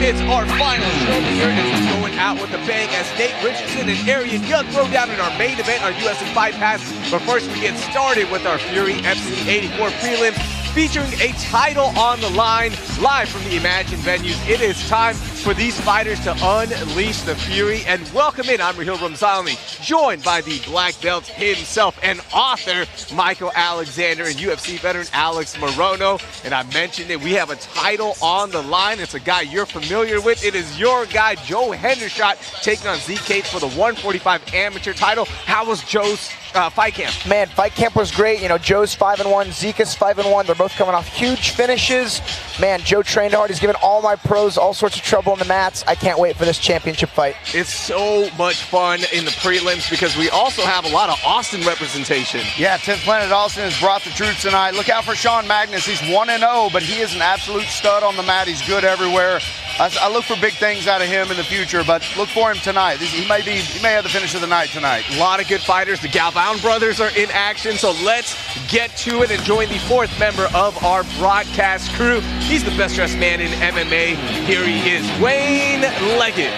It's our final show here, and it's going out with a bang as Nate Richardson and Arian Young throw down in our main event, our UFC Fight Pass. But first, we get started with our Fury FC 84 prelim, featuring a title on the line, live from the Imagine venues. It is time for these fighters to unleash the fury. And welcome in, I'm Rahil Ramzani, joined by the black belt himself and author, Michael Alexander, and UFC veteran, Alex Morono. And I mentioned it, we have a title on the line. It's a guy you're familiar with. It is your guy, Joe Hendershot, taking on Zeke for the 145 amateur title. How was Joe's fight camp? Man, fight camp was great. You know, Joe's 5-1, Zeke is 5-1. They're both coming off huge finishes. Man, Joe trained hard. He's given all my pros all sorts of trouble on the mats. I can't wait for this championship fight. It's so much fun in the prelims because we also have a lot of Austin representation. Yeah, 10th Planet Austin has brought the troops tonight. Look out for Sean Magnus. He's 1-0, but he is an absolute stud on the mat. He's good everywhere. I look for big things out of him in the future, but look for him tonight. He may have the finish of the night tonight. A lot of good fighters. The Galvan brothers are in action, so let's get to it and join the fourth member of our broadcast crew. He's the best dressed man in MMA. Here he is, Wayne Leggett.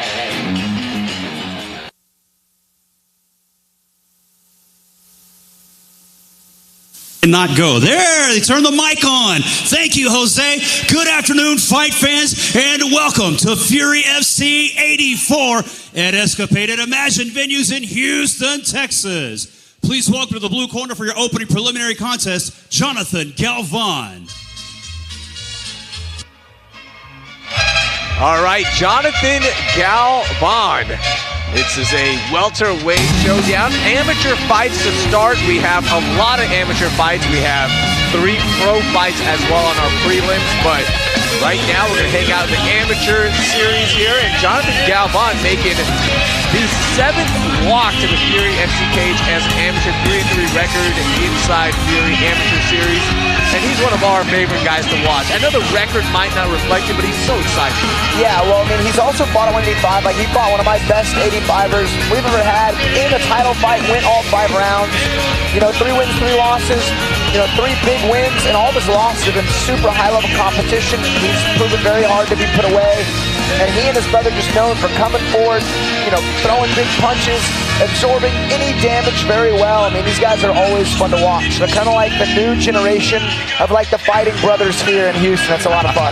Not go. There, they turned the mic on. Thank you, Jose. Good afternoon, fight fans, and welcome to Fury FC 84 at Escapade at Imagine venues in Houston, Texas. Please welcome to the blue corner for your opening preliminary contest, Jonathan Galvan. All right, Jonathan Galvan. This is a welterweight showdown. Amateur fights to start. We have a lot of amateur fights. We have 3 pro fights as well on our prelims, but right now we're going to hang out in the amateur series here, and Jonathan Galvan making the 7th walk to the Fury FC cage as an amateur 3-3 record inside Fury amateur series, and he's one of our favorite guys to watch. I know the record might not reflect it, but he's so excited. Yeah, well, I mean, he's also fought at 185. Like, he fought one of my best 85ers we've ever had in a title fight, went all 5 rounds. You know, 3 wins, 3 losses. You know, 3 big wins, and all of his losses have been super high-level competition. He's proven very hard to be put away. And he and his brother just known for coming forward, you know, throwing big punches, absorbing any damage very well. I mean, these guys are always fun to watch. They're kind of like the new generation of like the fighting brothers here in Houston. It's a lot of fun.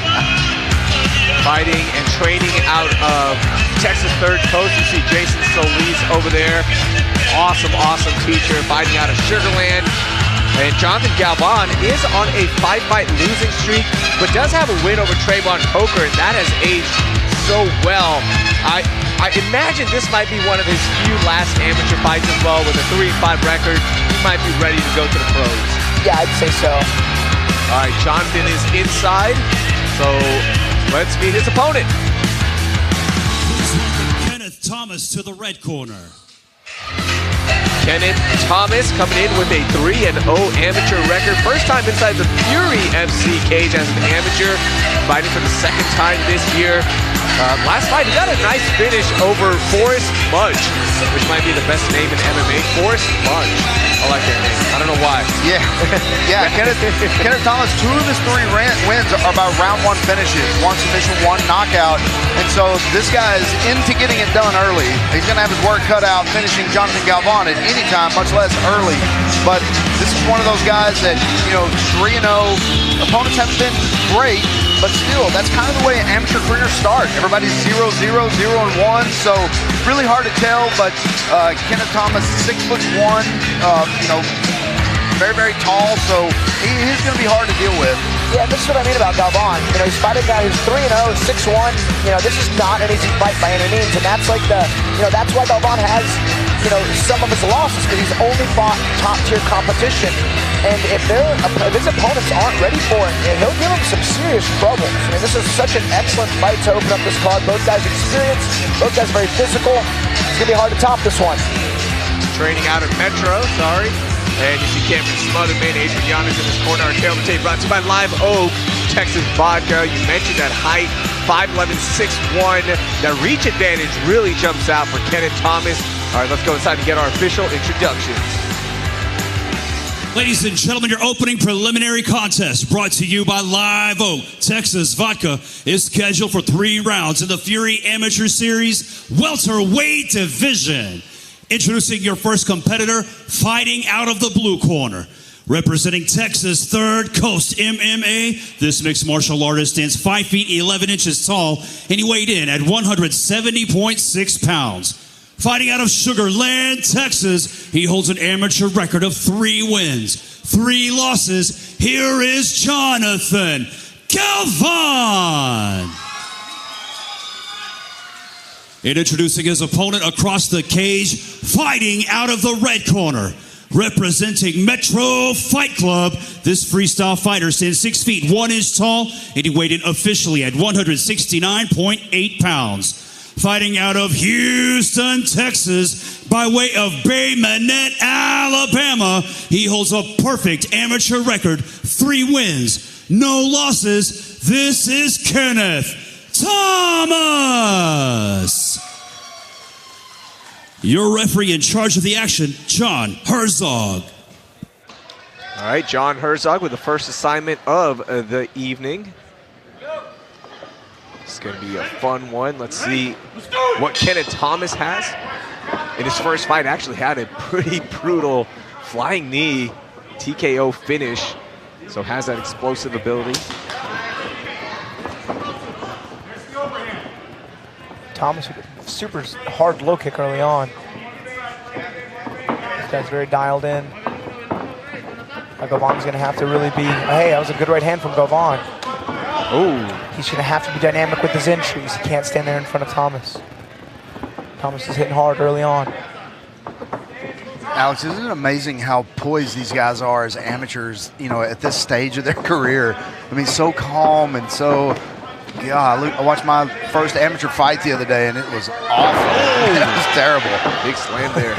Fighting and training out of Texas Third Coast. You see Jason Solis over there. Awesome, awesome teacher fighting out of Sugar Land. And Jonathan Galvan is on a 5-fight losing streak, but does have a win over Trayvon Coker, and that has aged so well. I imagine this might be one of his few last amateur fights as well. With a 3-5 record, he might be ready to go to the pros. Yeah, I'd say so. All right, Jonathan is inside, so let's meet his opponent. Please welcome Kenneth Thomas to the red corner. Kenneth Thomas coming in with a 3-0 amateur record. First time inside the Fury FC cage as an amateur, fighting for the 2nd time this year. Last fight, he got a nice finish over Forrest Mudge, which might be the best name in MMA. Forrest Mudge. I like that name. I don't know why. Yeah, yeah. Kenneth Thomas, 2 of his 3 wins are by round 1 finishes. 1 submission, 1 knockout. And so this guy is into getting it done early. He's going to have his work cut out finishing Jonathan Galvan at any time, much less early. But this is one of those guys that, you know, 3-0. Opponents haven't been great, but still, that's kind of the way an amateur career starts. Everybody's 0-0, 0-1, so really hard to tell. But Kenneth Thomas, 6'1", you know, very, very tall, so he's going to be hard to deal with. Yeah, this is what I mean about Galvan. You know, he's fighting a guy who's 3-0, 6'1". You know, this is not an easy fight by any means, and that's like that's why Galvan has, you know, some of his losses, because he's only fought top-tier competition. And if his opponents aren't ready for it, he'll give them some serious trouble. I mean, this is such an excellent fight to open up this card. Both guys experienced, both guys very physical. It's going to be hard to top this one. Training out of Metro, sorry. And you see Cameron Smotherman, Adrian Giannis in his corner. Our tailor tape brought to you by Live Oak, Texas Vodka. You mentioned that height, 5'11", 6'1". That reach advantage really jumps out for Kenneth Thomas. All right, let's go inside and get our official introductions. Ladies and gentlemen, your opening preliminary contest brought to you by Live Oak, Texas Vodka is scheduled for 3 rounds in the Fury Amateur Series welterweight division. Introducing your first competitor, fighting out of the blue corner. Representing Texas Third Coast MMA, this mixed martial artist stands 5 feet 11 inches tall, and he weighed in at 170.6 pounds. Fighting out of Sugar Land, Texas, he holds an amateur record of 3 wins, 3 losses. Here is Jonathan Galvan. And introducing his opponent across the cage, fighting out of the red corner. Representing Metro Fight Club, this freestyle fighter stands 6 feet 1 inch tall, and he weighed in officially at 169.8 pounds. Fighting out of Houston, Texas, by way of Bay Minette, Alabama, he holds a perfect amateur record, 3 wins, no losses. This is Kenneth Thomas. Your referee in charge of the action, John Herzog. All right, John Herzog with the first assignment of the evening. It's going to be a fun one. Let's see what Kenneth Thomas has. In his first fight, actually had a pretty brutal flying knee TKO finish. So has that explosive ability. Thomas with a super hard low kick early on. This guy's very dialed in. Galvan's going to have to really be, hey, that was a good right hand from Galvan. Oh. He's going to have to be dynamic with his entries. He can't stand there in front of Thomas. Thomas is hitting hard early on. Alex, isn't it amazing how poised these guys are as amateurs, you know, at this stage of their career? I mean, so calm and so, yeah, I watched my first amateur fight the other day, and it was awful. It was terrible. Big slam there.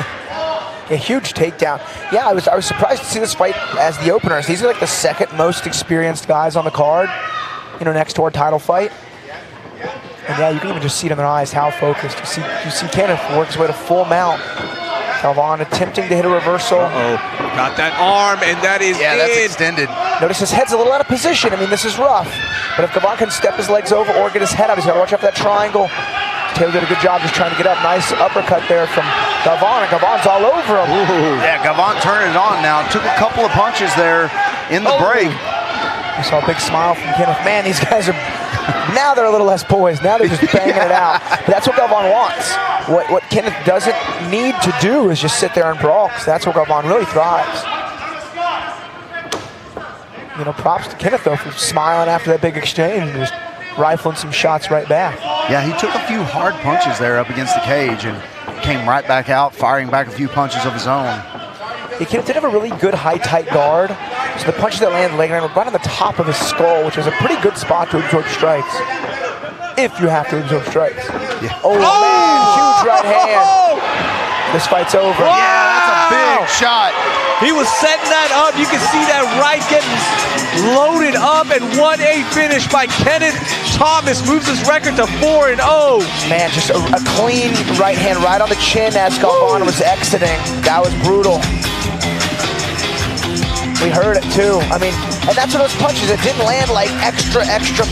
A huge takedown. Yeah, I was surprised to see this fight as the openers. These are like the second most experienced guys on the card, you know, next to our title fight. And yeah, you can even just see it in their eyes how focused. You see Kenneth work his way to full mount. Galvan attempting to hit a reversal. Uh-oh. Got that arm, and that is that's extended. Notice his head's a little out of position. I mean, this is rough. But if Galvan can step his legs over or get his head out, he's got to watch out for that triangle. Taylor did a good job just trying to get up. Nice uppercut there from Galvan, and Galvan's all over him. Ooh. Yeah, Galvan turned it on now. Took a couple of punches there in the break. We saw a big smile from Kenneth. Man, these guys are, now they're a little less poised. Now they're just banging it out. But that's what Galvan wants. What Kenneth doesn't need to do is just sit there and brawl, because that's where Galvan really thrives. You know, props to Kenneth, though, for smiling after that big exchange and just rifling some shots right back. Yeah, he took a few hard punches there up against the cage and came right back out, firing back a few punches of his own. Yeah, Kenneth did have a really good high, tight guard. So the punches that landed were right on the top of his skull, which is a pretty good spot to absorb strikes. If you have to absorb strikes. Yeah. Oh, man, huge right hand. This fight's over. Wow. Yeah, that's a big shot. He was setting that up. You can see that right getting loaded up, and 1-8 finish by Kenneth Thomas moves his record to 4-0. Man, just a clean right hand right on the chin as Galvan was exiting. That was brutal. We heard it too. I mean, and that's one of those punches. It didn't land like extra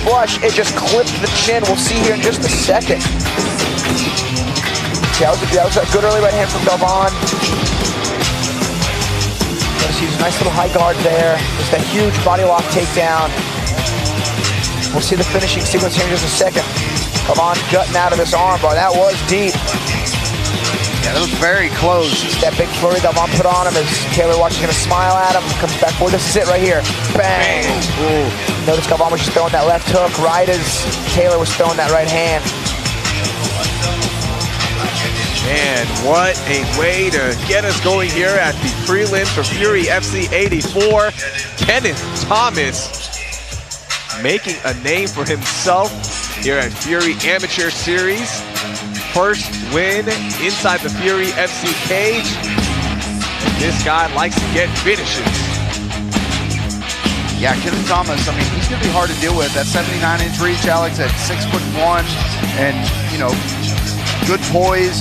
flush. It just clipped the chin. We'll see here in just a second. See, that was a good early right hand from Galvan. Notice he used a nice little high guard there. Just a huge body lock takedown. We'll see the finishing sequence here in just a second. Galvan gutting out of this arm, boy. That was deep. Yeah, that was very close. That big flurry Galvan put on him as Taylor watches him smile at him. Comes back forward. This is it right here. Bang. Ooh. Notice Galvan was just throwing that left hook right as Taylor was throwing that right hand. Man, what a way to get us going here at the prelims for Fury FC 84. Kenneth Thomas making a name for himself here at Fury Amateur Series. First win inside the Fury FC cage. And this guy likes to get finishes. Yeah, Kenneth Thomas, I mean, he's going to be hard to deal with. That 79-inch reach, Alex, at 6'1", and, you know, good poise.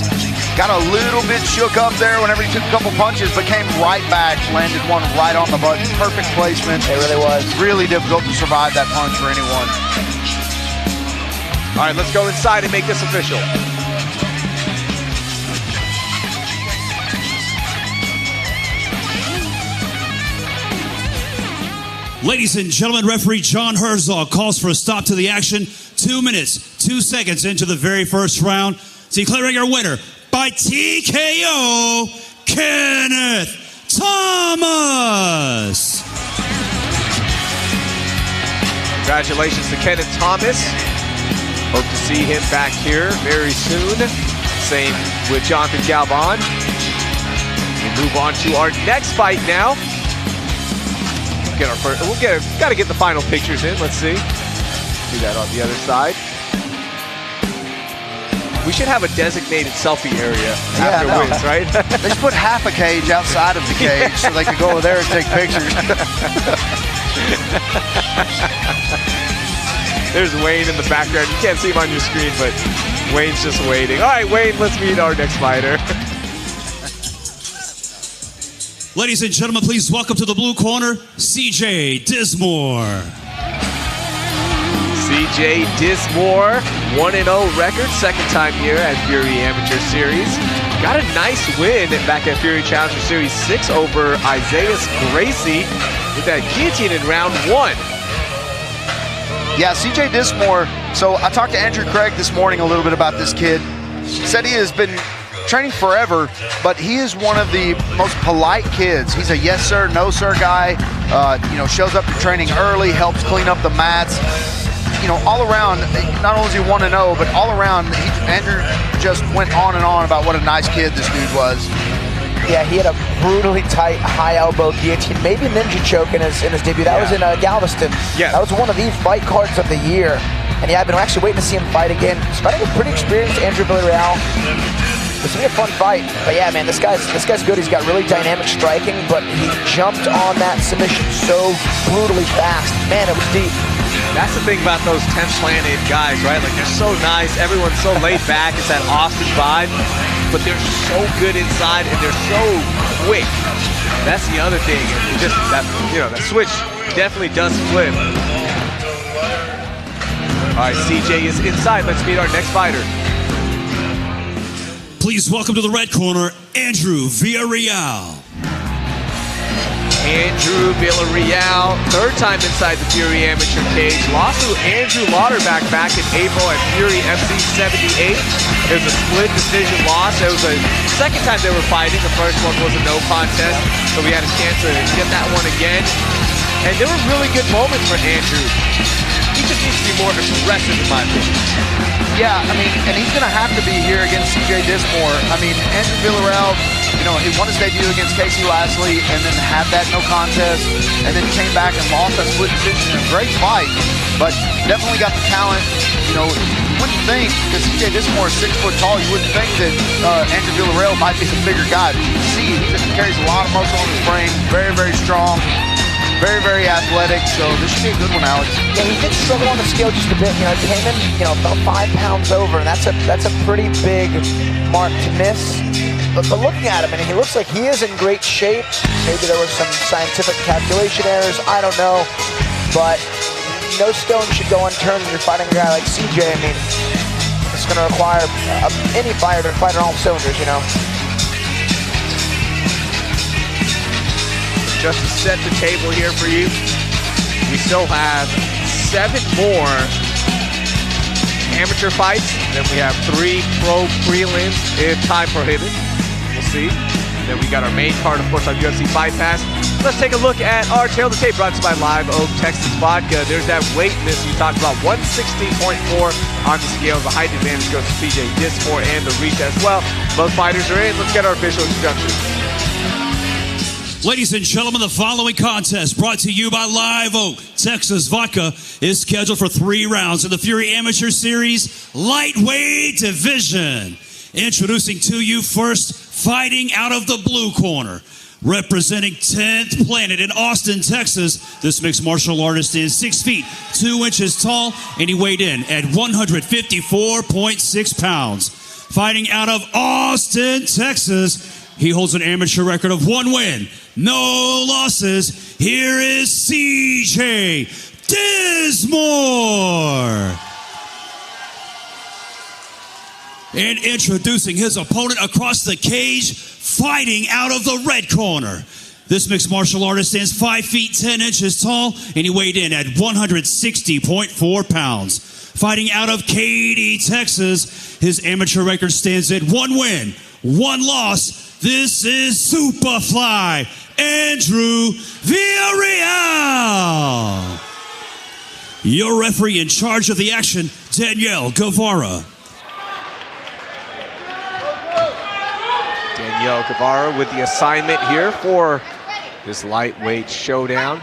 Got a little bit shook up there whenever he took a couple punches, but came right back, landed one right on the button. Perfect placement. It really was. Really difficult to survive that punch for anyone. All right, let's go inside and make this official. Ladies and gentlemen, referee John Herzog calls for a stop to the action. 2 minutes, 2 seconds into the very first round. Declaring our winner by TKO, Kenneth Thomas. Congratulations to Kenneth Thomas. Hope to see him back here very soon. Same with Jonathan Galvan. We move on to our next fight now. Gotta get the final pictures in. Let's see. Do that on the other side. We should have a designated selfie area after wins, right? They should put half a cage outside of the cage so they can go over there and take pictures. There's Wayne in the background. You can't see him on your screen, but Wayne's just waiting. All right, Wayne, let's meet our next fighter. Ladies and gentlemen, please welcome to the blue corner, CJ Dismore. CJ Dismore, 1-0 record, second time here at Fury Amateur Series. Got a nice win back at Fury Challenger Series 6 over Isaias Gracie with that guillotine in round 1. Yeah, CJ Dismore. So I talked to Andrew Craig this morning a little bit about this kid. Said he has been training forever, but he is one of the most polite kids. He's a yes sir, no sir guy. Shows up to training early, helps clean up the mats. All around, not only is he 1-0, but all around, Andrew just went on and on about what a nice kid this dude was. Yeah, he had a brutally tight, high elbow guillotine, maybe ninja choke in his debut. That was in Galveston. Yeah. That was one of the fight cards of the year. And yeah, I've been actually waiting to see him fight again. He's fighting a pretty experienced Andrew Villarreal. It's gonna be a fun fight. But yeah, man, this guy's good. He's got really dynamic striking, but he jumped on that submission so brutally fast. Man, it was deep. That's the thing about those 10th-planted guys, right? Like, they're so nice. Everyone's so laid back. It's that Austin vibe. But they're so good inside, and they're so quick. That's the other thing. Just that, that switch definitely does flip. All right, CJ is inside. Let's meet our next fighter. Please welcome to the red corner, Andrew Villarreal. Andrew Villarreal, third time inside the Fury Amateur cage. Lost to Andrew Lauterbach back in April at Fury FC 78. It was a split decision loss. It was the second time they were fighting. The first one was a no contest, so we had a chance to get that one again. And there were really good moments for Andrew. He just needs to be more aggressive, in my opinion. Yeah, and he's going to have to be here against CJ Dismore. Andrew Villarreal, he won his debut against Casey Lashley and then had that no contest and then came back and lost that split decision in a great fight, but definitely got the talent. You wouldn't think, because CJ Dismore is 6 foot tall, you wouldn't think that Andrew Villarreal might be the bigger guy. But you can see he carries a lot of muscle on his frame, very, very strong. Very, very athletic, so this should be a good one, Alex. Yeah, he did struggle on the scale just a bit. He came in, about 5 pounds over, and that's a pretty big mark to miss. But looking at him, he looks like he is in great shape. Maybe there were some scientific calculation errors, I don't know. But no stone should go unturned when you're fighting a guy like CJ. It's going to require any fighter to fight on all cylinders, Just to set the table here for you, we still have 7 more amateur fights. Then we have 3 pro prelims if time permitted. We'll see. Then we got our main card, of course, on UFC Fight Pass. Let's take a look at our tail of the tape brought to you by Live Oak Texas Vodka. There's that weight miss we talked about, 116.4 on the scale. The height advantage goes to CJ Dismore and the reach as well. Both fighters are in. Let's get our official introduction. Ladies and gentlemen, the following contest brought to you by Live Oak Texas Vodka is scheduled for 3 rounds in the Fury Amateur Series Lightweight Division. Introducing to you first, fighting out of the blue corner, representing 10th Planet in Austin, Texas. This mixed martial artist is 6 feet, 2 inches tall, and he weighed in at 154.6 pounds. Fighting out of Austin, Texas, he holds an amateur record of 1 win, no losses. Here is CJ Dismore. And introducing his opponent across the cage, fighting out of the red corner. This mixed martial artist stands 5 feet 10 inches tall, and he weighed in at 160.4 pounds. Fighting out of Katy, Texas, his amateur record stands at 1 win, 1 loss. This is Superfly Andrew Villarreal. Your referee in charge of the action, Danielle Guevara. Danielle Guevara with the assignment here for this lightweight showdown.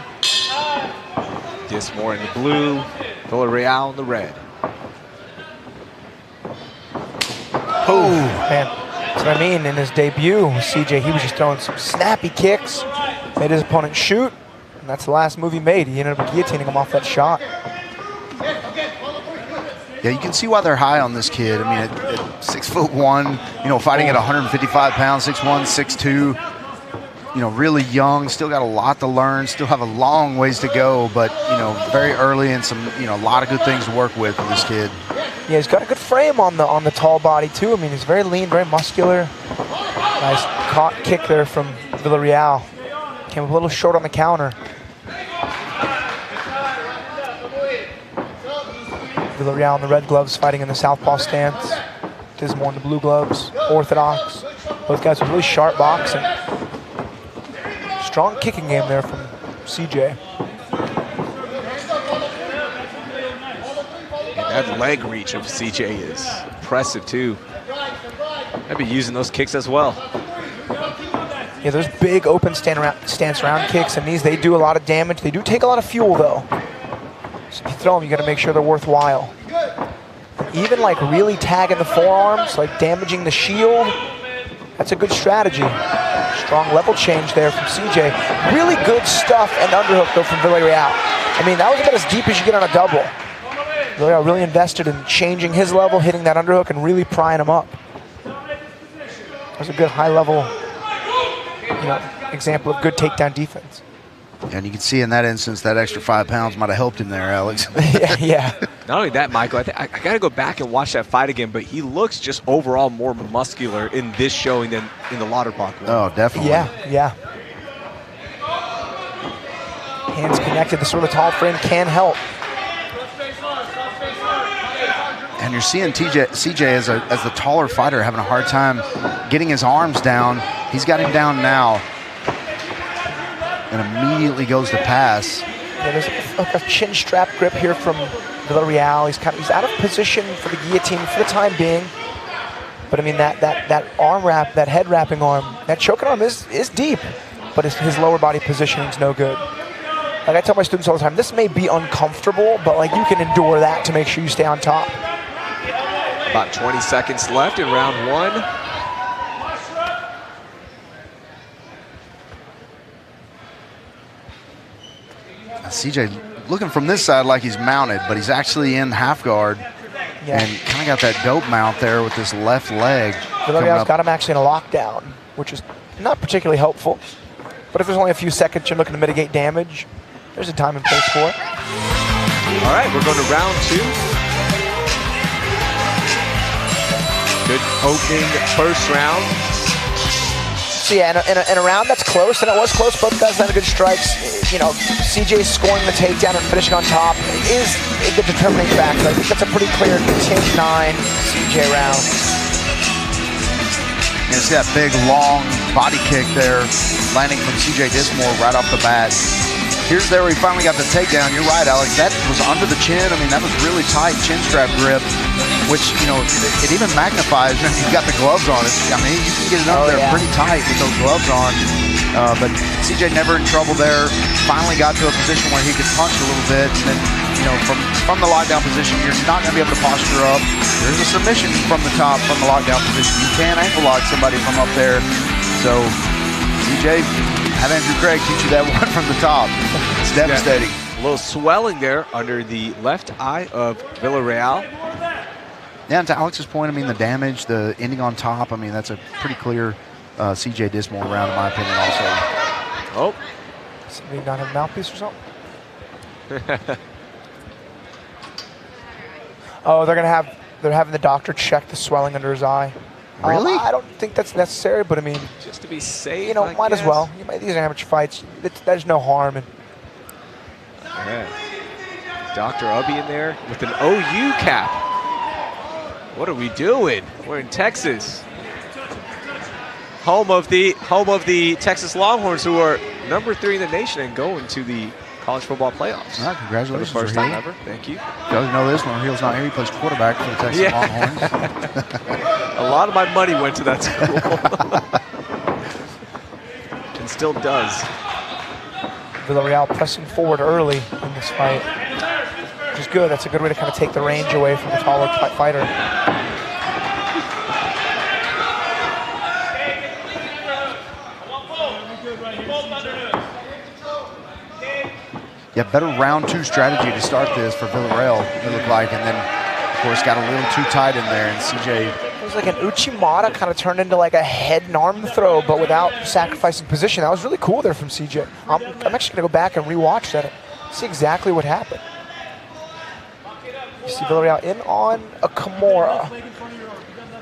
Dismore in the blue, Villarreal in the red. Oh, man. That's what I mean. In his debut, CJ, he was just throwing some snappy kicks, made his opponent shoot, and that's the last move he made. He ended up guillotining him off that shot. Yeah, you can see why they're high on this kid. I mean, at 6'1", you know, fighting at 155 pounds, 6'1", 6'2", you know, really young, still got a lot to learn, still have a long ways to go, but, you know, very early and some, you know, a lot of good things to work with this kid. Yeah, he's got a good frame on the tall body, too. I mean, he's very lean, very muscular. Nice caught kick there from Villarreal. Came a little short on the counter. Villarreal in the red gloves, fighting in the southpaw stance. Dismore in the blue gloves, orthodox. Both guys with really sharp boxing. Strong kicking game there from CJ. And that leg reach of CJ is impressive too. I'd be using those kicks as well. Yeah, those big open stance round kicks, and these, they do a lot of damage. They do take a lot of fuel though. So if you throw them, you got to make sure they're worthwhile. Even like really tagging the forearms, like damaging the shield, that's a good strategy. Strong level change there from CJ. Really good stuff and underhook though from Villarreal. I mean, that was about as deep as you get on a double. Villarreal really invested in changing his level, hitting that underhook, and really prying him up. That was a good high level, you know, example of good takedown defense. And you can see in that instance that extra 5 pounds might have helped him there, Alex. Yeah. Not only that, Michael, I got to go back and watch that fight again, but he looks just overall more muscular in this showing than in the Lauterbach one. Oh, definitely. Yeah. Hands connected, the sort of tall frame can help. And you're seeing CJ as the taller fighter having a hard time getting his arms down. He's got him down now. And immediately goes to pass. Yeah, there's like a chin strap grip here from Villarreal. He's out of position for the guillotine for the time being. But I mean, that arm wrap, that head wrapping arm, that choking arm is deep, but his lower body positioning is no good. Like I tell my students all the time, this may be uncomfortable, but like you can endure that to make sure you stay on top. About 20 seconds left in round 1. CJ looking from this side like he's mounted, but he's actually in half guard. Yeah. And kind of got that dope mount there with this left leg. Villarreal's got him actually in a lockdown, which is not particularly helpful. But if there's only a few seconds you're looking to mitigate damage, there's a time and place for it. All right, we're going to round 2. Good opening first round. So yeah, in a round that's close, and it was close, both guys landed good strikes. You know, CJ scoring the takedown and finishing on top is the determining factor. I think that's a pretty clear 10-9 CJ round. And it's that big, long body kick there, landing from CJ Dismore right off the bat. Here's there where he finally got the takedown. You're right, Alex. That was under the chin. I mean, that was really tight chin strap grip, which, you know, it even magnifies when you've got the gloves on. I mean, you can get it up there pretty tight with those gloves on. But CJ never in trouble there. Finally got to a position where he could punch a little bit. And then, you know, from the lockdown position, you're not going to be able to posture up. There's a submission from the top, from the lockdown position. You can ankle lock somebody from up there. So, CJ, have Andrew Craig teach you that one from the top. It's devastating. A little swelling there under the left eye of Villarreal. Yeah, and to Alex's point, I mean, the damage, the ending on top, I mean, that's a pretty clear CJ Dismore round, in my opinion, also. Oh. Somebody not have a mouthpiece or something? Oh, they're having the doctor check the swelling under his eye. Really? I don't think that's necessary, but I mean, Just to be safe, you know, I might as guess. well. These are amateur fights. There's no harm. And Yeah. Dr. Ubby in there with an OU cap. What are we doing? We're in Texas. Home of the Texas Longhorns, who are number 3 in the nation and going to the college football playoffs. All right, congratulations. For the first time ever. Thank you. You guys know this, when Heel's not here, he plays quarterback for the Texas Longhorns. A lot of my money went to that school. And still does. Villarreal pressing forward early in this fight, which is good. That's a good way to kind of take the range away from a taller fighter. Yeah, better round 2 strategy to start this for Villarreal, it looked like, and then, of course, got a little too tight in there, and CJ... It was like an Uchimata kind of turned into like a head and arm throw, but without sacrificing position. That was really cool there from CJ. I'm actually going to go back and rewatch that and see exactly what happened. You see Villarreal in on a Kimura.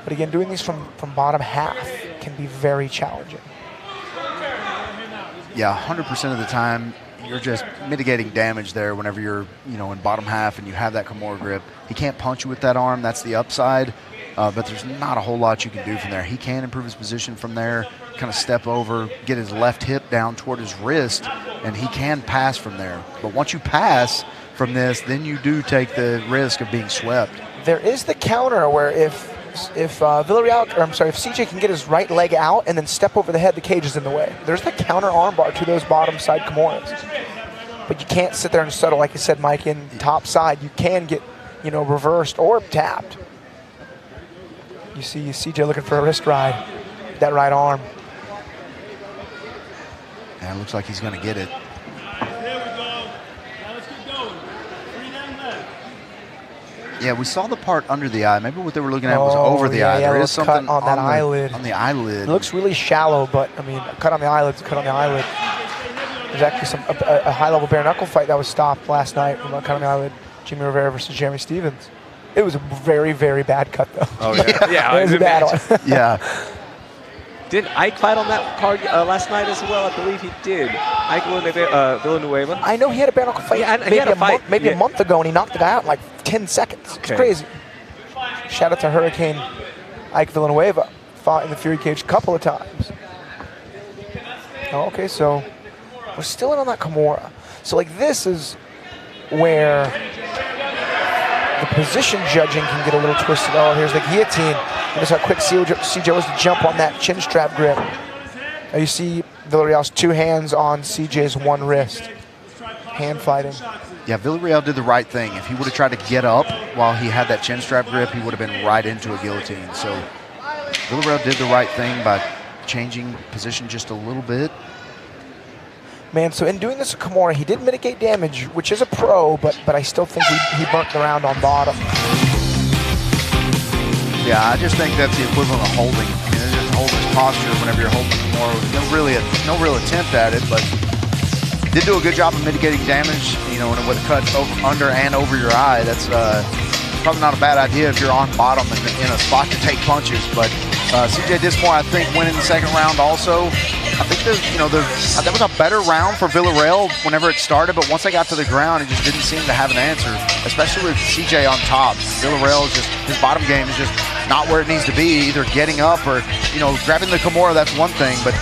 But again, doing these from bottom half can be very challenging. Yeah, 100% of the time, you're just mitigating damage there whenever you're, you know, in bottom half and you have that Kimura grip. He can't punch you with that arm. That's the upside. But there's not a whole lot you can do from there. He can improve his position from there, kind of step over, get his left hip down toward his wrist, and he can pass from there. But once you pass from this, then you do take the risk of being swept. There is the counter where if Villarreal, or I'm sorry, if CJ can get his right leg out and then step over the head, the cage is in the way. There's the counter armbar to those bottom side Kimuras. But you can't sit there and settle, like you said, Mike, in top side. You can get, you know, reversed or tapped. You see CJ looking for a wrist ride, that right arm. And it looks like he's going to get it. Yeah, we saw the part under the eye. Maybe what they were looking at was over the eye. Yeah, There is something cut on that eyelid. On the eyelid. It looks really shallow, but I mean, a cut on the eyelid's a cut on the eyelid. There's actually a high-level bare knuckle fight that was stopped last night from a cut on the eyelid. Jimmy Rivera versus Jeremy Stevens. It was a very, very bad cut, though. Oh, yeah. Yeah, it was a bad one. Yeah. Did Ike fight on that card last night as well? I believe he did. Ike Villanueva. I know he had a bare knuckle fight maybe a month ago, and he knocked the guy out in like 10 seconds. Okay. It's crazy. Shout out to Hurricane Ike Villanueva. Fought in the Fury Cage a couple of times. Oh, okay, so we're still in on that Kimura. So, like, this is where the position judging can get a little twisted. Oh, here's the guillotine. Notice how quick CJ was to jump on that chin strap grip. Now you see Villarreal's 2 hands on CJ's 1 wrist. Hand fighting. Yeah, Villarreal did the right thing. If he would have tried to get up while he had that chin strap grip, he would have been right into a guillotine. So Villarreal did the right thing by changing position just a little bit. Man, so in doing this to Kimura, he did mitigate damage, which is a pro, but I still think he burnt the round on bottom. Yeah, I just think that's the equivalent of holding. I mean, just hold his posture whenever you're holding Kimura. No real attempt at it, but did do a good job of mitigating damage, you know, with a cut under and over your eye. That's probably not a bad idea if you're on bottom and in a spot to take punches. But CJ Dismore, I think, winning the second round also. I think that was a better round for Villarreal whenever it started, but once they got to the ground, it just didn't seem to have an answer, especially with CJ on top. Villarreal is just, his bottom game is just not where it needs to be, either getting up or, you know, grabbing the Kimura, that's one thing, but,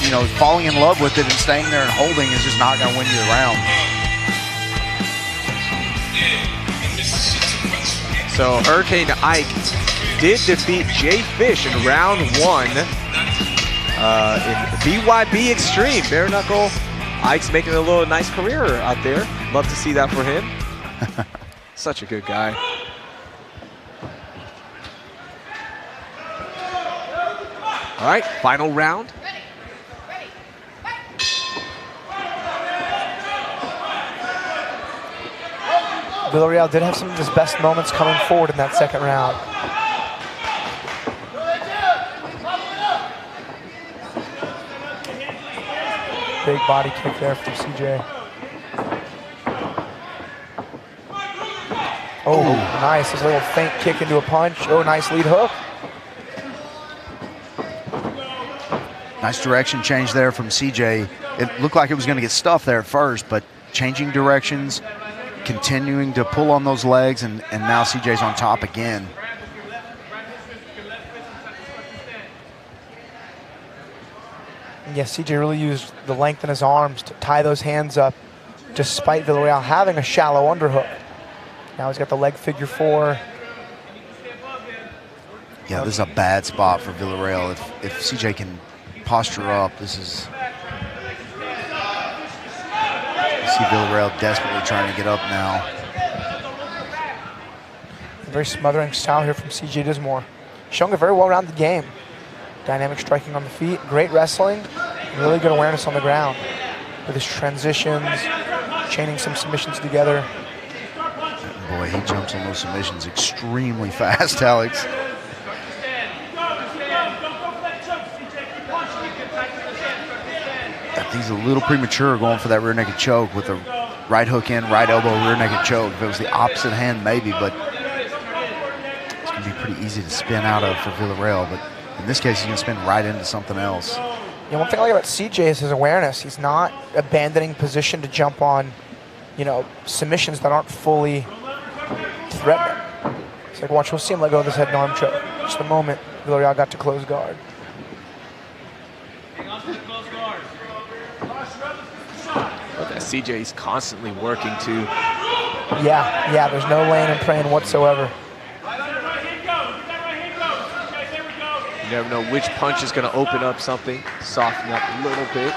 you know, falling in love with it and staying there and holding is just not going to win you the round. So Hurricane Ike did defeat Jay Fish in round 1. In BYB Extreme, bare knuckle. Ike's making a little nice career out there. Love to see that for him. Such a good guy. All right, final round. Villarreal did have some of his best moments coming forward in that second round. Big body kick there from CJ. Oh, nice. His little feint kick into a punch. Oh, nice lead hook. Nice direction change there from CJ. It looked like it was going to get stuffed there at first, but changing directions, continuing to pull on those legs, and now CJ's on top again. Yes, CJ really used the length in his arms to tie those hands up, despite Villarreal having a shallow underhook. Now he's got the leg figure 4. Yeah, this is a bad spot for Villarreal. If CJ can posture up, this is... You see Villarreal desperately trying to get up now. A very smothering style here from CJ Dismore. Showing a very well-rounded game. Dynamic striking on the feet, great wrestling, really good awareness on the ground with his transitions, chaining some submissions together. Boy, he jumps on those submissions extremely fast, Alex. I think he's a little premature going for that rear naked choke with a right hook in, right elbow, rear naked choke. If it was the opposite hand, maybe, but it's going to be pretty easy to spin out of for Villarreal. But in this case, he's going to spin right into something else. Yeah, one thing I like about CJ is his awareness. He's not abandoning position to jump on, submissions that aren't fully threatening. It's like, watch, we'll see him let go of this head and arm choke. Just the moment Villarreal got to close guard. CJ's constantly working to. Yeah, there's no laying and praying whatsoever. You never know which punch is going to open up something, soften up a little bit.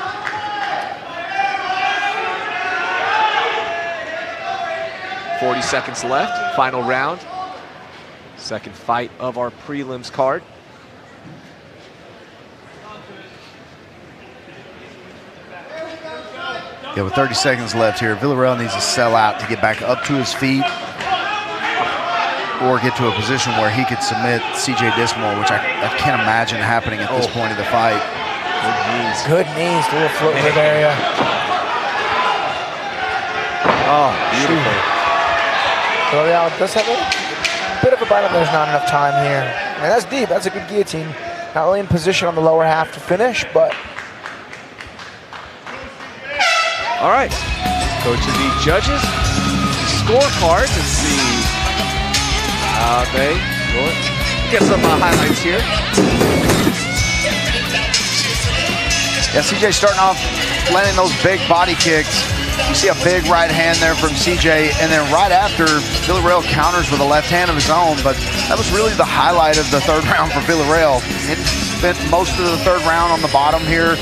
.40 seconds left, final round. Second fight of our prelims card. Yeah, with 30 seconds left here, Villarreal needs to sell out to get back up to his feet or get to a position where he could submit CJ Dismore, which I can't imagine happening at this point of the fight. Good knees. Good knees through the foot area. Oh, beautiful. Villarreal does have a bit of a bite, but there's not enough time here. And that's deep. That's a good guillotine. Not only in position on the lower half to finish, but... All right, go to the judges' scorecards and see how they get some highlights here. Yeah, CJ starting off landing those big body kicks. You see a big right hand there from CJ, and then right after, Villarreal counters with a left hand of his own, but that was really the highlight of the third round for Villarreal. It spent most of the third round on the bottom here.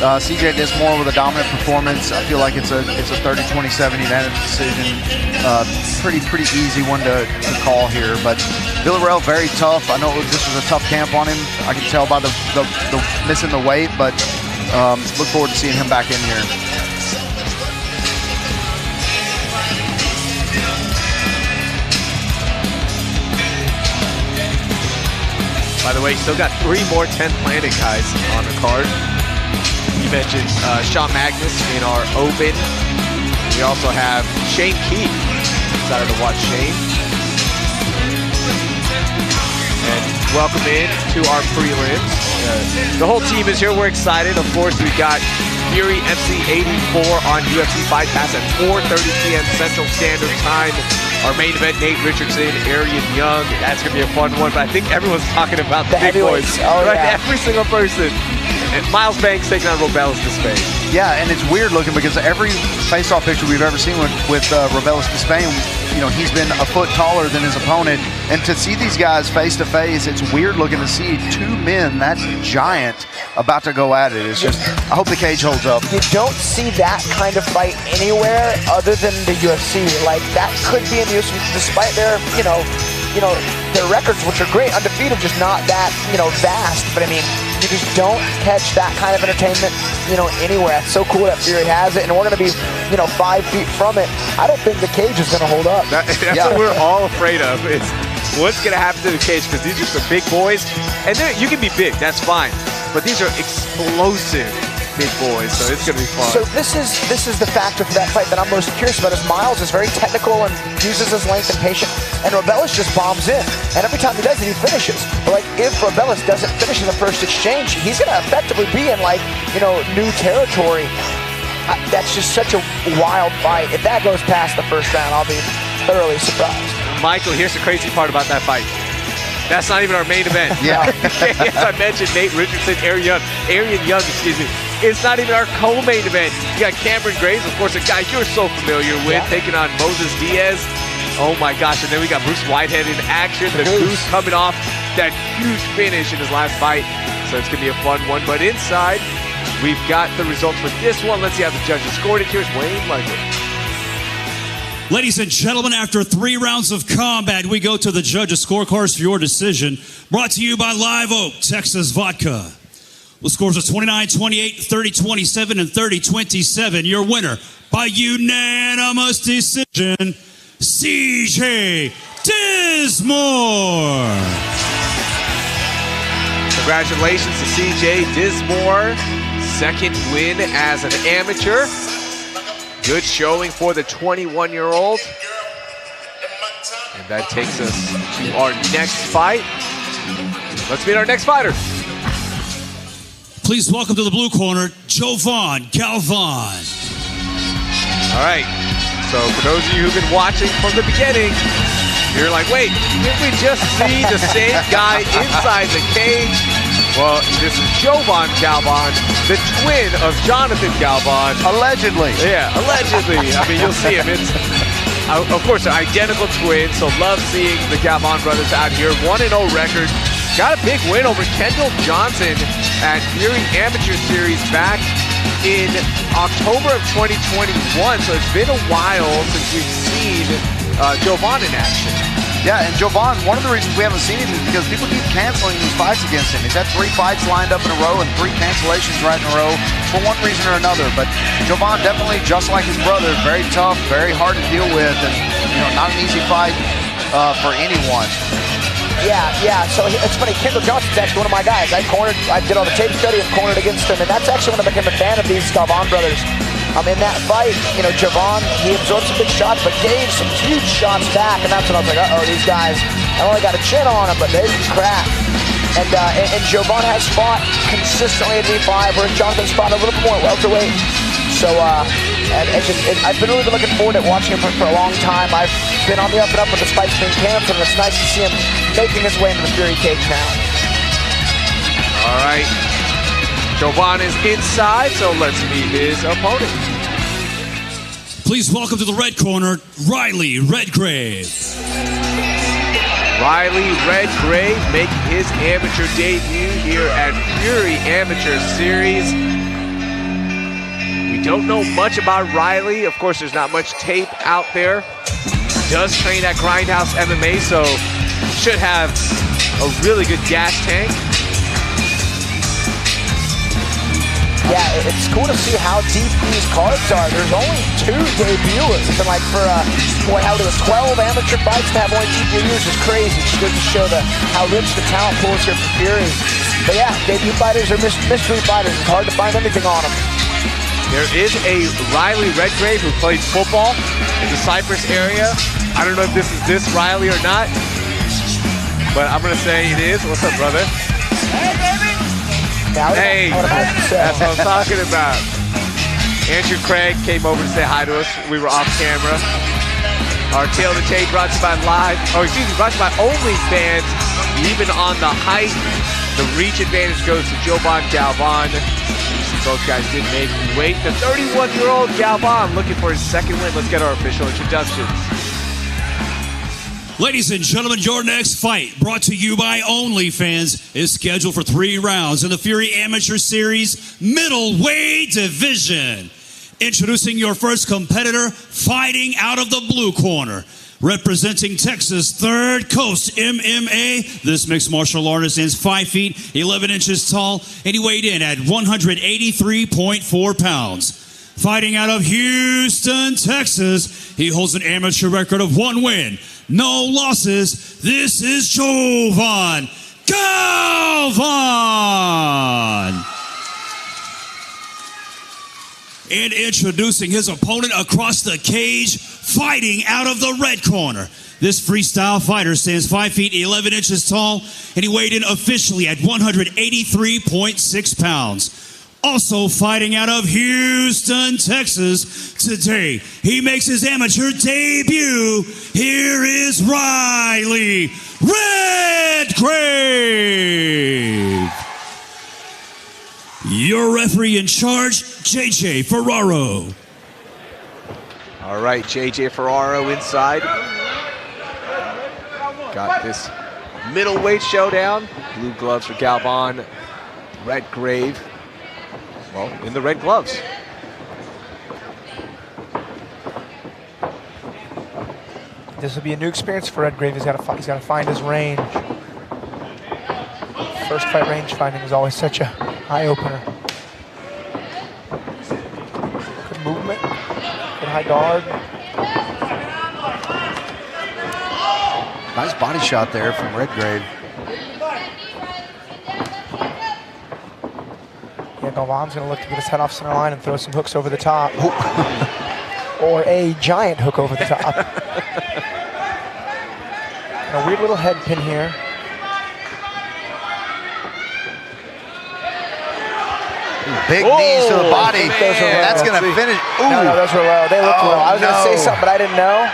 CJ Dismore with a dominant performance. I feel like it's a 30-27 unanimous decision. Pretty easy one to call here. But Villarreal very tough. I know this was a tough camp on him. I can tell by the missing the weight, but look forward to seeing him back in here. By the way, still got 3 more 10th planet guys on the card. You mentioned Magnus in our open. We also have Shane Keefe. Excited to watch Shane. And welcome in to our prelims. The whole team is here. We're excited. Of course, we've got Fury FC 84 on UFC Fight Pass at 4:30 p.m. Central Standard Time. Our main event, Nate Richardson, Arian Young. That's going to be a fun one, but I think everyone's talking about the big boys. Oh, right? Yeah. Every single person. And Miles Banks taking on Robelis Despain. Yeah, and it's weird looking because every face-off picture we've ever seen with Robelis Despain, he's been a foot taller than his opponent. And to see these guys face-to-face, it's weird looking to see 2 men that giant about to go at it. It's just, I hope the cage holds up. You don't see that kind of fight anywhere other than the UFC. Like, that could be in the UFC, despite their, their records, which are great, undefeated, just not that, vast. But I mean, you just don't catch that kind of entertainment, anywhere. It's so cool that Fury has it, and we're going to be, 5 feet from it. I don't think the cage is going to hold up. That's what we're all afraid of. It's what's going to happen to the cage, because these are some big boys, and you can be big, that's fine, but these are explosive big boys, so it's going to be fun. So this is the factor for that fight that I'm most curious about. Is Miles is very technical and uses his length and patience, and Rebelis just bombs in. And every time he does it, he finishes. But like, if Rebelis doesn't finish in the first exchange, he's going to effectively be in, like, you know, new territory. That's just such a wild fight. If that goes past the first round, I'll be thoroughly surprised. Michael, here's the crazy part about that fight. That's not even our main event. Yeah. As I mentioned, Nate Richardson, Arian Young, excuse me. It's not even our co-main event. You got Cameron Graves, of course, a guy you're so familiar with, taking on Moses Diaz. Oh my gosh, and then we got Bruce Whitehead in action. The Goose coming off that huge finish in his last fight. So it's going to be a fun one. But inside, we've got the results for this one. Let's see how the judges scored it. Here's Wayne Michael. Ladies and gentlemen, after 3 rounds of combat, we go to the judges' scorecards for your decision. Brought to you by Live Oak, Texas Vodka. The scores are 29-28, 30-27, and 30-27. Your winner by unanimous decision, CJ Dismore. Congratulations to CJ Dismore. Second win as an amateur. Good showing for the 21-year-old. And that takes us to our next fight. Let's meet our next fighter. Please welcome to the blue corner, Jovan Galvan. All right. So for those of you who've been watching from the beginning, you're like, wait, did we just see the same guy inside the cage? Well, this is Jovan Galvan, the twin of Jonathan Galvan. Allegedly. Yeah, allegedly. I mean, you'll see him. It's, of course, an identical twin, so love seeing the Galvan brothers out here. 1-0 record. Got a big win over Kendall Johnson at Fury Amateur Series back in October of 2021. So it's been a while since we've seen Jovan in action. Yeah, and Jovan, one of the reasons we haven't seen him is because people keep canceling these fights against him. He's had 3 fights lined up in a row and 3 cancellations right in a row for one reason or another. But Jovan definitely, just like his brother, very tough, very hard to deal with, and not an easy fight for anyone. Yeah. So it's funny. Kendall Johnson's actually one of my guys. I did all the tape study and cornered against him, and that's actually when I became a fan of these Galvan brothers. In that fight, Jovan, he absorbed some big shots, but gave some huge shots back, and that's when I was like, uh-oh, these guys, I only got a chin on them, but they crack. And Jovan has fought consistently at D5, whereas Jonathan's fought a little bit more welterweight. So, I've been really looking forward to watching him for a long time. I've been on the up and up with the fights being canceled, and it's nice to see him making his way into the Fury cage now. All right. Jovan is inside, so let's meet his opponent. Please welcome to the red corner, Riley Redgrave. Riley Redgrave making his amateur debut here at Fury Amateur Series. We don't know much about Riley. Of course, there's not much tape out there. Does train at Grindhouse MMA, so should have a really good gas tank. Yeah, it's cool to see how deep these cards are. There's only 2 debuters, and like for how there was 12 amateur fights to have only 2 debuters is crazy. It's good to show how rich the talent pool is here for Fury. But yeah, debut fighters are mystery fighters. It's hard to find anything on them. There is a Riley Redgrave who plays football in the Cypress area. I don't know if this is this Riley or not, but I'm gonna say it is. What's up, brother? Hey, baby! Hey, that's what I'm talking about. Andrew Craig came over to say hi to us. We were off camera. Our Tail to Tape brought to you by brought to you by OnlyFans. Even on the height, the reach advantage goes to Jovan Galvan. Both guys did make weight. The 31-year-old Galvan looking for his second win. Let's get our official introductions. Ladies and gentlemen, your next fight, brought to you by OnlyFans, is scheduled for 3 rounds in the Fury Amateur Series middleweight division. Introducing your first competitor, fighting out of the blue corner. Representing Texas Third Coast MMA, this mixed martial artist is 5 feet, 11 inches tall, and he weighed in at 183.4 pounds. Fighting out of Houston, Texas, he holds an amateur record of 1 win, no losses. This is Jovan Galvan. And introducing his opponent across the cage, fighting out of the red corner. This freestyle fighter stands 5 feet 11 inches tall, and he weighed in officially at 183.6 pounds. Also fighting out of Houston, Texas today, he makes his amateur debut. Here is Riley Redgrave. Your referee in charge, JJ Ferraro. All right, JJ Ferraro inside. Got this middleweight showdown. Blue gloves for Galvan. Redgrave, well, in the red gloves. This will be a new experience for Redgrave. He's got to find his range. First fight range finding is always such a eye opener. Good movement, good high guard. Nice body shot there from Redgrave. Yeah, Galvan's going to look to get his head off center line and throw some hooks over the top. Or a giant hook over the top. And a weird little head pin here. Big knees to the body. That's going to finish. Ooh. No, those were low. They looked low. I was going to say something, but I didn't know.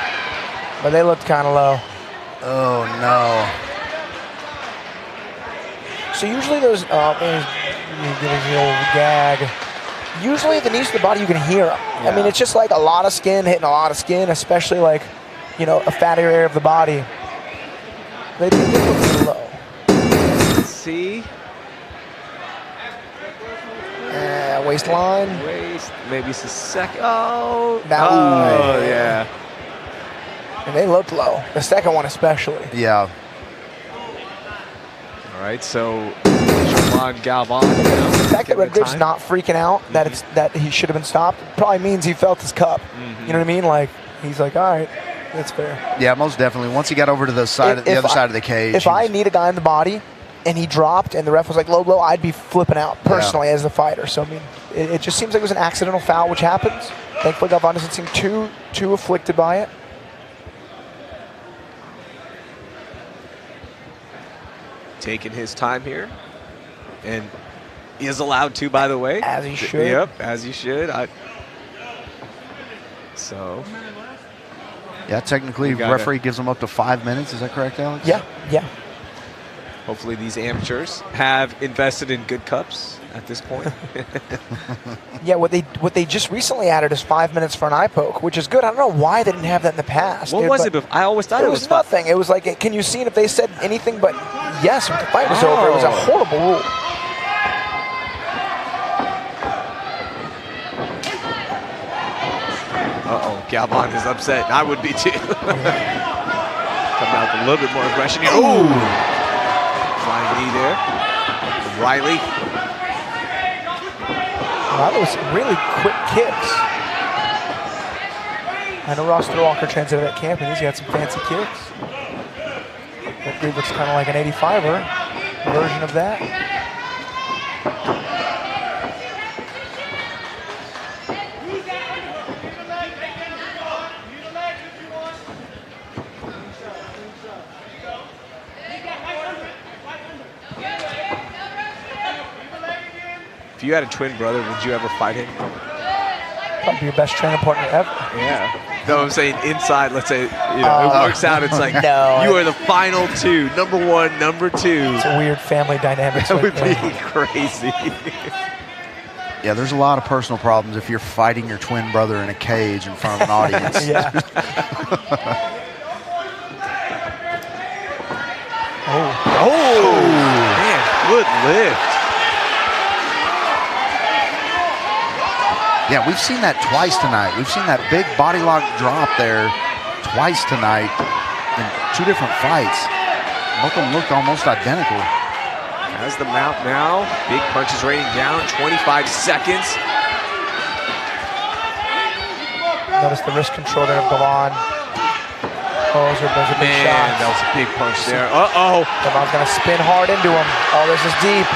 But they looked kind of low. Oh, no. So usually those, getting the old gag. Usually the knees to the body, you can hear them. Yeah. I mean, it's just like a lot of skin hitting a lot of skin, especially like, you know, a fattier area of the body. They look low. Let's see. Waistline. Waist, maybe it's a second. Oh, yeah. And they looked low. The second one especially. Yeah. All right, so Juan Galvan. The fact that Redgrave's not freaking out that he should have been stopped probably means he felt his cup. You know what I mean? Like he's like, all right, that's fair. Yeah, most definitely. Once he got over to the side, the other side of the cage. If I need a guy in the body and he dropped and the ref was like low, low, I'd be flipping out personally as the fighter. So I mean, it just seems like it was an accidental foul, which happens. Thankfully, Galvan doesn't seem too afflicted by it. Taking his time here, and he is allowed to, by the way. As he should. Yep, as he should. So. Yeah, technically, referee gives him up to 5 minutes. Is that correct, Alex? Yeah, yeah. Hopefully these amateurs have invested in good cups at this point. Yeah, what they just recently added is 5 minutes for an eye poke, which is good. I don't know why they didn't have that in the past. What was it? I always thought it was nothing. It was like, can you see it if they said anything but yes when the fight was over? It was a horrible rule. Uh-oh, Galvan is upset. I would be too. Coming out with a little bit more aggression here. Ooh! Flying knee there. Riley. Wow, that was really quick kicks. I know Ross Walker trains out of that camp and he's got some fancy kicks. That dude looks kind of like an 85er version of that. If you had a twin brother, would you ever fight him? Probably your best training partner ever. Yeah. No, I'm saying inside, let's say, it works out. It's like, no, you are the final two, number one, number two. It's a weird family dynamic. That would be crazy. Yeah, there's a lot of personal problems if you're fighting your twin brother in a cage in front of an audience. Yeah. Oh, man, good lift. Yeah, we've seen that twice tonight. We've seen that big body lock drop there twice tonight in two different fights. Both of them looked almost identical. Has the mount now. Big punches raining down, 25 seconds. Notice the wrist control there of Galvan. Oh, those are big shots. That was a big punch there. Uh-oh. Galvan's going to spin hard into him. Oh, this is deep.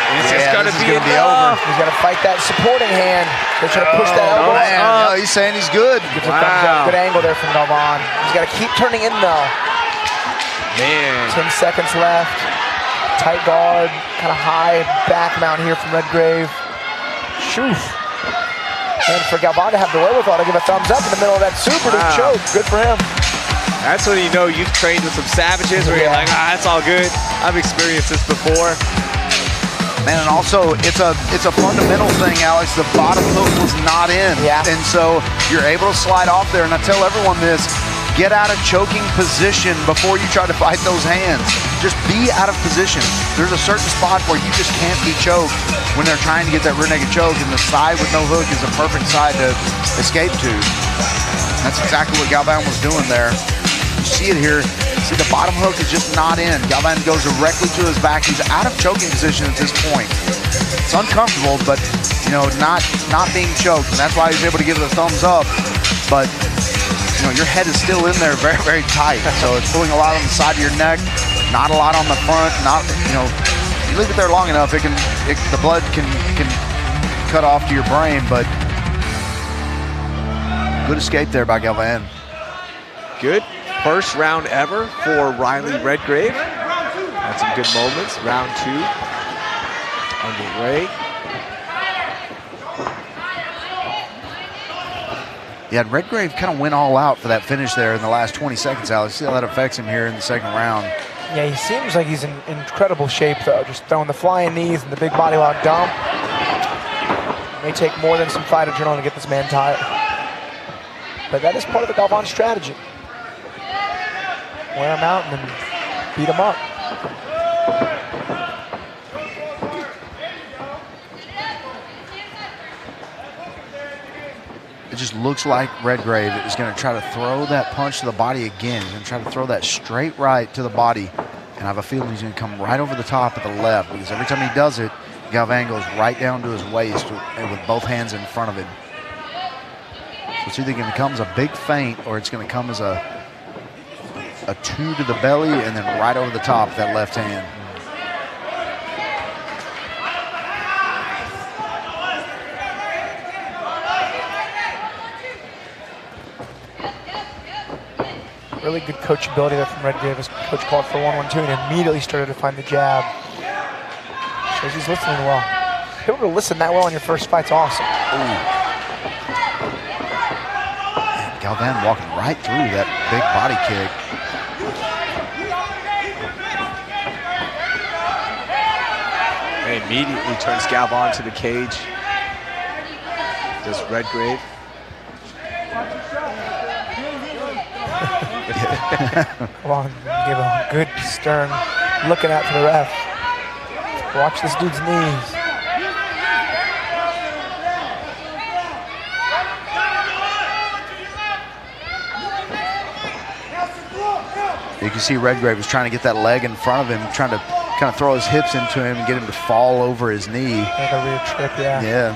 It's just going to be over. He's got to fight that supporting hand. They're trying to push that elbow. No, he's saying he's good. Gets a thumbs up. Good angle there from Galvan. He's got to keep turning in though. Man. 10 seconds left. Tight guard, kind of high back mount here from Redgrave. Shoof. And for Galvan to have the wherewithal to give a thumbs up in the middle of that super to choke. Good for him. That's when you know you've trained with some savages where you're like, that's all good. I've experienced this before. Man, and also it's a fundamental thing, Alex. The bottom hook was not in. Yeah. And so you're able to slide off there. And I tell everyone this, get out of choking position before you try to fight those hands. Just be out of position. There's a certain spot where you just can't be choked when they're trying to get that rear naked choke, and the side with no hook is a perfect side to escape to. That's exactly what Galvan was doing there. You see it here. See, the bottom hook is just not in. Galvan goes directly to his back. He's out of choking position at this point. It's uncomfortable, but you know, not being choked, and that's why he's able to give it a thumbs up. But you know, your head is still in there very, very tight. So it's pulling a lot on the side of your neck, not a lot on the front. Not, you know, you leave it there long enough, the blood can cut off to your brain. But good escape there by Galvan. Good first round ever for Riley Redgrave. Had some good moments. Round 2 underway. Yeah, Redgrave kind of went all out for that finish there in the last 20 seconds, Alex. See how that affects him here in the second round. Yeah, he seems like he's in incredible shape, though. Just throwing the flying knees and the big body lock dump. May take more than some fight adrenaline to get this man tired. But that is part of the Galvan strategy. Wear him out and then beat him up. It just looks like Redgrave is going to try to throw that punch to the body again. He's going to try to throw that straight right to the body. And I have a feeling he's going to come right over the top at the left, because every time he does it, Galvan goes right down to his waist with both hands in front of him. So it's either going to come as a big feint, or it's going to come as a 2 to the belly and then right over the top with that left hand. Really good coachability there from Redgrave. His coach called for 1-1-2 and immediately started to find the jab. Shows he's listening well. To be able to listen that well in your first fight's awesome. And Galvan walking right through that big body kick. And immediately turns Galvan to the cage. Does Redgrave. Come on, give a good stern looking out to the ref. Watch this dude's knees. You can see Redgrave was trying to get that leg in front of him, trying to kind of throw his hips into him and get him to fall over his knee. Like a rear trip, yeah. Yeah.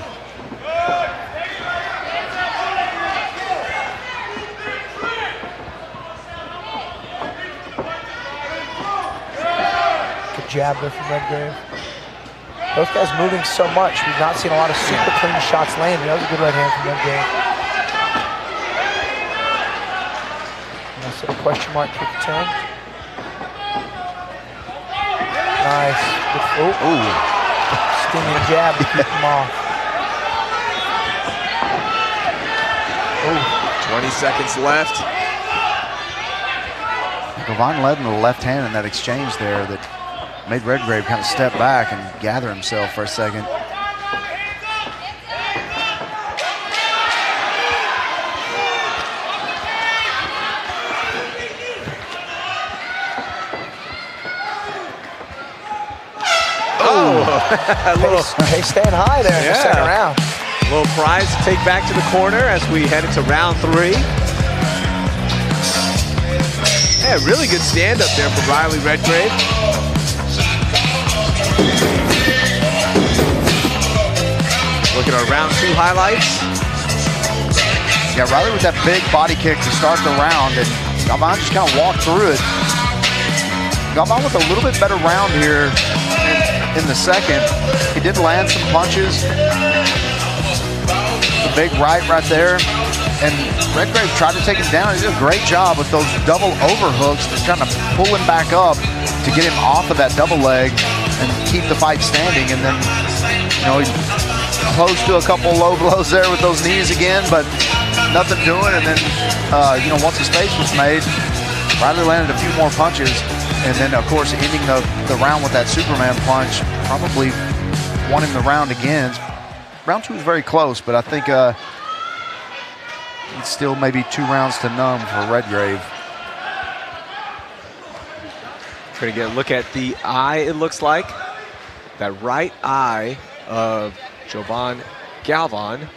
Good jab there from Redgrave. Those guys moving so much. We've not seen a lot of super clean shots landed. That was a good right hand from Redgrave. Nice little question mark kick turn. Nice. Ooh. Stinging jab to keep him off. Ooh. 20 seconds left. Galvan led in the left hand in that exchange there that made Redgrave kind of step back and gather himself for a second. Hey, staying high there in the second round. A little prize to take back to the corner as we head into round 3. Yeah, really good stand-up there for Riley Redgrave. Look at our round 2 highlights. Yeah, Riley with that big body kick to start the round, and Galvan just kind of walked through it. Galvan with a little bit better round here. in the second. He did land some punches. The big right there. And Redgrave tried to take him down. He did a great job with those double overhooks, trying to pull him back up to get him off of that double leg and keep the fight standing. And then, you know, he close to a couple low blows there with those knees again, but nothing doing. And then, you know, once the space was made, Riley landed a few more punches. And then, of course, ending the round with that Superman punch, probably won him the round again. Round 2 was very close, but I think it's still maybe 2 rounds to none for Redgrave. Going to get a look at the eye, it looks like. That right eye of Jovan Galvan.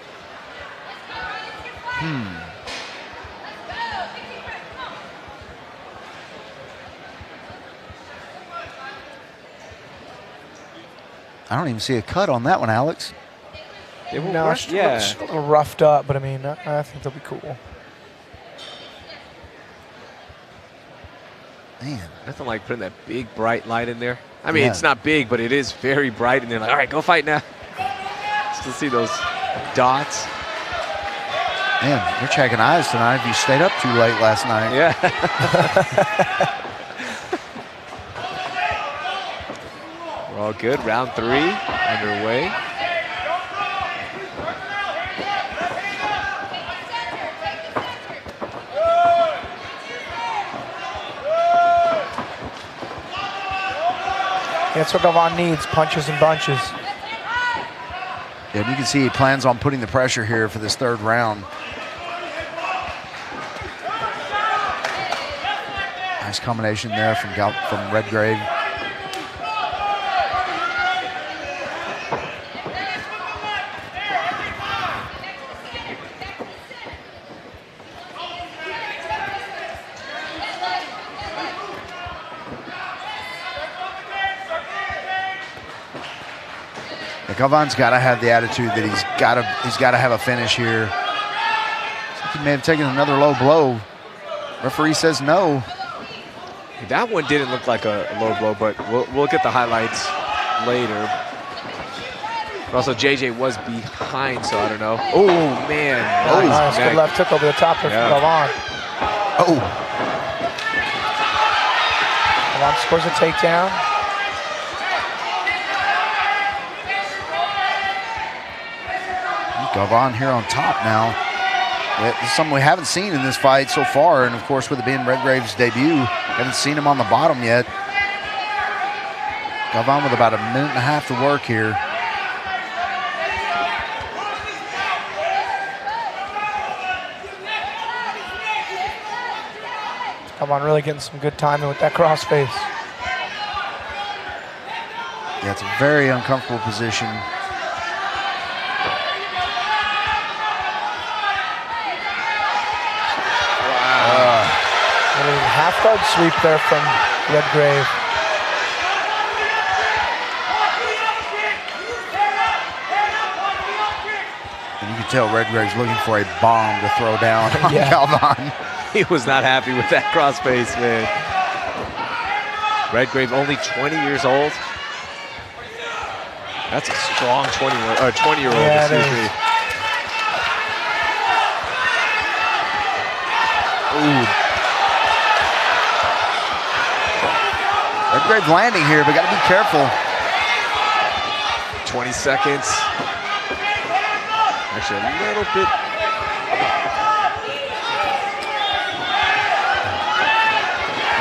I don't even see a cut on that one, Alex. No, it's a little roughed up, but I mean, I think they'll be cool. Man. Nothing like putting that big bright light in there. I mean, it's not big, but it is very bright. And they're like, all right, go fight now. Still see those dots. Man, you're checking eyes tonight. You stayed up too late last night. Yeah. We're all good. Round 3 underway. That's what Galvan needs, punches and bunches. Yeah, and you can see he plans on putting the pressure here for this 3rd round. Nice combination there from Redgrave. Galvan's got to have the attitude that he's got to have a finish here. He may have taken another low blow. Referee says no. That one didn't look like a low blow, but we'll get the highlights later. But also, JJ was behind, so I don't know. Oh, man. Nice. Good left hook over the top there from Galvan. Oh. Galvan scores a takedown. Galvan here on top now. This is something we haven't seen in this fight so far, and of course with it being Redgrave's debut, haven't seen him on the bottom yet. Galvan with about 1.5 minutes to work here. Galvan really getting some good timing with that crossface. Yeah, it's a very uncomfortable position. Half guard sweep there from Redgrave. And you can tell Redgrave's looking for a bomb to throw down on Galvan. He was not happy with that crossface, man. Redgrave only 20 years old. That's a strong 20-year-old. Yeah, it is. Ooh. Redgrave landing here, but got to be careful. 20 seconds. Actually, a little bit.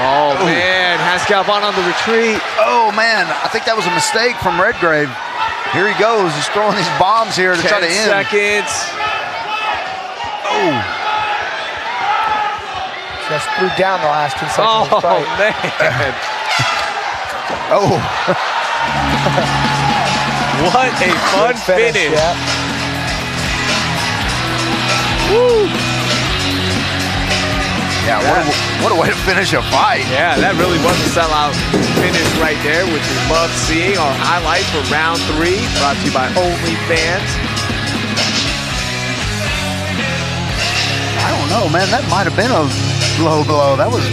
Oh, man. Has Galvan on the retreat. Oh, man. I think that was a mistake from Redgrave. Here he goes. He's throwing these bombs here to try to end. 10 seconds. Oh. Just threw down the last 2 seconds of the fight. Oh, man. Oh. What a fun finish. Yeah. Woo. Yeah, what a way to finish a fight. Yeah, that really was a sellout finish right there, which we love seeing. Our highlight for round 3, brought to you by OnlyFans. I don't know, man. That might have been a low blow. That was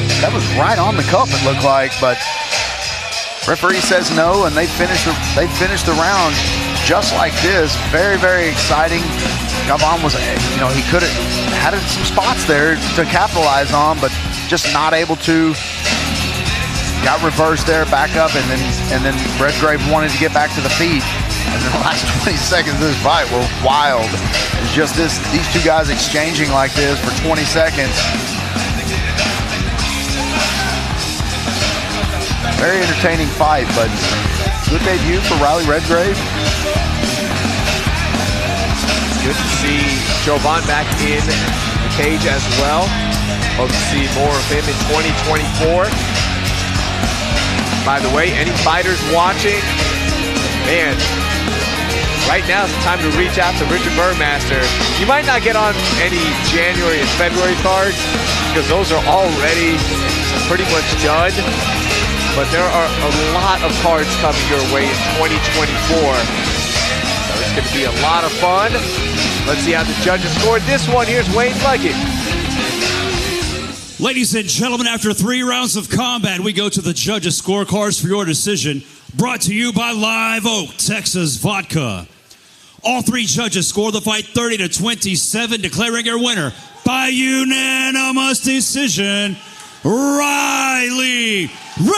right on the cup, it looked like, but Referee says no, and they finish the round just like this. Very, very exciting. Galvan was, he could have had some spots there to capitalize on, but just not able to. Got reversed there, back up, and then Redgrave wanted to get back to the feet. And then the last 20 seconds of this fight were wild. It's just these two guys exchanging like this for 20 seconds. Very entertaining fight, but good debut for Riley Redgrave. Good to see Jovan back in the cage as well. Hope to see more of him in 2024. By the way, any fighters watching, man, right now it's time to reach out to Richard Burmaster. You might not get on any January and February cards because those are already pretty much done. But there are a lot of cards coming your way in 2024. So it's going to be a lot of fun. Let's see how the judges scored this one. Here's Wayne Luggett. Ladies and gentlemen, after 3 rounds of combat, we go to the judges' scorecards for your decision. Brought to you by Live Oak, Texas Vodka. All 3 judges scored the fight 30-27, declaring your winner by unanimous decision, Riley Redgrave.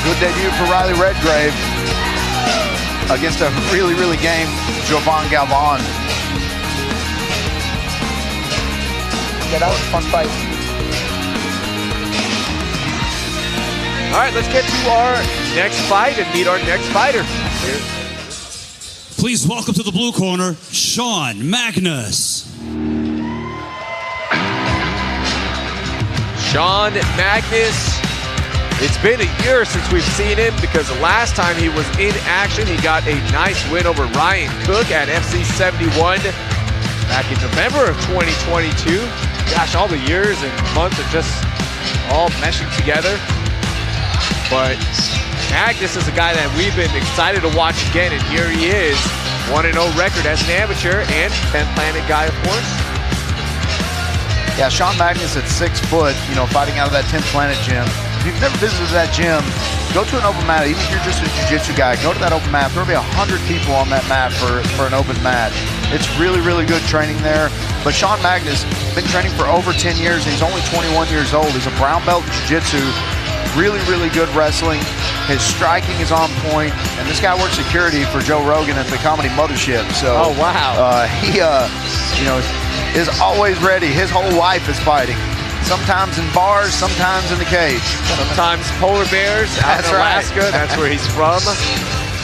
Good debut for Riley Redgrave against a really, really game Jovan Galvan. Yeah, that was a fun fight. All right, let's get to our next fight and meet our next fighter. Please welcome to the blue corner, Sean Magnus. Sean Magnus. It's been a year since we've seen him because the last time he was in action, he got a nice win over Ryan Cook at FC 71 back in November of 2022. Gosh, all the years and months are just all meshing together. But Magnus is a guy that we've been excited to watch again, and here he is, 1-0 record as an amateur and 10th Planet guy, of course. Yeah, Sean Magnus at 6 foot, fighting out of that 10th Planet gym. If you've never visited that gym, go to an open mat. Even if you're just a jiu-jitsu guy, go to that open mat. There'll be 100 people on that mat for an open mat. It's really, really good training there. But Sean Magnus, been training for over 10 years, and he's only 21 years old. He's a brown belt in jiu-jitsu. Really, really good wrestling. His striking is on point, and this guy works security for Joe Rogan at the Comedy Mothership. So, oh wow! He, is always ready. His whole life is fighting. Sometimes in bars, sometimes in the cage. Sometimes polar bears out in Alaska. Right. That's where he's from.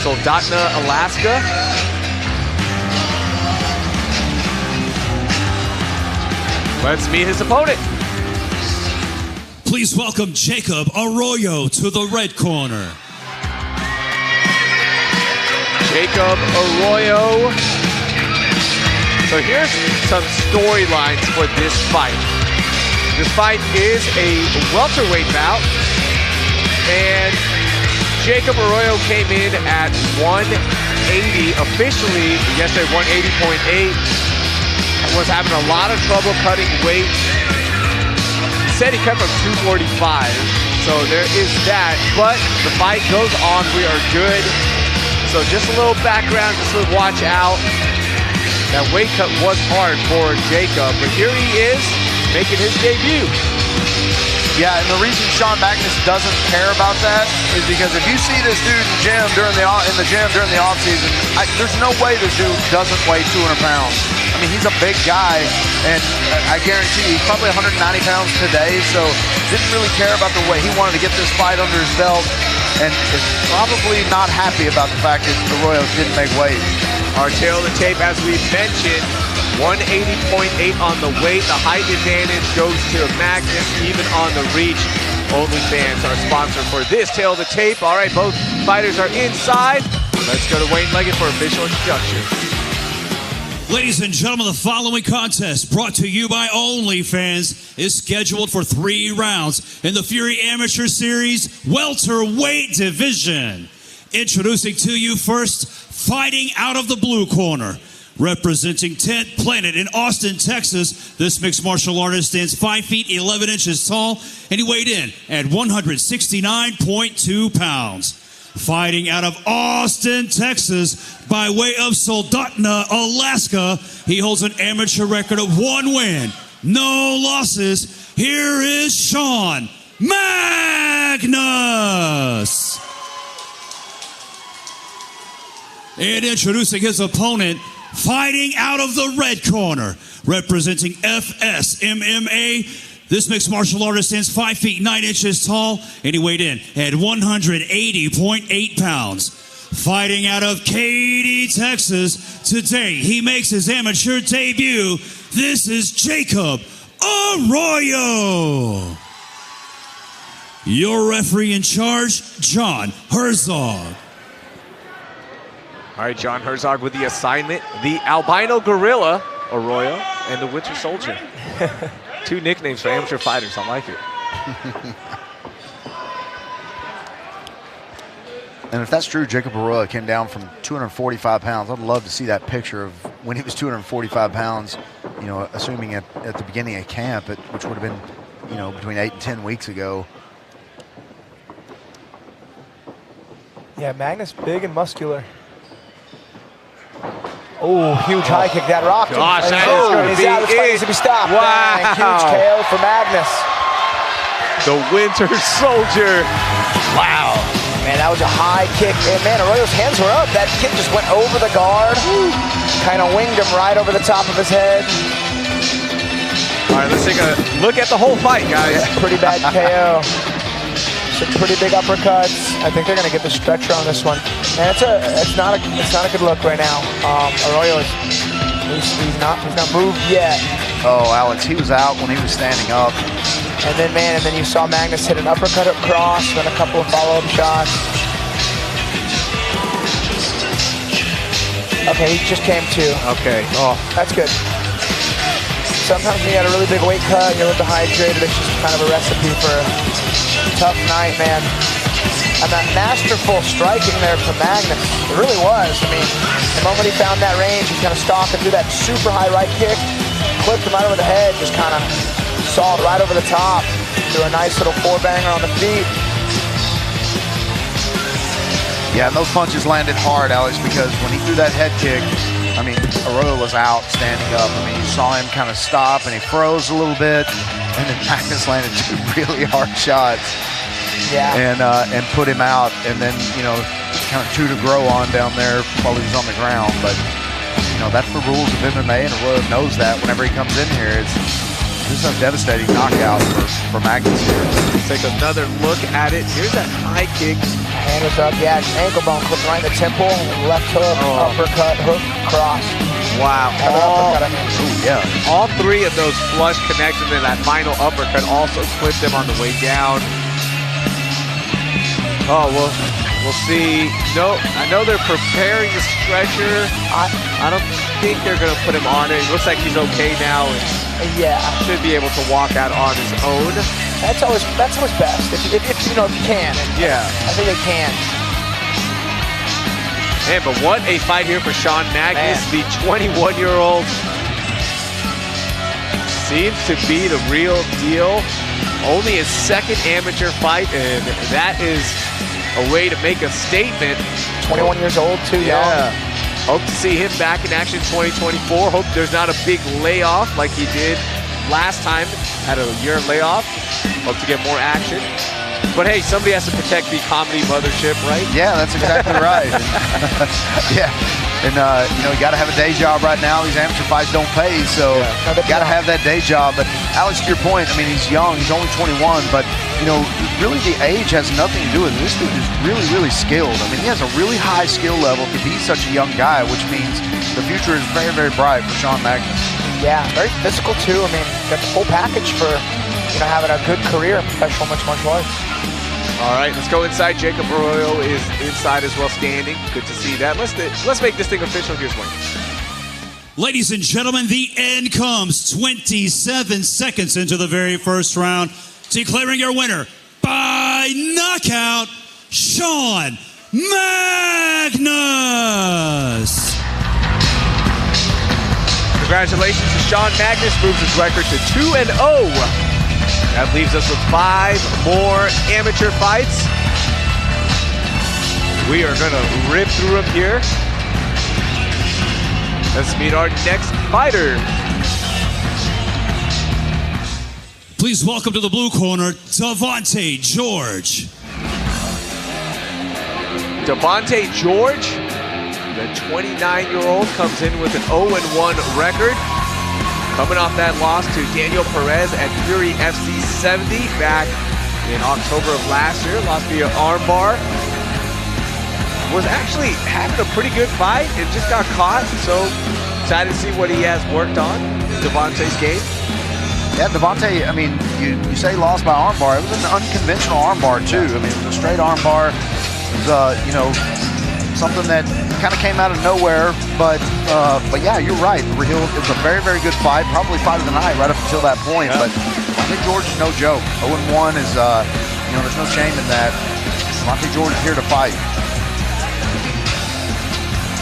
Soldotna, Alaska. Let's meet his opponent. Please welcome Jacob Arroyo to the red corner. Jacob Arroyo. So here's some storylines for this fight. This fight is a welterweight bout, and Jacob Arroyo came in at 180, officially yesterday 180.8. Was having a lot of trouble cutting weight. He said he cut from 245, so there is that, but the fight goes on. We are good. So just a little background, just a little watch out. That weight cut was hard for Jacob, but here he is, making his debut. Yeah, and the reason Sean Magnus doesn't care about that is because if you see this dude in the gym during the offseason, there's no way this dude doesn't weigh 200 pounds. I mean, he's a big guy, and I guarantee he's probably 190 pounds today, so didn't really care about the weight. He wanted to get this fight under his belt, and is probably not happy about the fact that Arroyo didn't make weight. Our tail of the tape, as we mentioned, 180.8 on the weight. The height advantage goes to Magnus, even on the reach. OnlyFans, our sponsor for this tail of the tape. All right, both fighters are inside. Let's go to Wayne Leggett for official introduction. Ladies and gentlemen, the following contest, brought to you by OnlyFans, is scheduled for 3 rounds in the Fury Amateur Series welterweight division. Introducing to you first, fighting out of the blue corner, Representing 10th Planet in Austin, Texas, this mixed martial artist stands 5 feet 11 inches tall, and he weighed in at 169.2 pounds. Fighting out of Austin, Texas, by way of Soldotna, Alaska, he holds an amateur record of 1 win, no losses. Here is Sean Magnus. And introducing his opponent, fighting out of the red corner, representing FSMMA. This mixed martial artist stands 5 feet 9 inches tall, and he weighed in at 180.8 pounds. Fighting out of Katy, Texas, today he makes his amateur debut. This is Jacob Arroyo. Your referee in charge, John Herzog. All right, John Herzog with the assignment. The albino gorilla, Arroyo, and the winter soldier. 2 nicknames for amateur fighters. I like it. And if that's true, Jacob Arroyo came down from 245 pounds. I'd love to see that picture of when he was 245 pounds, you know, assuming at the beginning of camp, which would have been, you know, between 8 and 10 weeks ago. Yeah, Magnus big and muscular. Oh, huge high kick that rocked him. Gosh, that is going to be out. This fight needs to be stopped. Wow. Bang, huge KO for Magnus. The winter soldier. Wow. Man, that was a high kick. And man, Arroyo's hands were up. That kick just went over the guard. Kind of winged him right over the top of his head. All right, let's take a look at the whole fight, guys. Pretty bad KO. Some pretty big uppercuts. I think they're going to get the stretcher on this one. And it's not a good look right now. Arroyo he's not moved yet. Oh, Alex, he was out when he was standing up. And then you saw Magnus hit an uppercut across, then a couple of follow-up shots. Okay, he just came to. Okay. Oh, that's good. Sometimes when you got a really big weight cut, you're a little dehydrated. It's just kind of a recipe for a tough night, man. And that masterful striking there from Magnus, it really was. I mean, the moment he found that range, he's kind of stalking through that super high right kick, clipped him right over the head, just kind of sawed right over the top, threw a nice little 4-banger on the feet. Yeah, and those punches landed hard, Alex, because when he threw that head kick, I mean, Arroyo was out standing up. I mean, you saw him kind of stop, and he froze a little bit, and then Magnus landed 2 really hard shots. Yeah. And put him out, and then, you know, kind of 2 to grow on down there while he was on the ground. But, you know, that's the rules of MMA, and Arroyo knows that whenever he comes in here. This is a devastating knockout for Magnus here. Let's take another look at it. Here's that high kick. Hand is up, yeah, ankle bone clipped right in the temple, left hook, uppercut, hook, cross. Wow. All 3 of those flush connections and that final uppercut also clipped him on the way down. Oh, well, we'll see. No, I know they're preparing the stretcher. I don't think they're going to put him on it. It looks like he's okay now. And yeah. Should be able to walk out on his own. That's always best. If you know, if you can. Yeah. I think they can. Man, but what a fight here for Sean Magnus, the 21-year-old. Seems to be the real deal. Only his 2nd amateur fight, and that is a way to make a statement. 21 years old, too young. Hope to see him back in action 2024. Hope there's not a big layoff like he did last time. Had a year layoff. Hope to get more action. But hey, somebody has to protect the comedy mothership, right? Yeah, that's exactly right. Yeah. And, you know, you got to have a day job right now. These amateur fights don't pay, so you got to have that day job. But, Alex, to your point, I mean, he's young. He's only 21, but, you know, really the age has nothing to do with it. This dude is really, really skilled. I mean, he has a really high skill level to be such a young guy, which means the future is very, very bright for Sean Magnus. Yeah, very physical, too. I mean, got the full package for, you know, having a good career in professional mixed martial arts. All right, let's go inside. Jacob Arroyo is inside as well, standing. Good to see that. Let's make this thing official. Here's one. Ladies and gentlemen, the end comes 27 seconds into the very first round. Declaring your winner by knockout, Sean Magnus. Congratulations to Sean. Magnus moves his record to 2-0. That leaves us with 5 more amateur fights. We are gonna rip through them here. Let's meet our next fighter. Please welcome to the blue corner, Davante George. Davante George, the 29-year-old, comes in with an 0-1 record. Coming off that loss to Daniel Perez at Fury FC 70 back in October of last year. Lost via armbar. Was actually having a pretty good fight and just got caught. So excited to see what he has worked on in Davante's game. Yeah, Davante, I mean, you say lost by armbar. It was an unconventional armbar, too. I mean, it was a straight armbar. It was, you know, something that kind of came out of nowhere. But yeah, you're right. It was a very, very good fight. Probably fight of the night right up until that point. Yeah. But I think George is no joke. 0-1 is, you know, there's no shame in that. Davante George is here to fight.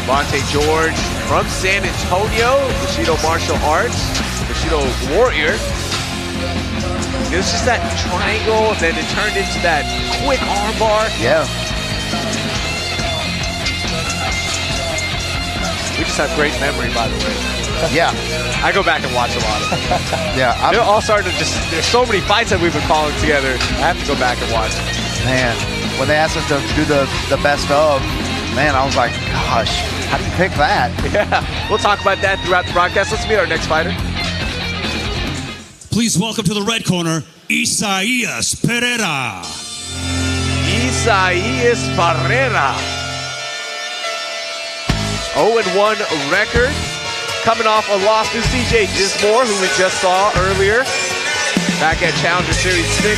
Davante George from San Antonio, Bushido Martial Arts, Bushido Warrior. It was just that triangle, and then it turned into that quick armbar. Yeah. We just have great memory, by the way. Yeah. I go back and watch a lot of them. Yeah. They're all starting to just, there's so many fights that we've been calling together. I have to go back and watch. Man, when they asked us to do the best of, man, I was like, gosh, how do you pick that? Yeah, we'll talk about that throughout the broadcast. Let's meet our next fighter. Please welcome to the red corner, Isaias Pereira. Isaias Pereira. 0-1 record. Coming off a loss to CJ Dismore, who we just saw earlier. Back at Challenger Series 6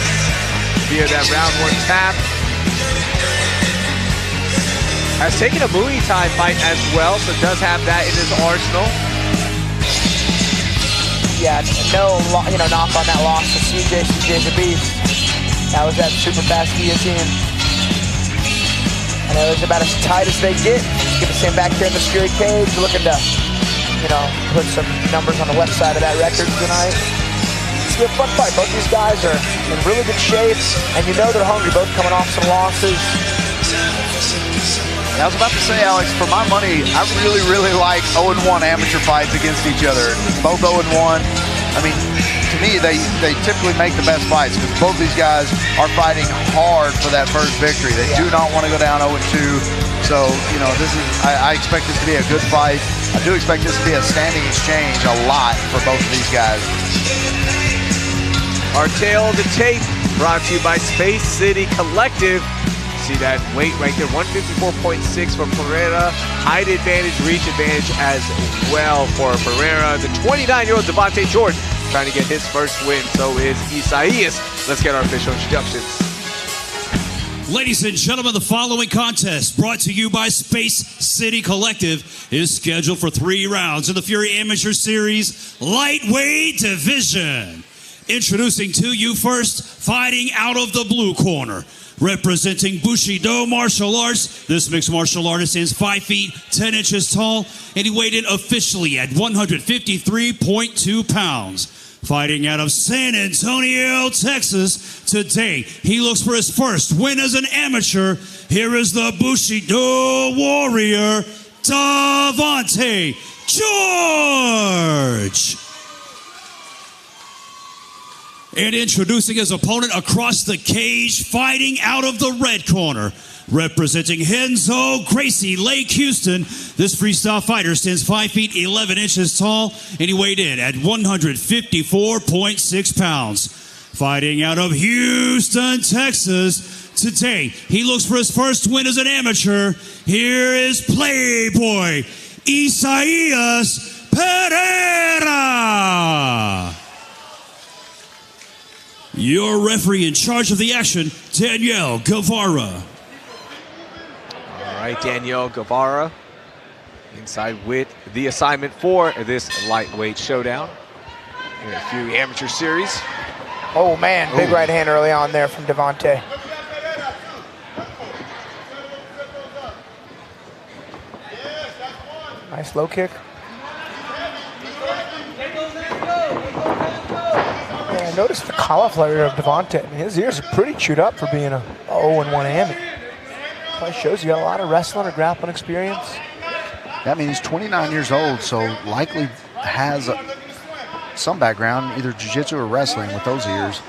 via that round 1 tap. Has taken a Muay Thai fight as well, so does have that in his arsenal. Yeah, no, knock on that loss to CJ. CJ's a beast. That was that super fast guillotine. And it was about as tight as they get. Get the same back here in the Fury cage. Looking to, put some numbers on the left side of that record tonight. It's a fun fight. Both these guys are in really good shape, and you know they're hungry. Both coming off some losses. I was about to say, Alex, for my money, I really, really like 0-1 amateur fights against each other. Both 0-1. I mean, to me, they typically make the best fights because both these guys are fighting hard for that first victory. They do not want to go down 0-2. So, I expect this to be a good fight. I do expect this to be a standing exchange a lot for both of these guys. Our tail of the tape brought to you by Space City Collective. See that weight right there, 154.6 for Pereira. Height advantage, reach advantage as well for Pereira. The 29-year-old Davante George trying to get his first win. So is Isaias. Let's get our official introductions. Ladies and gentlemen, the following contest, brought to you by Space City Collective, is scheduled for 3 rounds in the Fury Amateur Series Lightweight Division. Introducing to you first, fighting out of the blue corner. Representing Bushido Martial Arts, this mixed martial artist is 5 feet 10 inches tall, and he weighed in officially at 153.2 pounds. Fighting out of San Antonio, Texas, today he looks for his first win as an amateur. Here is the Bushido Warrior, Davante George. And introducing his opponent across the cage, fighting out of the red corner. Representing Renzo Gracie Lake Houston, this freestyle fighter stands 5 feet 11 inches tall, and he weighed in at 154.6 pounds. Fighting out of Houston, Texas, today he looks for his first win as an amateur. Here is Playboy Isaias Pereira. Your referee in charge of the action, Danielle Guevara. All right, Danielle Guevara inside with the assignment for this lightweight showdown in a few amateur series. Oh man, big right hand early on there from Davante. Nice low kick. notice the cauliflower ear of Davante. I mean, his ears are pretty chewed up for being a 0-1 AMMY. Probably shows you got a lot of wrestling or grappling experience. Yeah, I mean, he's 29 years old, so likely has some background, either jiu-jitsu or wrestling with those ears.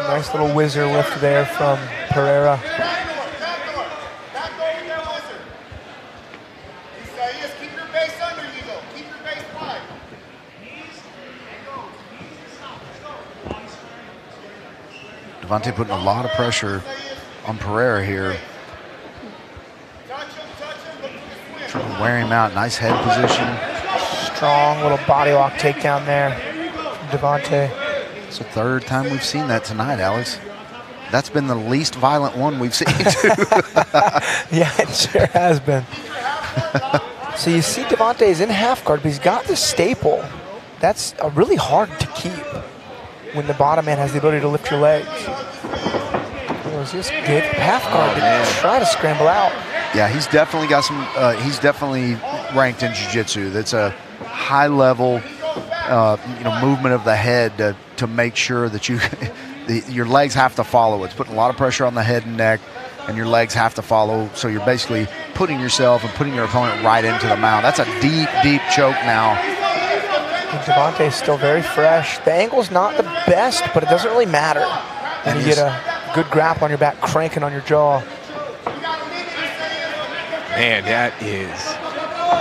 Nice little whizzer lift there from Pereira. Isaias, keep your base under you, though. Keep your base wide. Davante putting a lot of pressure on Pereira here. Trying to wear him out. Nice head position. Strong little body lock takedown there from Davante. It's the third time we've seen that tonight, Alex. That's been the least violent one we've seen. Yeah, it sure has been. So you see Davante is in half guard, but he's got the staple. That's really hard to keep when the bottom man has the ability to lift your legs. It was just good half guard to try to scramble out. Yeah, he's definitely got some. He's definitely ranked in jiu-jitsu. That's a high level, movement of the head to make sure that your legs have to follow. It's putting a lot of pressure on the head and neck, and your legs have to follow. So you're basically putting yourself and putting your opponent right into the mount. That's a deep, deep choke now. Davante is still very fresh. The angle's not the best, but it doesn't really matter. And you get a good grapple on your back, cranking on your jaw. Man, that is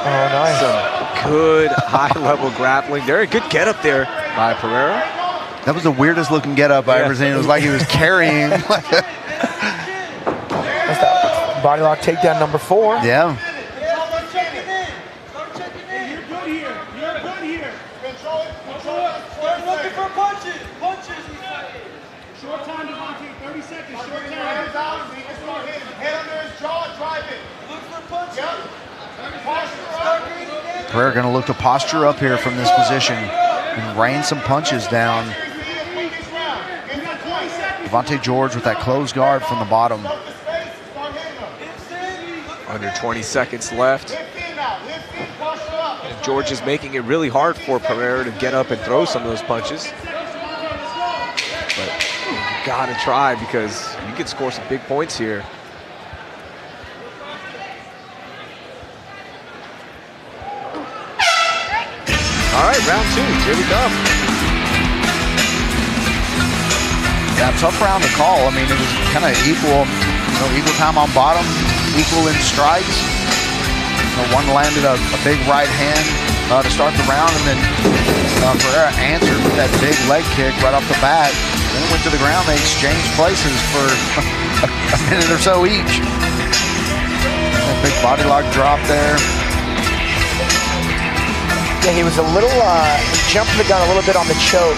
nice. some good high-level grappling. Very good get-up there by Pereira. That was the weirdest looking get-up I ever seen. It was like he was carrying. That's that body lock takedown number 4. Yeah. Short time, Davante. 30 seconds. Short time. Head under his jaw, drive it. Look for punches. Pereira going to look to posture up here from this position and rain some punches down. Davante George with that closed guard from the bottom. Under 20 seconds left. And George is making it really hard for Pereira to get up and throw some of those punches. But you gotta try because you can score some big points here. All right, round 2, here we go. Yeah, tough round to call. I mean, it was kind of equal time on bottom, equal in strikes. One landed a big right hand to start the round, and then Pereira answered with that big leg kick right off the bat. Then went to the ground. They exchanged places for a minute or so each. That big body lock drop there. Yeah, he was a little, he jumped the gun a little bit on the choke.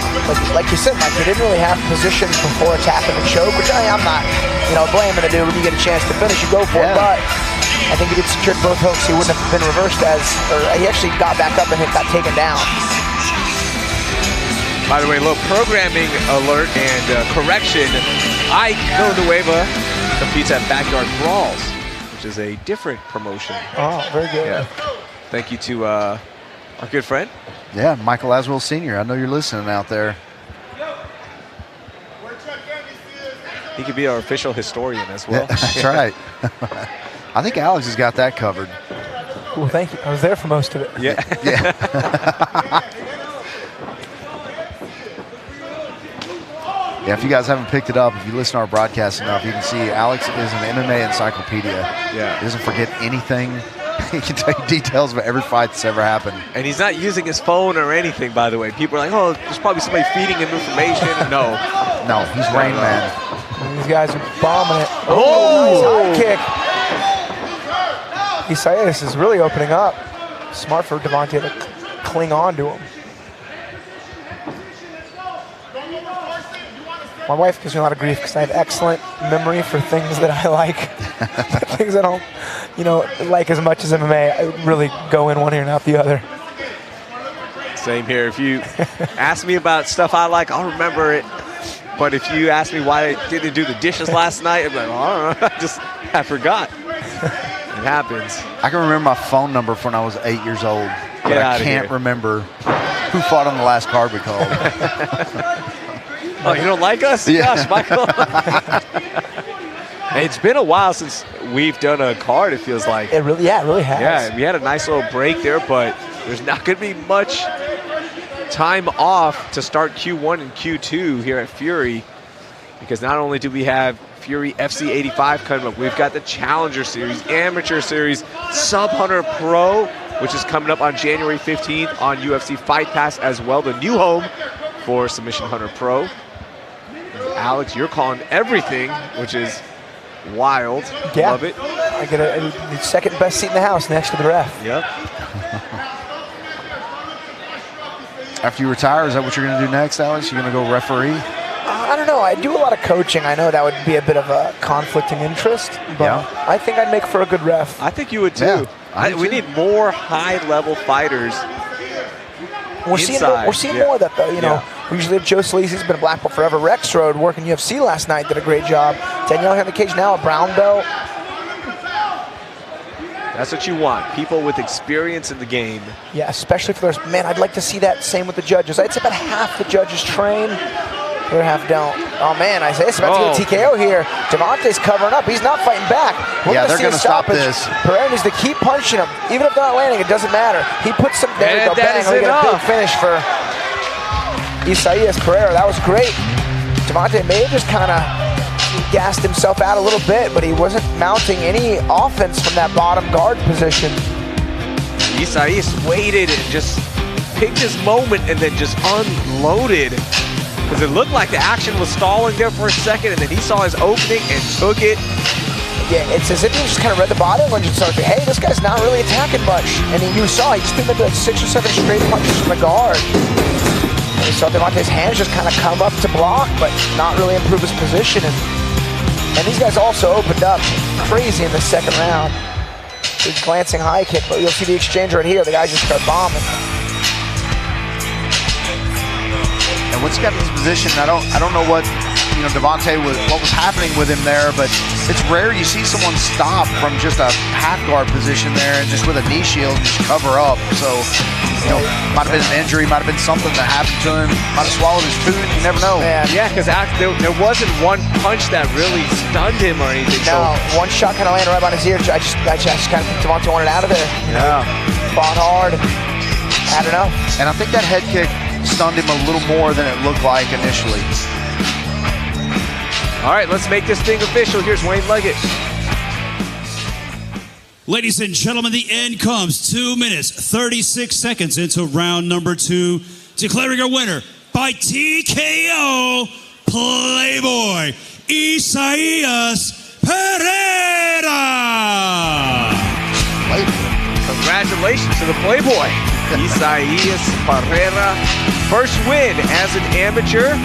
Like you said, Mike, he didn't really have position before attacking the choke, which I'm not, blaming the dude. When you get a chance to finish, you go for it. But I think if he'd secured both hooks, he wouldn't have been reversed he actually got back up and got taken down. By the way, a little programming alert and correction. Ike Villanueva competes at Backyard Brawls, which is a different promotion. Oh, very good. Yeah. Thank you to our good friend. Yeah, Michael Laswell Sr. I know you're listening out there. He could be our official historian as well. Yeah, that's right. I think Alex has got that covered. Well, thank you. I was there for most of it. Yeah. Yeah, if you guys haven't picked it up, if you listen to our broadcast enough, you can see Alex is an MMA encyclopedia. Yeah. He doesn't forget anything. He can tell you details of every fight that's ever happened. And he's not using his phone or anything, by the way. People are like, oh, there's probably somebody feeding him information. No. No, he's Rain Man. These guys are bombing it. Oh! Nice high kick. Isaias is really opening up. Smart for Davante to cling on to him. My wife gives me a lot of grief because I have excellent memory for things that I like. Things I don't, like as much as MMA. I really go in one ear and out the other. Same here. If you ask me about stuff I like, I'll remember it. But if you ask me why I didn't do the dishes last night, I'm like, I don't know. I forgot. It happens. I can remember my phone number from when I was 8 years old, but I can't remember Who fought on the last card we called? Oh, you don't like us? Yeah. Gosh, Michael. Hey, it's been a while since we've done a card, it feels like. It really has. Yeah, we had a nice little break there, but there's not going to be much time off to start Q1 and Q2 here at Fury, because not only do we have Fury FC 85 coming up, we've got the Challenger Series, Amateur Series, Sub Hunter Pro, which is coming up on January 15th on UFC Fight Pass as well, the new home for Submission Hunter Pro. And Alex, you're calling everything, which is wild. Yeah. Love it. I get the second best seat in the house next to the ref. Yep. After you retire, is that what you're going to do next, Alex? You're going to go referee? I don't know. I do a lot of coaching. I know that would be a bit of a conflicting interest, but Yeah. I think I'd make for a good ref. I think you would too. Yeah, We need more high-level fighters. We're seeing inside. more of that, though. You know, we usually have Joe Sleazy's been in Blackpool forever. Rex Road working UFC last night, did a great job. Danielle here in the cage now, a brown belt. That's what you want, people with experience in the game. Yeah, especially for those. Man, I'd like to see that same with the judges. I'd say about half the judges train, the other half don't. Oh man, Isaias about to get a TKO here. Davante's covering up. He's not fighting back. Yeah, they're going to stop this. Pereira needs to keep punching him. Even if they're not landing, it doesn't matter. He puts some, there And you go, that bang. is We get a big enough. finish for Isaias Pereira. That was great. Davante may have just kind of gassed himself out a little bit, but he wasn't mounting any offense from that bottom guard position. Isaias waited and just picked his moment and then just unloaded. Because it looked like the action was stalling there for a second, and then he saw his opening and took it. Yeah, it's as if he just kind of read the body language and started, hey, this guy's not really attacking much. And you saw, he just threw maybe like 6 or 7 straight punches from the guard. And you saw Davante's hands just kind of come up to block, but not really improve his position. And these guys also opened up crazy in the second round. Big glancing high kick, but you'll see the exchange right here. The guys just start bombing. And once he got in his position, I don't know what Davante what was happening with him there, but it's rare you see someone stop from just a half guard position there and just with a knee shield and just cover up. So might have been an injury, might have been something that happened to him, might have swallowed his tooth. You never know. Man. Yeah, because there wasn't one punch that really stunned him or anything. No, one shot kind of landed right on his ear. I just kind of think Davante wanted out of there. Yeah. Fought hard. I don't know. And I think that head kick stunned him a little more than it looked like initially. All right, let's make this thing official. Here's Wayne Leggett. Ladies and gentlemen, the end comes 2 minutes, 36 seconds into round number 2. Declaring a winner by TKO, Playboy, Isaias Pereira. Congratulations to the Playboy, Isaias Pereira. First win as an amateur.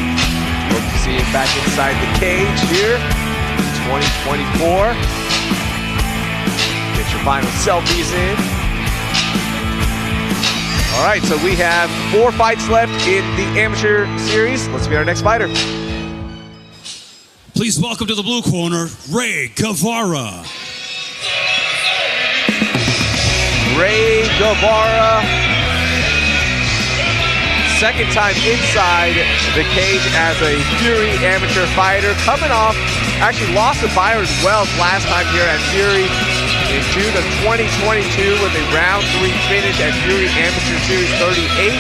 Hope to see him back inside the cage here in 2024. Get your final selfies in. All right, so we have 4 fights left in the amateur series. Let's meet our next fighter. Please welcome to the blue corner, Guevara. Guevara. Second time inside the cage as a Fury amateur fighter. Coming off, actually lost to Byron Wells last time here at Fury in June of 2022 with a round 3 finish at Fury Amateur Series 38.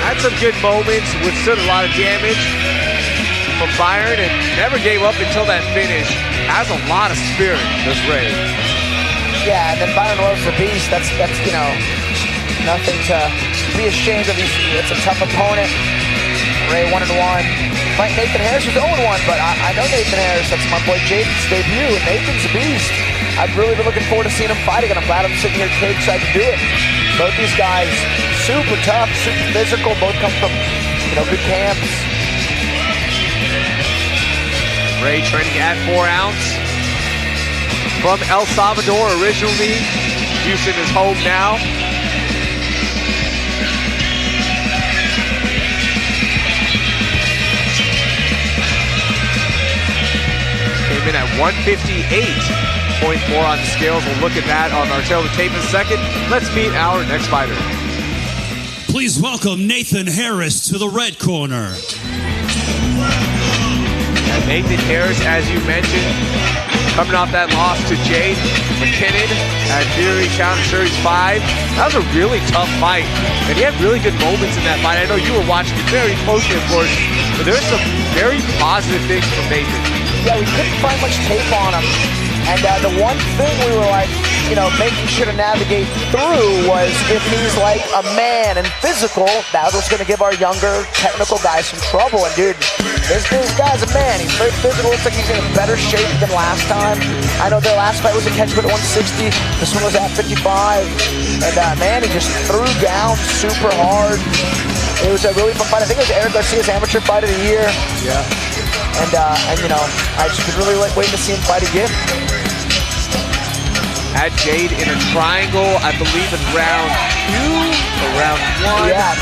Had some good moments, withstood a lot of damage from Byron and never gave up until that finish. Has a lot of spirit, this Ray. Yeah, and then Byron Wells the beast. That's nothing to be ashamed of. It's a tough opponent. Ray 1-1. Fight Nathan Harris was 0-1, but I know Nathan Harris. That's my boy Jaden's debut, and Nathan's a beast. I've really been looking forward to seeing him fight again. I'm glad I'm sitting here cage side to do it. Both these guys, super tough, super physical. Both come from good camps. Ray training at 4 ounce. From El Salvador originally. Houston is home now. Came in at 158. point more on the scales. We'll look at that on our tail of the tape in a second. Let's meet our next fighter. Please welcome Nathan Harris to the red corner. And Nathan Harris, as you mentioned, coming off that loss to Jade McKinnon at Fury Challenge Series 5. That was a really tough fight, and he had really good moments in that fight. I know you were watching it very closely, of course, but there's some very positive things from Nathan. Yeah, we couldn't find much tape on him. And the one thing we were like, you know, making sure to navigate through was if he's like a man and physical, that was going to give our younger technical guys some trouble. And dude, this guy's a man. He's very physical. Looks like he's in better shape than last time. I know their last fight was a catch weight at 160. This one was at 55. And man, he just threw down super hard. It was a really fun fight. I think it was Eric Garcia's amateur fight of the year. Yeah. And you know, I just been really waiting to see him fight again. Had Jade in a triangle, I believe in round 2 or round 1. Yeah,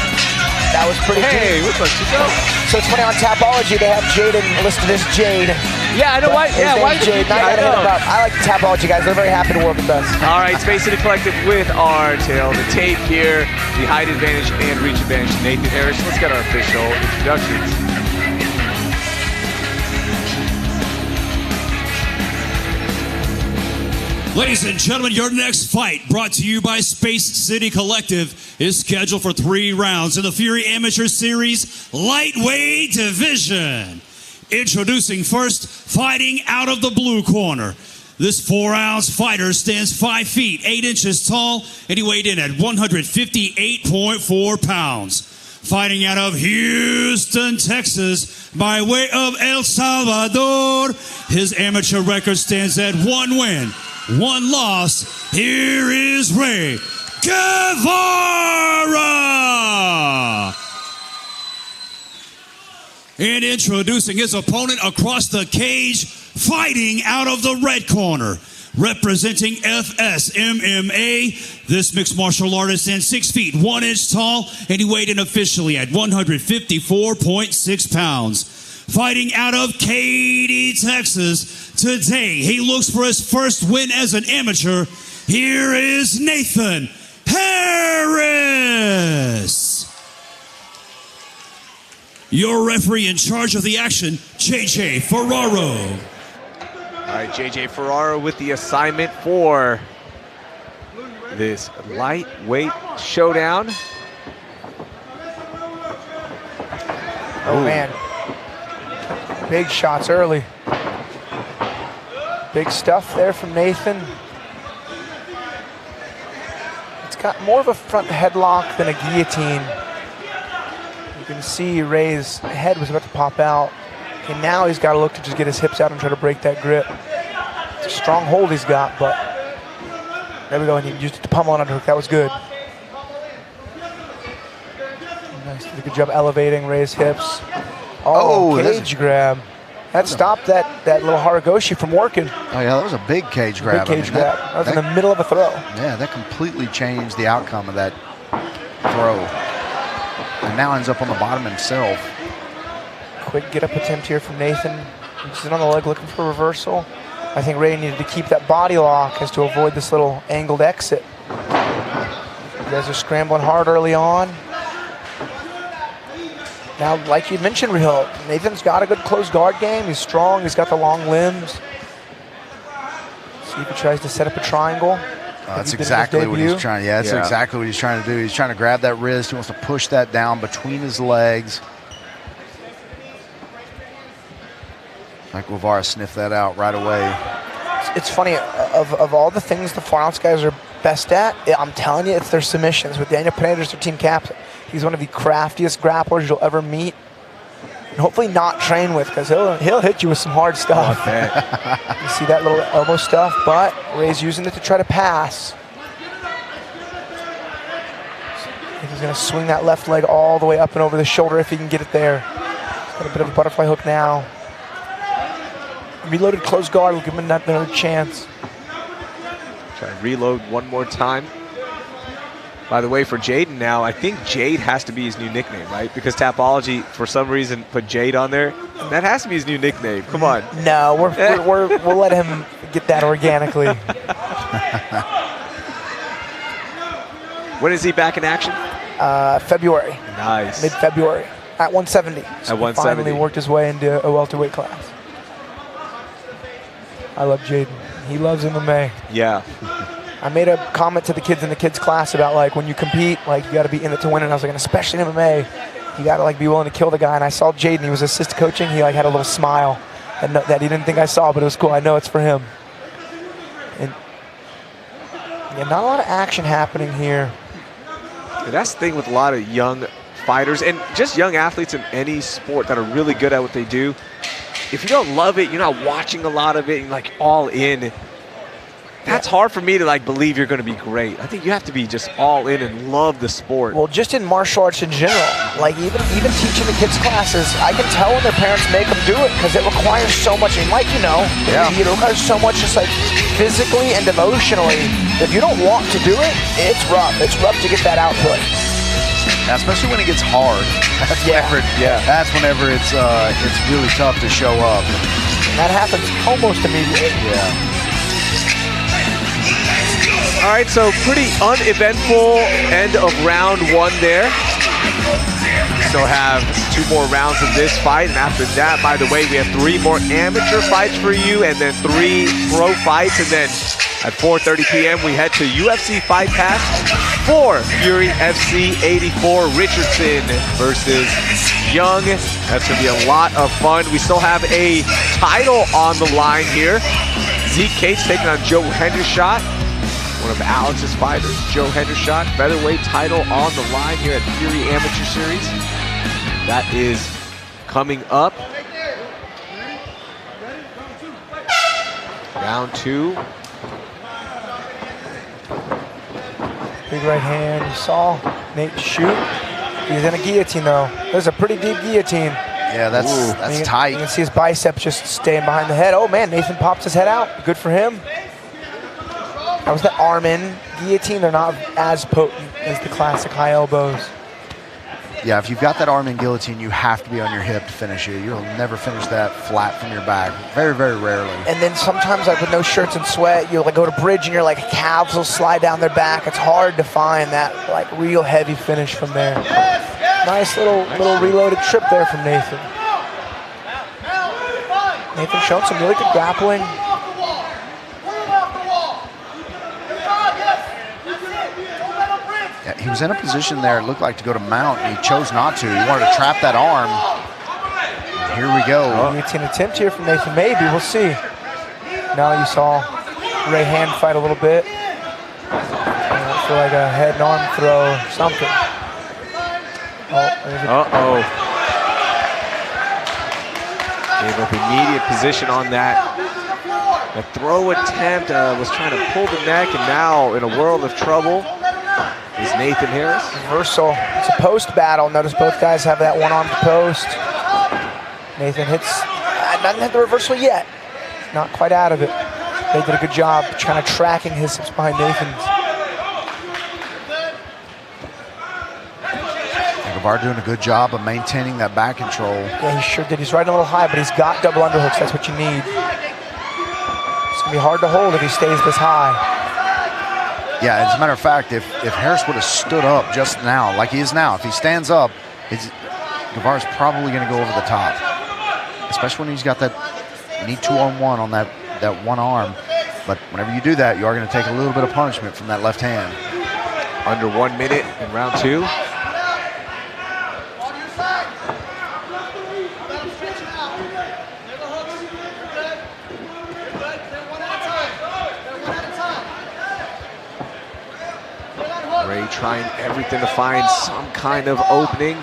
that was pretty Hey, deep. what's up, Chico? So it's funny, on Tapology, they have Jaden listed as Jade. Yeah, I know why. Yeah, why did you? I know. I like Tapology guys. They're very happy to work with us. All right, Space City Collective with our tail of the tape here. The height advantage and reach advantage. Nathan Harris. Let's get our official introductions. Ladies and gentlemen, your next fight, brought to you by Space City Collective, is scheduled for 3 rounds in the Fury Amateur Series Lightweight Division. Introducing first, fighting out of the blue corner. This 4-ounce fighter stands 5 feet, 8 inches tall, and he weighed in at 158.4 pounds. Fighting out of Houston, Texas, by way of El Salvador, his amateur record stands at 1 win, 1 loss. Here is Ray Guevara. And introducing his opponent across the cage, fighting out of the red corner, representing FS MMA, this mixed martial artist stands 6 feet, 1 inch tall, and he weighed in officially at 154.6 pounds. Fighting out of Katy, Texas, today he looks for his first win as an amateur. Here is Nathan Harris. Your referee in charge of the action, JJ Ferraro. All right, JJ Ferraro with the assignment for this lightweight showdown. Oh man, big shots early. Big stuff there from Nathan. It's got more of a front headlock than a guillotine. You can see Ray's head was about to pop out. And now he's got to look to just get his hips out and try to break that grip. It's a strong hold he's got, but there we go. And he used it to pummel on underhook. That was good. Nice. Did a good job elevating Ray's hips. Oh, cage grab. That stopped that little Haragoshi from working. Oh, yeah, that was a big cage grab. Big cage grab. That was in the middle of a throw. Yeah, that completely changed the outcome of that throw. And now ends up on the bottom himself. Quick get-up attempt here from Nathan. He's in on the leg looking for reversal. I think Ray needed to keep that body lock as to avoid this little angled exit. You guys are scrambling hard early on. Now, like you mentioned, Real, Nathan's got a good closed guard game. He's strong. He's got the long limbs. See if he tries to set up a triangle. That's exactly what he's trying. Yeah, that's exactly what he's trying to do. He's trying to grab that wrist. He wants to push that down between his legs. Like Guevara sniffed that out right away. It's funny, of all the things the 4-ounce guys are best at, I'm telling you, it's their submissions. With Daniel Pereira as their team captain, he's one of the craftiest grapplers you'll ever meet. And hopefully not train with, because he'll hit you with some hard stuff. You see that little elbow stuff, but Ray's using it to try to pass. He's going to swing that left leg all the way up and over the shoulder if he can get it there. He's got a bit of a butterfly hook now. Reloaded close guard will give him another chance. Try and reload one more time. By the way, for Jaden now, I think Jade has to be his new nickname, right? Because Tapology, for some reason, put Jade on there. That has to be his new nickname. Come on. No, we'll let him get that organically. When is he back in action? February. Nice. Mid-February at 170. So at 170. Finally worked his way into a welterweight class. I love Jaden. He loves MMA. Yeah. I made a comment to the kids in the kids class about like when you compete, like you got to be in it to win. And I was like, and especially in MMA, you got to like be willing to kill the guy. And I saw Jaden. He was assist coaching. He like had a little smile, and that he didn't think I saw, but it was cool. I know it's for him. And yeah, not a lot of action happening here. And that's the thing with a lot of young fighters and just young athletes in any sport that are really good at what they do. If you don't love it, you're not watching a lot of it, you're like all in. That's hard for me to like believe you're going to be great. I think you have to be just all in and love the sport. Well, just in martial arts in general, like even teaching the kids classes, I can tell when their parents make them do it because it requires so much. And like it requires so much, just like physically and emotionally. If you don't want to do it, it's rough. It's rough to get that output. Yeah, especially when it gets hard. That's whenever it's really tough to show up. And that happens almost immediately. Yeah. All right, so pretty uneventful end of round one there. We still have 2 more rounds of this fight, and after that, by the way, we have 3 more amateur fights for you, and then 3 pro fights, and then at 4:30 p.m. we head to UFC Fight Pass for Fury FC 84 Richardson versus Young. That's gonna be a lot of fun. We still have a title on the line here. Zeke taking on Joe Hendershot. One of Alex's fighters, Joe Hendershot, featherweight title on the line here at Fury Amateur Series. That is coming up. Round 2. Big right hand, you saw Nate shoot. He's in a guillotine though. There's a pretty deep guillotine. Yeah, that's tight. You can see his biceps just staying behind the head. Oh man, Nathan pops his head out. Good for him. That was the arm in guillotine. They're not as potent as the classic high elbows. Yeah, if you've got that arm in guillotine, you have to be on your hip to finish it. You'll never finish that flat from your back. Very, very rarely. And then sometimes, like with no shirts and sweat, you'll like go to bridge and your like calves will slide down their back. It's hard to find that like real heavy finish from there. Nice little reloaded trip there from Nathan. Nathan showing some really good grappling. He was in a position there, it looked like to go to mount, and he chose not to. He wanted to trap that arm. And here we go. Guillotine attempt here from Nathan, maybe, we'll see. Now you saw Ray hand fight a little bit. For like a head and arm throw, something. Gave up immediate position on that. The throw attempt was trying to pull the neck, and now in a world of trouble is Nathan Harris. Reversal. It's a post battle. Notice both guys have that one-armed post. Nathan hits, doesn't hit the reversal yet. Not quite out of it. They did a good job kind of tracking his hips behind Nathan's. Guevara doing a good job of maintaining that back control. Yeah, he sure did. He's riding a little high, but he's got double underhooks. That's what you need. It's going to be hard to hold if he stays this high. Yeah, as a matter of fact, if Harris would have stood up just now, like he is now, if he stands up, Guevara's probably going to go over the top. Especially when he's got that, you need 2-on-1 on that one arm. But whenever you do that, you are going to take a little bit of punishment from that left hand. Under 1 minute in round 2. Ray trying everything to find some kind of opening.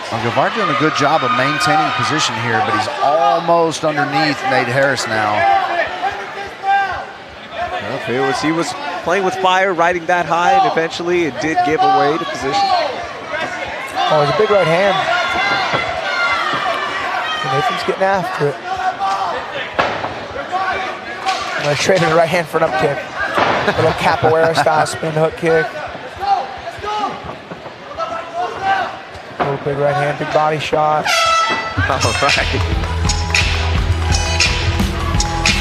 Well, Guevara doing a good job of maintaining position here, but he's almost underneath Nate Harris now. Well, he was playing with fire, riding that high, and eventually it did give away the position. Oh, it's a big right hand. And Nathan's getting after it. They traded a right hand for an up kick. A little capoeira style spin hook kick. Little big right hand, big body shot. All right.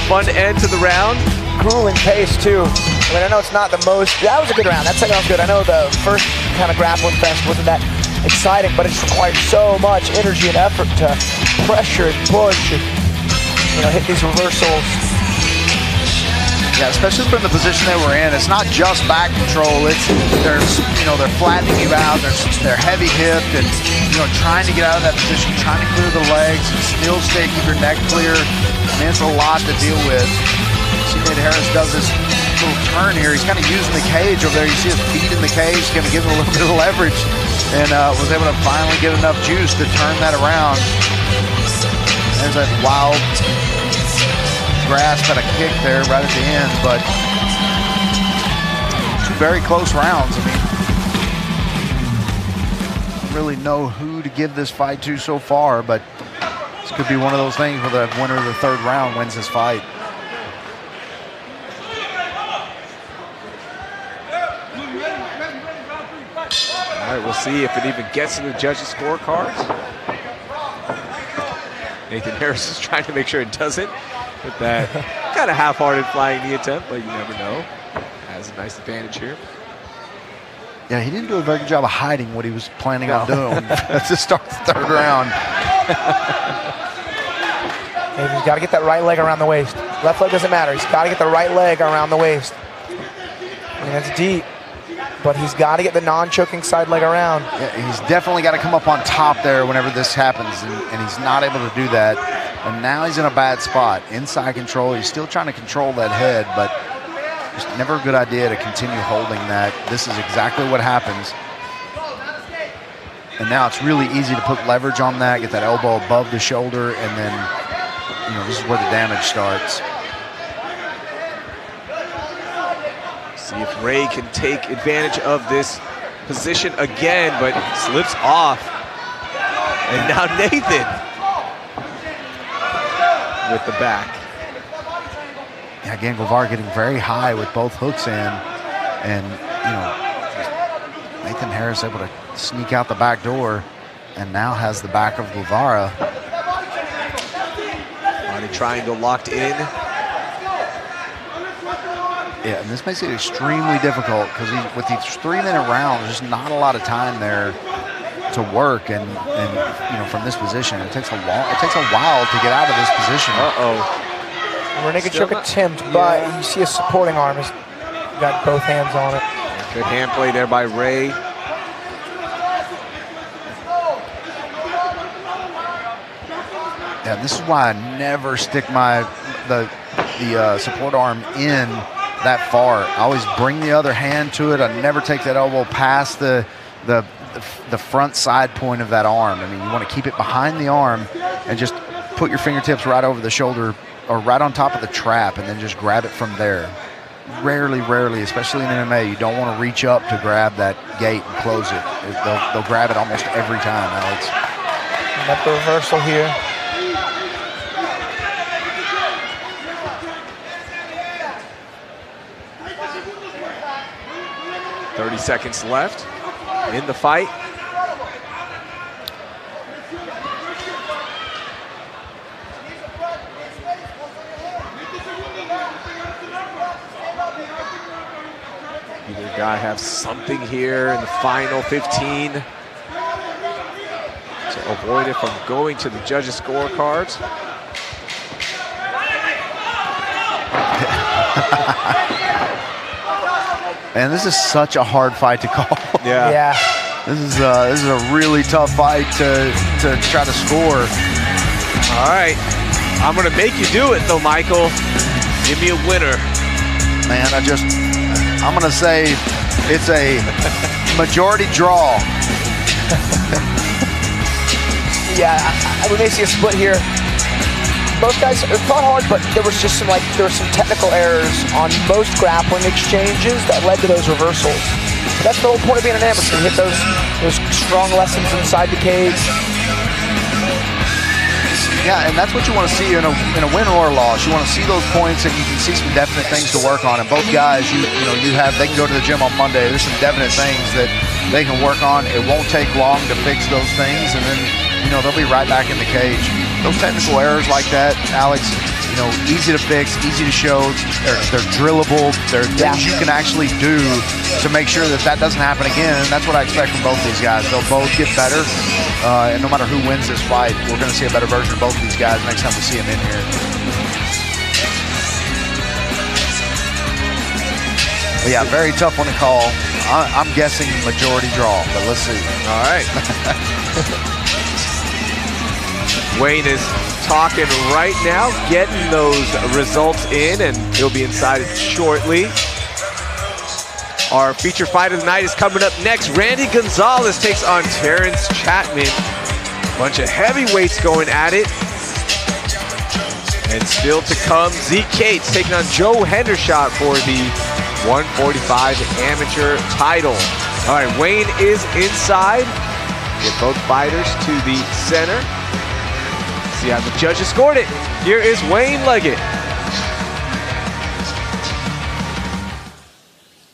Fun end to the round. Grueling pace too. I mean, I know it's not the most. That was a good round. That second round was good. I know the first kind of grappling fest wasn't that exciting, but it's required so much energy and effort to pressure and push and, you know, hit these reversals. Yeah, especially from the position they were in. It's not just back control. It's they're flattening you out. They're heavy hipped and, you know, trying to get out of that position, trying to clear the legs and still stay, keep your neck clear. I mean, it's a lot to deal with. See that Harris does this little turn here. He's kind of using the cage over there. You see his feet in the cage, kind of giving a little bit of leverage, and was able to finally get enough juice to turn that around. There's that wild grasp at a kick there right at the end, but two very close rounds. I mean, really know who to give this fight to so far, but this could be one of those things where the winner of the third round wins this fight. All right, we'll see if it even gets to the judges' scorecards. Nathan Harris is trying to make sure it doesn't with that kind of half-hearted flying knee attempt, but you never know. Has a nice advantage here. Yeah, he didn't do a very good job of hiding what he was planning on doing to start the third round. He's got to get that right leg around the waist. Left leg doesn't matter. He's got to get the right leg around the waist. I mean, that's deep, but he's got to get the non-choking side leg around. Yeah, he's definitely got to come up on top there whenever this happens, and he's not able to do that. And now he's in a bad spot. Inside control, he's still trying to control that head, but it's never a good idea to continue holding that. This is exactly what happens. And now it's really easy to put leverage on that, get that elbow above the shoulder, and then, you know, this is where the damage starts. See if Ray can take advantage of this position again, but slips off. And now Nathan with the back. Yeah, again, Guevara getting very high with both hooks in, and, you know, Nathan Harris able to sneak out the back door, and now has the back of Guevara. Body triangle locked in. Yeah, and this makes it extremely difficult because with these 3-minute rounds, there's not a lot of time there to work, and you know, from this position, it takes a while to get out of this position. Renegade choke attempt, but you see a supporting arm. He's got both hands on it. Good hand play there by Ray. Yeah, this is why I never stick the support arm in that far. I always bring the other hand to it. I never take that elbow past the front side point of that arm. I mean, you want to keep it behind the arm and just put your fingertips right over the shoulder or right on top of the trap, and then just grab it from there. Rarely, especially in MMA, you don't want to reach up to grab that gate and close it. They'll grab it almost every time, Alex. Got the reversal here. .30 seconds left in the fight. Either guy have something here in the final 15 to avoid it from going to the judges' scorecards. Man, this is such a hard fight to call. Yeah. This is a really tough fight to try to score. All right, I'm gonna make you do it though, Michael. Give me a winner. Man, I'm gonna say it's a majority draw. Yeah, we may see a split here. Both guys fought hard, but there was some technical errors on most grappling exchanges that led to those reversals. But that's the whole point of being an amateur. Hit those strong lessons inside the cage. Yeah, and that's what you want to see in a win or a loss. You want to see those points, and you can see some definite things to work on. And both guys, they can go to the gym on Monday. There's some definite things that they can work on. It won't take long to fix those things, and then they'll be right back in the cage. Those technical errors like that, Alex, easy to fix, easy to show. They're drillable. They're things you can actually do to make sure that doesn't happen again. And that's what I expect from both these guys. They'll both get better. And no matter who wins this fight, we're going to see a better version of both these guys next time we see them in here. But yeah, very tough one to call. I'm guessing majority draw, but let's see. All right. Wayne is talking right now, getting those results in, and he'll be inside it shortly. Our feature fight of the night is coming up next. Randy Gonzales takes on Terrance Chatman. Bunch of heavyweights going at it. And still to come, Zeke taking on Joe Hendershot for the 145 amateur title. All right, Wayne is inside. Get both fighters to the center. See how the judges scored it. Here is Wayne Leggett.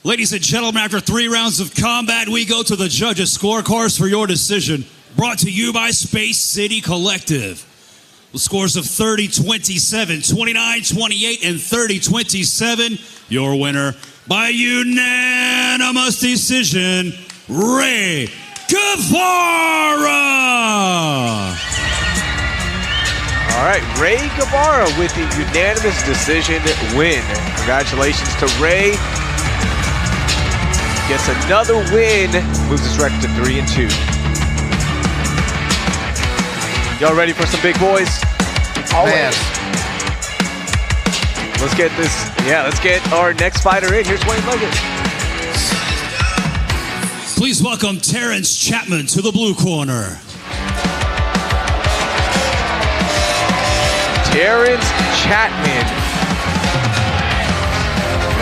Ladies and gentlemen, after 3 rounds of combat, we go to the judges' scorecards for your decision. Brought to you by Space City Collective. With scores of 30-27, 29-28, and 30-27, your winner by unanimous decision, Ray Guevara. All right, Ray Guevara with the unanimous decision win. Congratulations to Ray. Gets another win, moves his record to 3-2. Y'all ready for some big boys? Always. Man. Let's get this, let's get our next fighter in. Here's Wayne Leggett. Please welcome Terrance Chatman to the blue corner. Terrance Chatman.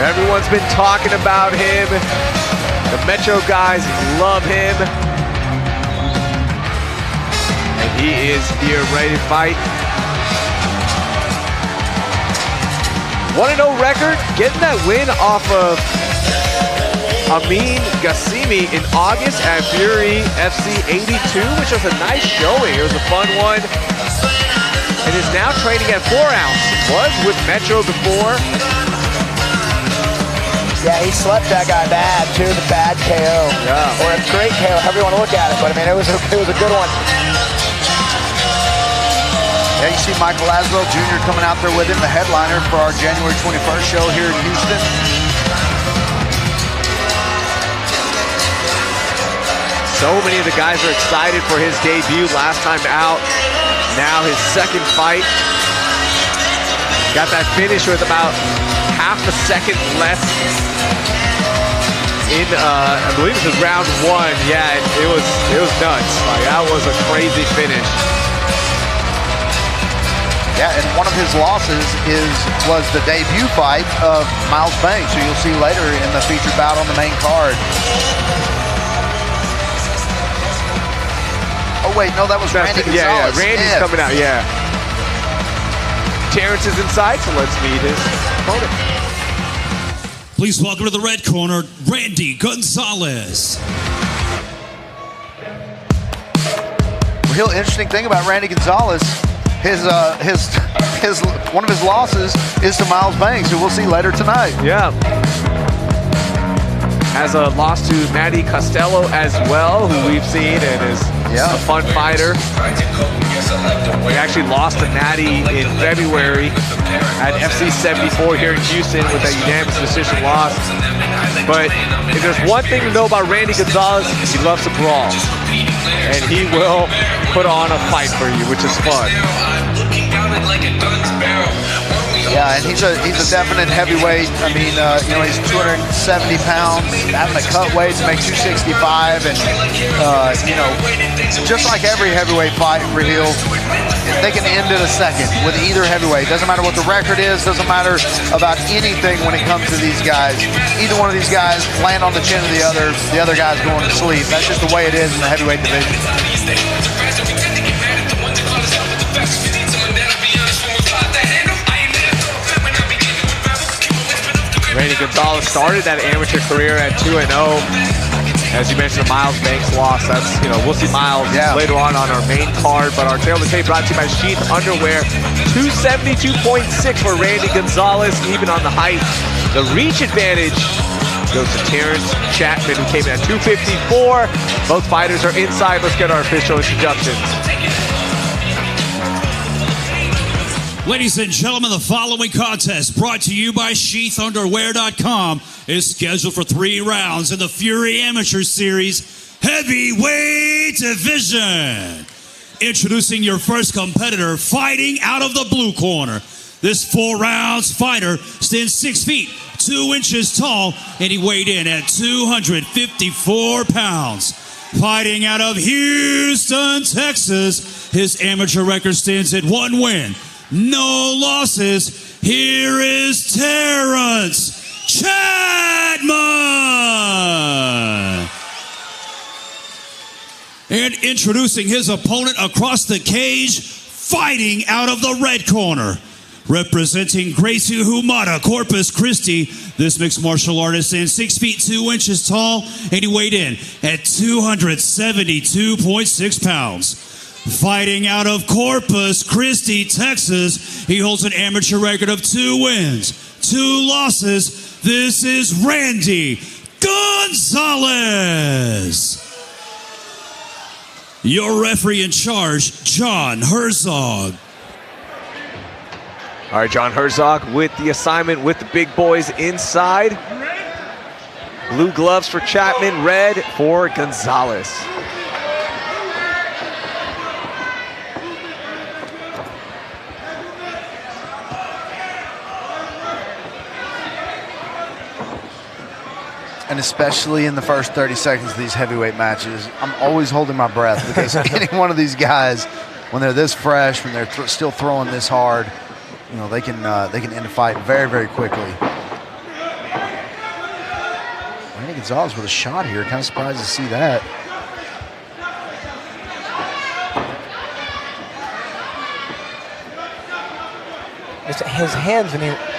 Everyone's been talking about him. The Metro guys love him. And he is here ready to fight. 1-0 record, getting that win off of Amin Gassimi in August at Fury FC 82, which was a nice showing. It was a fun one. And is now training at 4 ounce. Was with Metro before. Yeah, he slept that guy bad too, the bad KO. Yeah. Or a great KO, however you want to look at it. But I mean, it was a good one. Yeah, you see Michael Laswell Jr. coming out there with him, the headliner for our January 21st show here in Houston. So many of the guys are excited for his debut last time out. Now his second fight. Got that finish with about half a second left in, I believe it was round 1. Yeah, it was nuts. Like, that was a crazy finish. Yeah, and one of his losses was the debut fight of Miles Banks, who you'll see later in the featured bout on the main card. Oh wait, no, that was Randy Gonzales. Yeah, Randy's coming out, yeah. Terrance is inside, so let's meet his opponent. Please welcome to the red corner, Randy Gonzales. Real interesting thing about Randy Gonzales, one of his losses is to Miles Banks, who we'll see later tonight. Yeah. Has a loss to Matty Costello as well, who we've seen and is a fun fighter. We actually lost to Matty in February at FC 74 here in Houston with a unanimous decision loss. But if there's one thing to know about Randy Gonzales, he loves to brawl. And he will put on a fight for you, which is fun. Yeah, and he's a definite heavyweight. I mean, he's 270 pounds, having a cut weight to make 265, and just like every heavyweight fight, Raheel, they can end in a second with either heavyweight. Doesn't matter what the record is, doesn't matter about anything when it comes to these guys. Either one of these guys land on the chin of the other guy's going to sleep. That's just the way it is in the heavyweight division. Randy Gonzales started that amateur career at 2-0. As you mentioned, the Miles Banks loss. That's, you know, we'll see Miles later on our main card. But our tail of the tape brought to you by Sheath Underwear. 272.6 for Randy Gonzales, even on the height. The reach advantage goes to Terrance Chatman, who came in at 254. Both fighters are inside. Let's get our official introductions. Ladies and gentlemen, the following contest, brought to you by SheathUnderwear.com, is scheduled for 3 rounds in the Fury Amateur Series Heavyweight Division. Introducing your first competitor, fighting out of the blue corner. This 4 rounds fighter stands 6 feet, 2 inches tall, and he weighed in at 254 pounds. Fighting out of Houston, Texas, his amateur record stands at 1 win, no losses. Here is Terrance Chatman. And introducing his opponent across the cage, fighting out of the red corner. Representing Gracie Humada, Corpus Christi, this mixed martial artist is 6 feet 2 inches tall, and he weighed in at 272.6 pounds. Fighting out of Corpus Christi, Texas, he holds an amateur record of 2 wins, 2 losses. This is Randy Gonzales. Your referee in charge, John Herzog. All right, John Herzog with the assignment with the big boys inside. Blue gloves for Chatman, red for Gonzales. And especially in the first 30 seconds of these heavyweight matches, I'm always holding my breath, because any one of these guys, when they're this fresh, when they're still throwing this hard, you know, they can end a fight very, very quickly. Randy Gonzales with a shot here. Kind of surprised to see that. His hands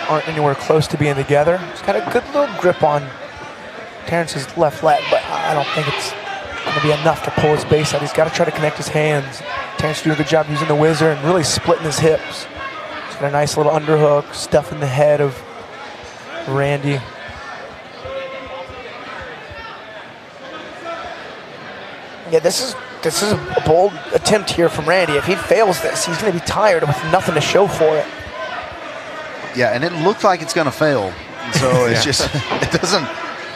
aren't anywhere close to being together. He's got a good little grip on Terrance's left leg, but I don't think it's going to be enough to pull his base out. He's got to try to connect his hands. Terrance doing a good job using the whizzer and really splitting his hips. He's got a nice little underhook, stuffing the head of Randy. Yeah, this is a bold attempt here from Randy. If he fails this, he's going to be tired with nothing to show for it. Yeah, and it looked like it's going to fail. And so it's just, it doesn't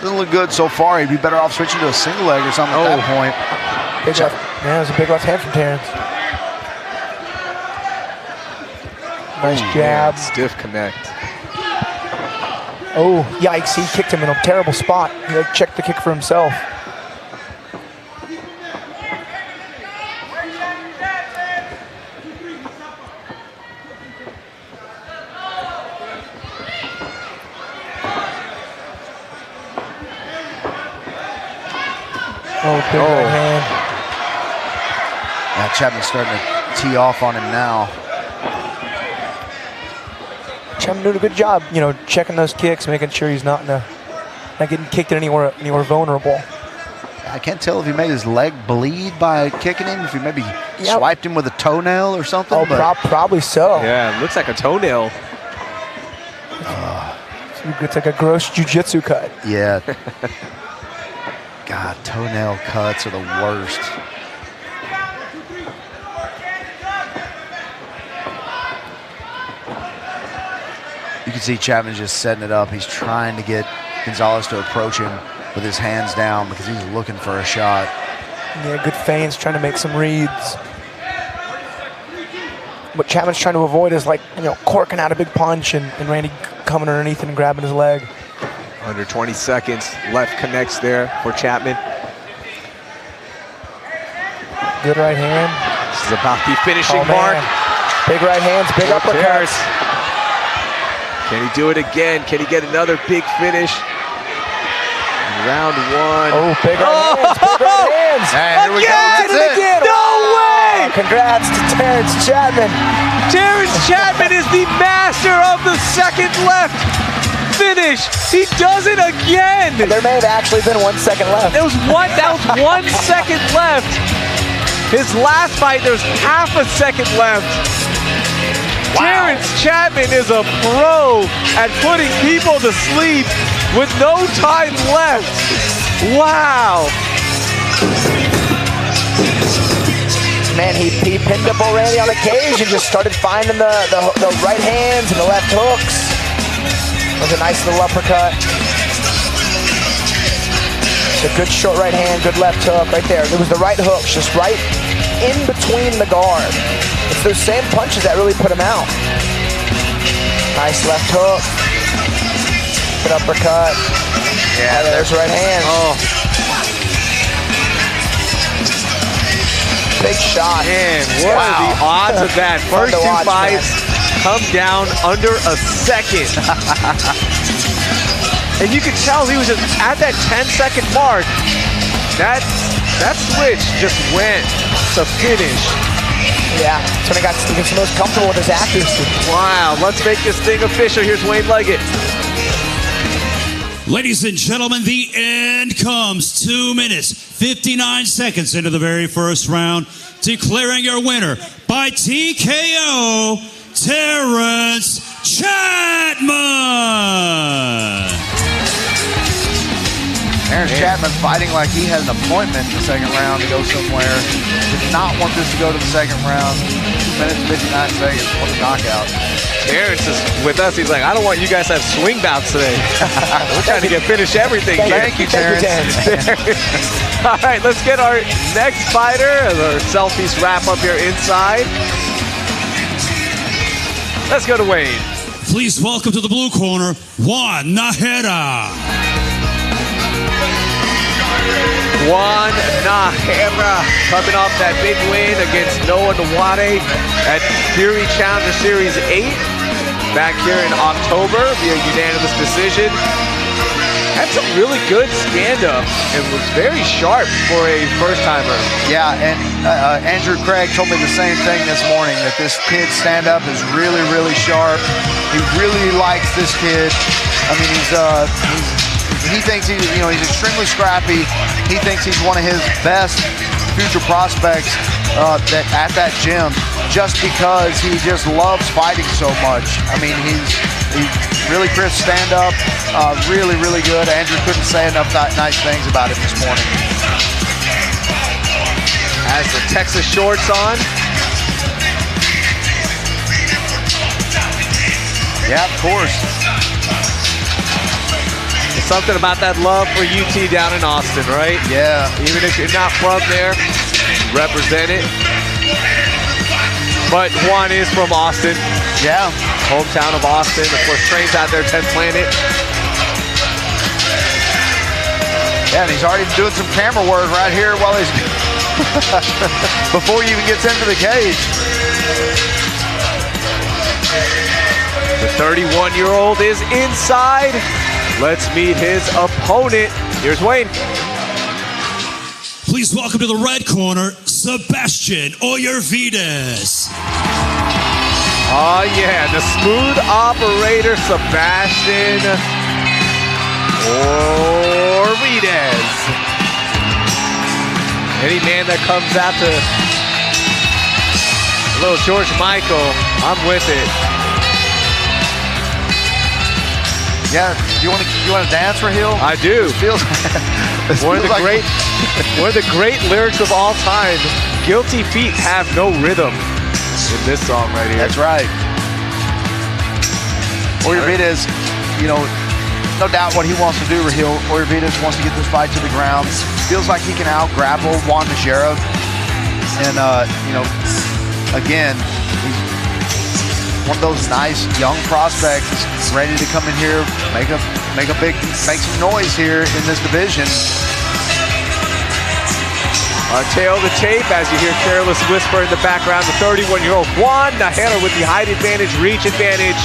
look good so far. He'd be better off switching to a single leg or something at that point. Big left, yeah, it was a big left hand from Terrance. Nice jab. Stiff connect. Oh, yikes, he kicked him in a terrible spot. He like checked the kick for himself. Oh, big right hand. Yeah, Chatman's starting to tee off on him now. Chatman doing a good job, you know, checking those kicks, making sure he's not getting kicked anywhere vulnerable. I can't tell if he made his leg bleed by kicking him, if he maybe swiped him with a toenail or something. Oh, probably so. Yeah, it looks like a toenail. It's like a gross jiu-jitsu cut. Yeah. God, toenail cuts are the worst. You can see Chatman just setting it up. He's trying to get Gonzales to approach him with his hands down because he's looking for a shot. Yeah, good feints, trying to make some reads. What Chatman's trying to avoid is, like, you know, corking out a big punch and Randy coming underneath and grabbing his leg. Under 20 seconds, left connects there for Chatman. Good right hand. This is about the finishing mark. Big right hands, big uppercuts. Can he do it again? Can he get another big finish? Round one. Oh, big right hands, big right hands. Hey, here we go. That's it. Again. No way! Congrats to Terrance Chatman. Terrance Chatman is the master of the second left. finish. He does it again. There may have actually been 1 second left. That was 1 second left. His last fight, there's half a second left. Wow. Terrance Chatman is a pro at putting people to sleep with no time left. Wow. Man, he pinned up already on the cage and just started finding the right hands and the left hooks. That was a nice little uppercut. A good short right hand, good left hook right there. It was the right hooks, just right in between the guard. It's those same punches that really put him out. Nice left hook. Good uppercut. Yeah, there's right hand. Oh. Big shot. Man, what are the odds of that? First two fights come down under a second. And you could tell he was just at that 10-second mark. That switch just went to finish. Yeah, that's when he gets the most comfortable with his accuracy. Wow, let's make this thing official. Here's Wayne Leggett. Ladies and gentlemen, the end comes. 2 minutes, 59 seconds into the very first round. Declaring your winner by TKO, Terrance Chatman. Terrance Chatman fighting like he had an appointment in the second round to go somewhere. Did not want this to go to the second round. 2 minutes, 59 seconds. What a knockout. Terrance is with us. He's like, I don't want you guys to have swing bouts today. We're trying to finish everything here. Thank you, Terrance. All right, let's get our next fighter. Our selfies wrap up here inside. Let's go to Wayne. Please welcome to the blue corner, Juan Najera. Juan Najera coming off that big win against Noah Nwade at Fury Challenger Series 8 back here in October via unanimous decision. Had some really good stand-up and was very sharp for a first-timer. Yeah, and Andrew Craig told me the same thing this morning, that this kid's stand-up is really, really sharp. He really likes this kid. I mean, he thinks he's extremely scrappy. He thinks he's one of his best future prospects at that gym, just because he just loves fighting so much. I mean, he's really crisp stand-up, really, really good. Andrew couldn't say enough nice things about him this morning. Has the Texas shorts on. Yeah, of course. There's something about that love for UT down in Austin, right? Yeah. Even if you're not from there, represent it. But Juan is from Austin. Yeah. Hometown of Austin. Of course, trains out there, 10th Planet. Yeah, and he's already doing some camera work right here while he's before he even gets into the cage. The 31-year-old is inside. Let's meet his opponent. Here's Wayne. Please welcome to the red corner, Sebastian Oyervidez. Oh yeah, the smooth operator, Sebastian Oyervidez. Any man that comes out to a little George Michael, I'm with it. Yeah, you want to dance for Hill? I do. One of the great lyrics of all time. Guilty feet have no rhythm in this song right here. That's right. Oyervidez, no doubt what he wants to do, Rahil. Oyervidez wants to get this fight to the ground. Feels like he can out-grapple Juan Najera. And, again, he's one of those nice young prospects ready to come in here, make some noise here in this division. Our tail of the tape as you hear Careless Whisper in the background. The 31-year-old Juan Najera with the height advantage, reach advantage.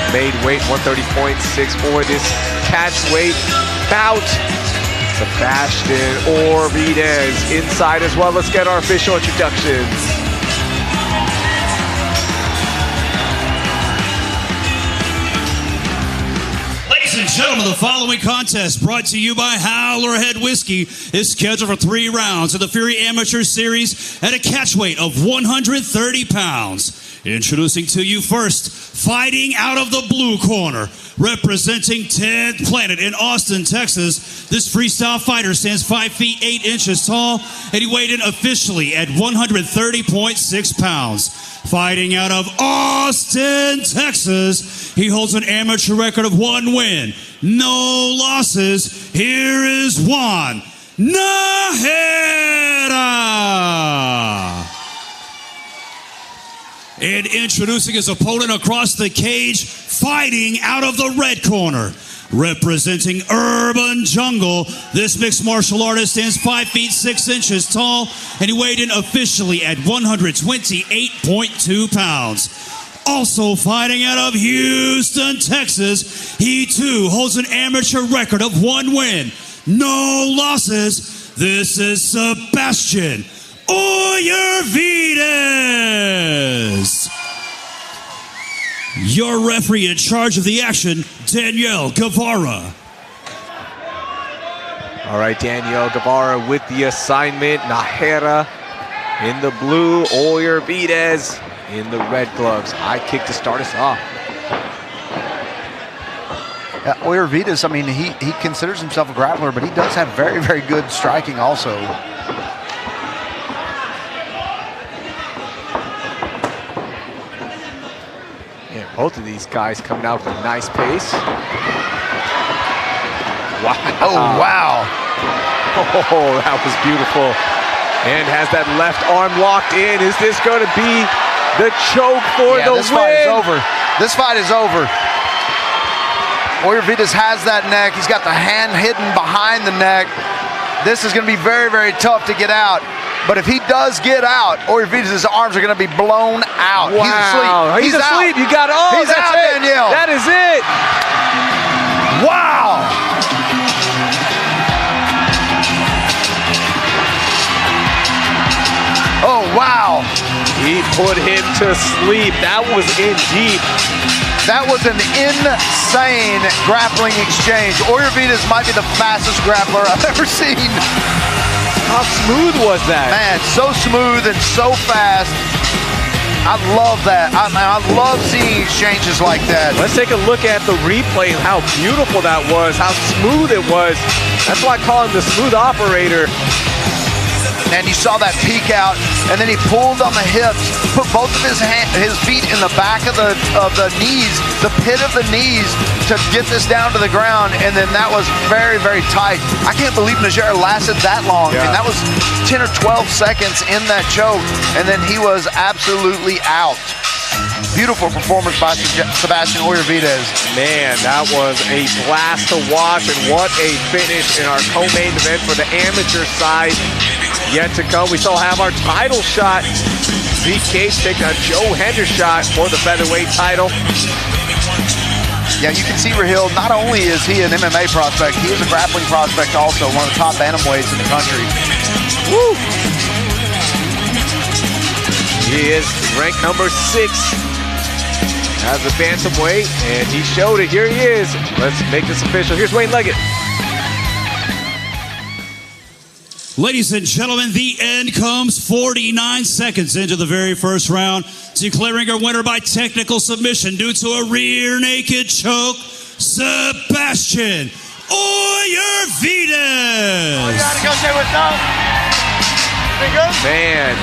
Made weight 130.64 this catch weight bout. Sebastian Oyervidez inside as well. Let's get our official introductions. gentlemen, the following contest, brought to you by Howlerhead Whiskey, is scheduled for 3 rounds of the Fury Amateur Series at a catch weight of 130 pounds. Introducing to you first, fighting out of the blue corner, representing 10th Planet in Austin, Texas. This freestyle fighter stands 5 feet 8 inches tall, and he weighed in officially at 130.6 pounds. Fighting out of Austin, Texas, he holds an amateur record of 1 win, no losses. Here is Juan Najera. And introducing his opponent across the cage, fighting out of the red corner, representing Urban Jungle. This mixed martial artist stands 5 feet 6 inches tall, and he weighed in officially at 128.2 pounds. Also fighting out of Houston, Texas, he too holds an amateur record of 1 win, no losses. This is Sebastian Oyervidez. Your referee in charge of the action, Danielle Guevara. All right, Danielle Guevara with the assignment. Najera in the blue, Oyervidez in the red gloves. High kick to start us off. Oyervidez, I mean, he considers himself a grappler, but he does have very, very good striking also. Yeah, both of these guys coming out with a nice pace. Wow. Oh, wow. Oh, that was beautiful. And has that left arm locked in. Is this going to be the choke for the win? This fight is over. This fight is over. Oyervidez has that neck. He's got the hand hidden behind the neck. This is going to be very, very tough to get out. But if he does get out, Oyervidez's arms are going to be blown out. Wow. He's asleep. He's asleep. You got it. Oh, he's out, it. Danielle. That is it. Wow. Oh, wow. He put him to sleep. That was indeed. That was an insane grappling exchange. Oyervidez might be the fastest grappler I've ever seen. How smooth was that? Man, so smooth and so fast. I love that. I love seeing exchanges like that. Let's take a look at the replay and how beautiful that was, how smooth it was. That's why I call him the smooth operator. And you saw that peek out, and then he pulled on the hips, put both of his feet in the back of the knees, the pit of the knees, to get this down to the ground, and then that was very, very tight. I can't believe Najera lasted that long. Yeah. I mean, that was 10 or 12 seconds in that choke, and then he was absolutely out. Beautiful performance by Sebastian Oyervidez. Man, that was a blast to watch, and what a finish in our co-main event for the amateur side. Yet to come, we still have our title shot. Zeke taking a Hendershot for the featherweight title. Yeah, you can see Rahil, not only is he an MMA prospect, he is a grappling prospect also, one of the top bantamweights in the country. Woo! He is ranked number 6 as a bantamweight, and he showed it. Here he is. Let's make this official. Here's Wayne Leggett. Ladies and gentlemen, the end comes 49 seconds into the very first round, declaring our winner by technical submission due to a rear naked choke, Sebastian Oyervidez. Man,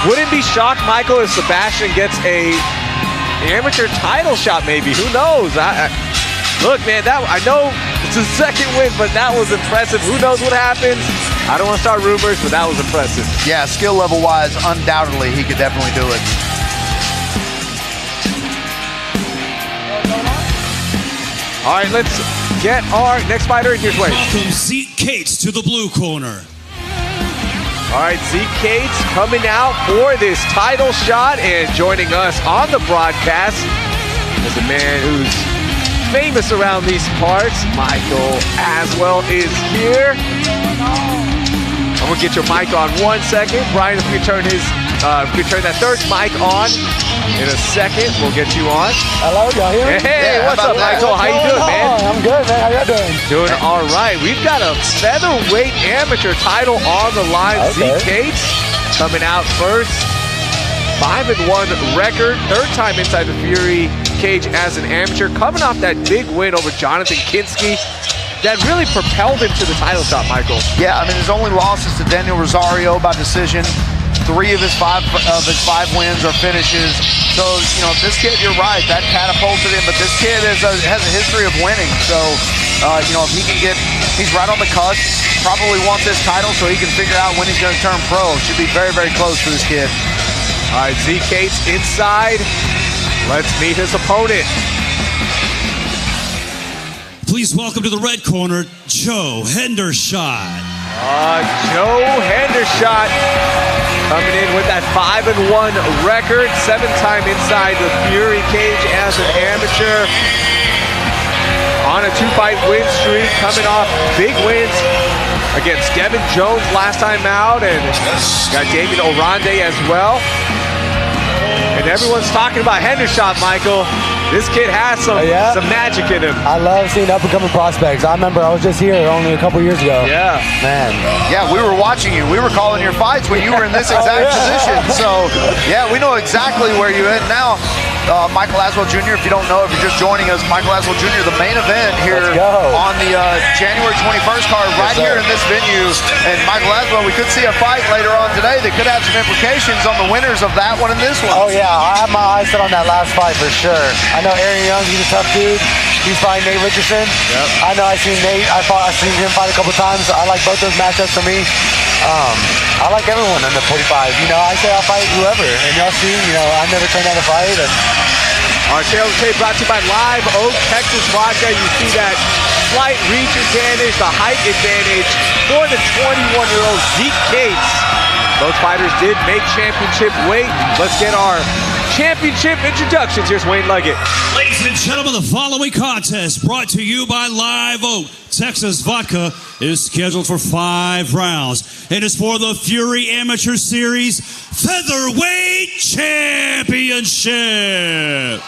wouldn't be shocked, Michael, if Sebastian gets a amateur title shot maybe. Who knows? Look, man, I know it's his second win, but that was impressive. Who knows what happens? I don't want to start rumors, but that was impressive. Yeah, skill level-wise, undoubtedly, he could definitely do it. All right, let's get our next fighter. Here's Wayne. Welcome Zeke to the blue corner. All right, Zeke coming out for this title shot, and joining us on the broadcast is a man who's famous around these parts. Michael Aswell is here. I'm gonna get your mic on 1 second. Brian, if you turn that third mic on. In a second, we'll get you on. Hello, y'all hear me? Hey, Yeah, what's how up, about that? Michael? How you doing, man? I'm good, man. How y'all doing? Doing all right. We've got a featherweight amateur title on the line. Okay. Zeke coming out first. 5-1 record. Third time inside the Fury cage as an amateur. Coming off that big win over Jonathan Kinski. That really propelled him to the title shot, Michael. Yeah, I mean, his only losses to Daniel Rosario by decision. 3 of his 5 wins are finishes. So, you know, this kid, you're right, that catapulted him, but this kid has a history of winning. So, you know, if he can get, he's right on the cusp, probably wants this title so he can figure out when he's going to turn pro. Should be very, very close for this kid. All right, Zeke inside. Let's meet his opponent. Please welcome to the red corner, Joe Hendershot. Joe Hendershot coming in with that 5-1 record, 7-time inside the Fury cage as an amateur. On a 2-fight win streak, coming off big wins against Devin Jones last time out, and got Damien Orande as well. And everyone's talking about Hendershot, Michael. This kid has some magic in him. I love seeing up-and-coming prospects. I remember I was just here only a couple years ago. Yeah. Man. Yeah, we were watching you. We were calling your fights when you were in this exact position. So, yeah, we know exactly where you're at now. Michael Aswell Jr., if you don't know, if you're just joining us, Michael Aswell Jr., the main event here on the January 21st card right here in this venue. And Michael Aswell, we could see a fight later on today that could have some implications on the winners of that one and this one. Oh, yeah. I have my eyes set on that last fight for sure. I know Aaron Young, he's a tough dude. He's fighting Nate Richardson. Yep. I know I've seen Nate. I've seen him fight a couple times. I like both those matchups for me. I like everyone under 45. You know, I say I'll fight whoever. And y'all see, you know, I never turn down a fight. And Our sales tape brought to you by Live Oak Texas Vodka. You see that slight reach advantage, the height advantage for the 21-year-old Zeke Cates. Both fighters did make championship weight. Let's get our championship introductions. Here's Wayne Luggett. Ladies and gentlemen, the following contest brought to you by Live Oak Texas Vodka is scheduled for 5 rounds. It is for the Fury Amateur Series Featherweight Championship.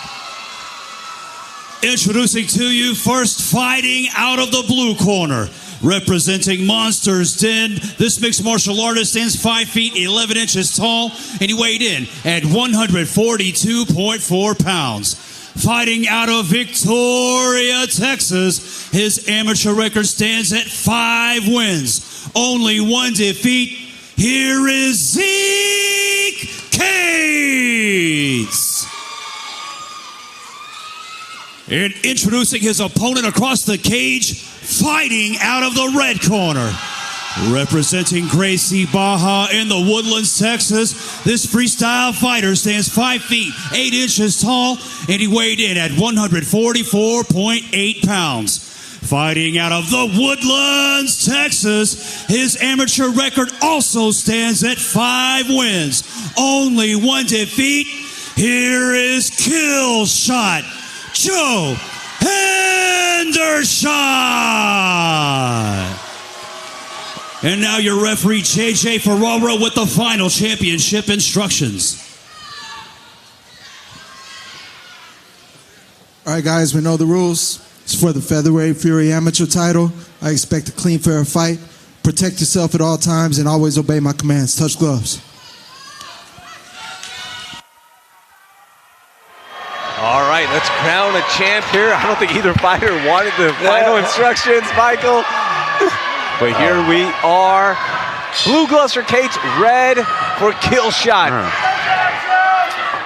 Introducing to you first, fighting out of the blue corner, representing Monsters Den. This mixed martial artist stands 5 feet 11 inches tall, and he weighed in at 142.4 pounds. Fighting out of Victoria, Texas, his amateur record stands at 5 wins, only 1 defeat. Here is Zeke Cates. And introducing his opponent across the cage, fighting out of the red corner, representing Gracie Baja in the Woodlands, Texas. This freestyle fighter stands 5 feet 8 inches tall, and he weighed in at 144.8 pounds. Fighting out of the Woodlands, Texas, his amateur record also stands at 5 wins, only 1 defeat. Here is Kill Shot Joe Hendershot. And now your referee, JJ Ferrara, with the final championship instructions. All right, guys, we know the rules. It's for the Featherweight Fury Amateur title. I expect a clean, fair fight. Protect yourself at all times and always obey my commands. Touch gloves. All right, let's crown a champ here. I don't think either fighter wanted the final instructions, Michael. But here we are. Blue gloves for Cates, red for Kill Shot.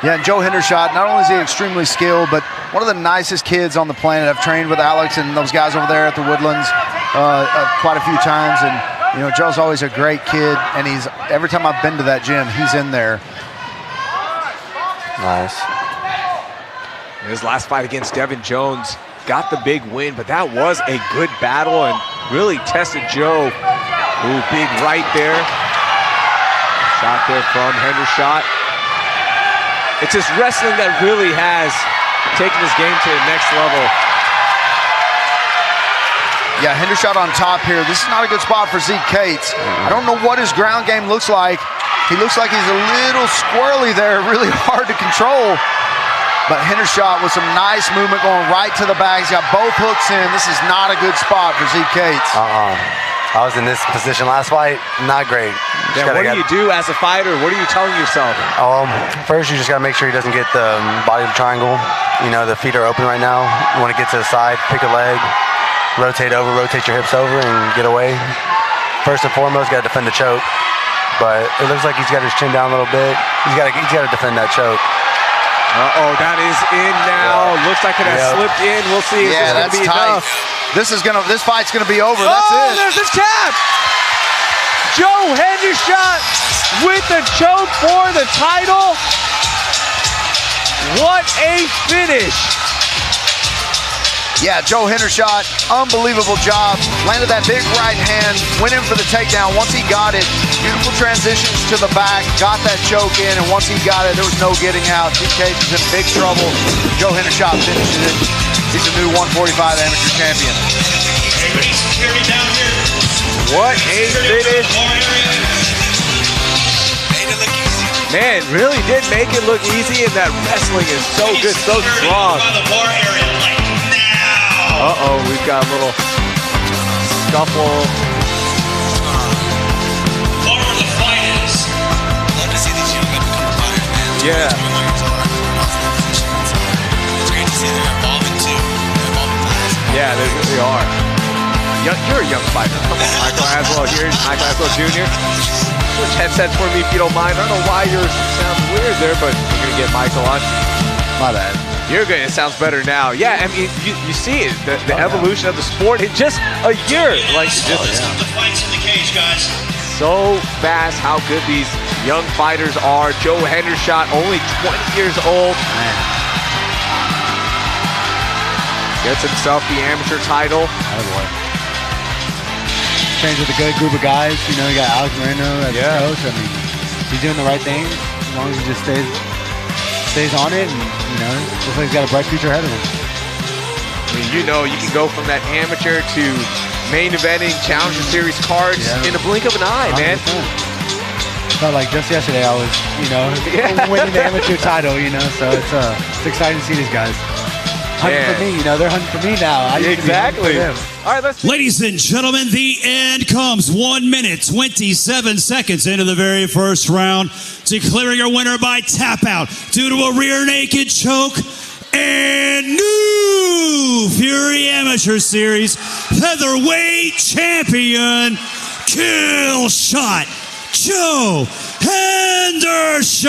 Yeah, and Joe Hendershot, not only is he extremely skilled, but one of the nicest kids on the planet. I've trained with Alex and those guys over there at the Woodlands quite a few times. And, you know, Joe's always a great kid. And he's, every time I've been to that gym, he's in there. nice. His last fight against Devin Jones got the big win, but that was a good battle and really tested Joe. Ooh, big right there. Shot there from Hendershot. It's his wrestling that really has taken his game to the next level. Yeah, Hendershot on top here. This is not a good spot for Zeke Cates. I don't know what his ground game looks like. He looks like he's a little squirrely there, really hard to control. But Hendershot with some nice movement going right to the bag. He's got both hooks in. This is not a good spot for Zeke Cates. I was in this position last fight. Not great. Yeah, what do you do as a fighter? What are you telling yourself? First, you just got to make sure he doesn't get the body of the triangle. You know, the feet are open right now. You want to get to the side, pick a leg, rotate over, rotate your hips over, and get away. First and foremost, got to defend the choke. But it looks like he's got his chin down a little bit. He's got to defend that choke. Uh-oh, that is in now. Yeah. Looks like it has slipped in. We'll see if it's going to be tight. enough. This fight's gonna be over. That's it. There's his tap. Joe Hendershot with the choke for the title. What a finish. Yeah, Joe Hendershot, unbelievable job. Landed that big right hand, went in for the takedown. Once he got it, beautiful transitions to the back, got that choke in, and once he got it, there was no getting out. Zeke Cates is in big trouble. Joe Hendershot finishes it. He's a new 145 amateur champion. What a finish. Man, really did make it look easy, and that wrestling is so good, so strong. Uh-oh, we've got a little scuffle. Forward the fighters. Love to see these young up-and-coming fighters, man. Yeah. It's great to see they're evolving too. They're evolving fast. Yeah, they really are. You're a young fighter. Come on, Michael Haswell here. Michael Haswell Jr. Switch headset for me if you don't mind. I don't know why yours sounds weird there, but we're going to get Michael on. My bad. You're good. It sounds better now. Yeah, I mean, you see it, the evolution of the sport in just a year. Like, just The fights in the cage, guys. so fast how good these young fighters are. Joe Hendershot, only 20 years old. Gets himself the amateur title. Trains with a good group of guys. You know, you got Alex Moreno as a coach. I mean, he's doing the right thing as long as he just stays on it, and you know, looks like he's got a bright future ahead of him. I mean, you know, you can go from that amateur to main eventing Challenger Series cards in a blink of an eye, 100%. Man. Felt like just yesterday I was, you know, winning the amateur title, you know, so it's exciting to see these guys. Hunting for me, you know, they're hunting for me now. Exactly. All right, Ladies and gentlemen, the end comes. 1 minute, 27 seconds into the very first round. Declaring a winner by tap out due to a rear naked choke. And new Fury Amateur Series featherweight champion, kill shot, Joe Hendershot.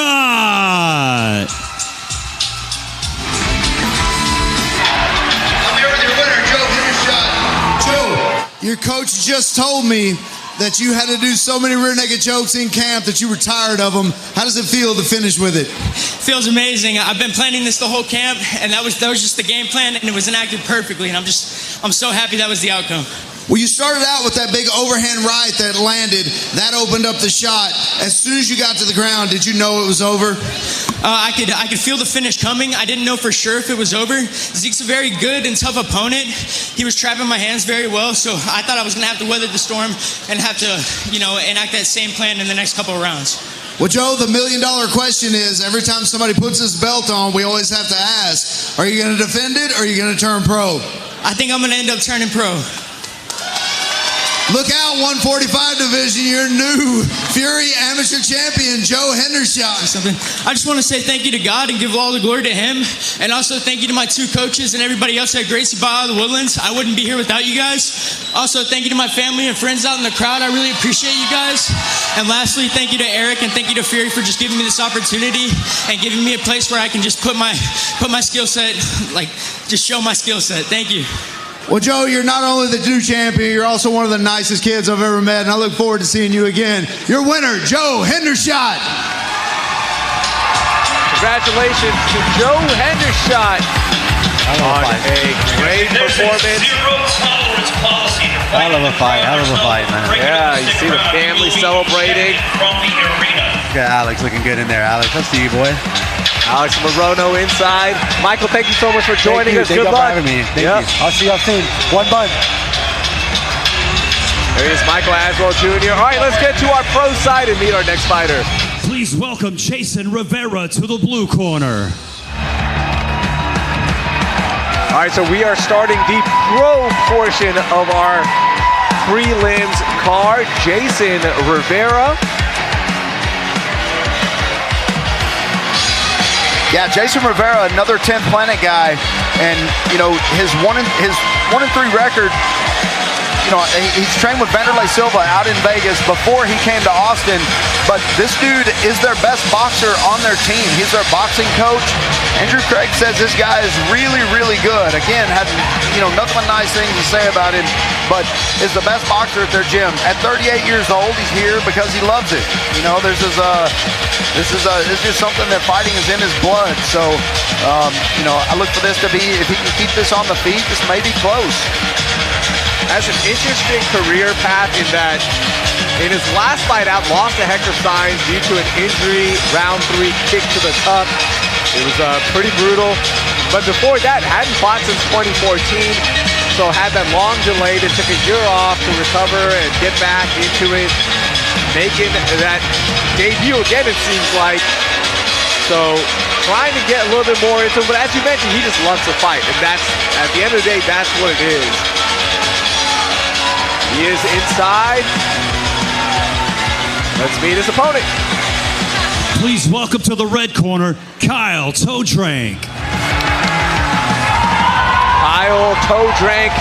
Your coach just told me that you had to do so many rear naked chokes in camp that you were tired of them. How does it feel to finish with it? Feels amazing. I've been planning this the whole camp, and that was just the game plan, and it was enacted perfectly, and I'm so happy that was the outcome. Well, you started out with that big overhand right that landed. That opened up the shot. As soon as you got to the ground, did you know it was over? I could feel the finish coming. I didn't know for sure if it was over. Zeke's a very good and tough opponent. He was trapping my hands very well, so I thought I was going to have to weather the storm and have to, you know, enact that same plan in the next couple of rounds. Well, Joe, the $1 million question is, every time somebody puts this belt on, we always have to ask, are you going to defend it or are you going to turn pro? I think I'm going to end up turning pro. Look out, 145 division, your new Fury Amateur Champion, Joe Hendershot. I just want to say thank you to God and give all the glory to Him. And also thank you to my two coaches and everybody else at Gracie Bar of the Woodlands. I wouldn't be here without you guys. Also, thank you to my family and friends out in the crowd. I really appreciate you guys. And lastly, thank you to Eric and thank you to Fury for just giving me this opportunity and giving me a place where I can just put my skill set, like just show my skill set. Thank you. Well, Joe, you're not only the new champion, you're also one of the nicest kids I've ever met, and I look forward to seeing you again. Your winner, Joe Hendershot. Congratulations to Joe Hendershot on a great performance. Hell of a fight, man. Yeah, you see the family celebrating. Got Alex looking good in there. Alex, I'll see you, boy. Alex Morono inside. Michael, thank you so much for joining us. Good luck. Good luck. Thank you for having me. Thank you. I'll see y'all soon. One bun. There is Michael Aswell Jr. All right, let's get to our pro side and meet our next fighter. Please welcome Jason Rivera to the blue corner. All right, so we are starting the pro portion of our prelims card. Jason Rivera. Yeah, Jason Rivera, another 10th Planet guy, and you know his 1-3 record. You know, he's trained with Vanderlei Silva out in Vegas before he came to Austin, but this dude is their best boxer on their team. He's their boxing coach. Andrew Craig says this guy is really, really good. Again, had nothing but nice things to say about him, but is the best boxer at their gym. At 38 years old, he's here because he loves it. You know, this is just something that fighting is in his blood. So, you know, I look for this to be, if he can keep this on the feet, this may be close. Has an interesting career path in that in his last fight out, lost to Hector Sainz due to an injury, round 3 kick to the cup. It was pretty brutal. But before that, hadn't fought since 2014. So had that long delay that took a year off to recover and get back into it. Making that debut again, it seems like. So trying to get a little bit more into it. But as you mentioned, he just loves to fight. And that's, at the end of the day, that's what it is. He is inside. Let's meet his opponent. Please welcome to the red corner, Kyle Todrank. Kyle Todrank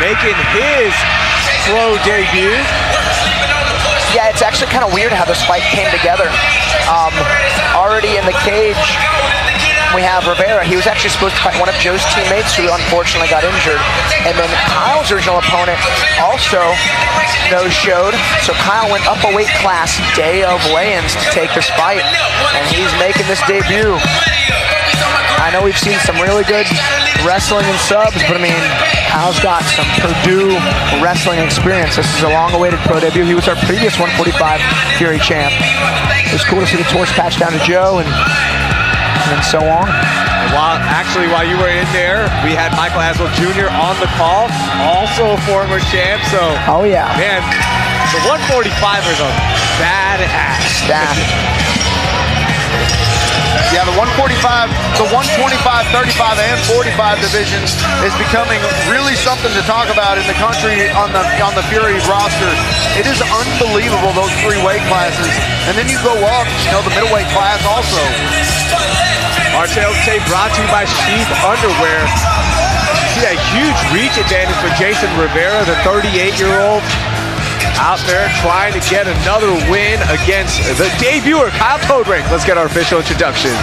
making his pro debut. Yeah, it's actually kind of weird how this fight came together. Already in the cage, we have Rivera. He was actually supposed to fight one of Joe's teammates who unfortunately got injured. And then Kyle's original opponent also no-showed. So Kyle went up a weight class day of weigh-ins to take this fight. And he's making this debut. I know we've seen some really good wrestling and subs, but I mean, Kyle's got some Purdue wrestling experience. This is a long-awaited pro debut. He was our previous 145 Fury champ. It was cool to see the torch patch down to Joe and so on. And while you were in there, we had Michael Aswell Jr. on the call, also a former champ. So, oh yeah, man, the 145ers are badass. Yeah, the 145, the 125, 35, and 45 divisions is becoming really something to talk about in the country on the Fury roster. It is unbelievable, those 3 weight classes. And then you go up, you know, the middleweight class also. Our sales tape brought to you by Sheath Underwear. See a huge reach advantage for Jason Rivera, the 38-year-old. Out there trying to get another win against the debuter, Kyle Todrank. Let's get our official introductions.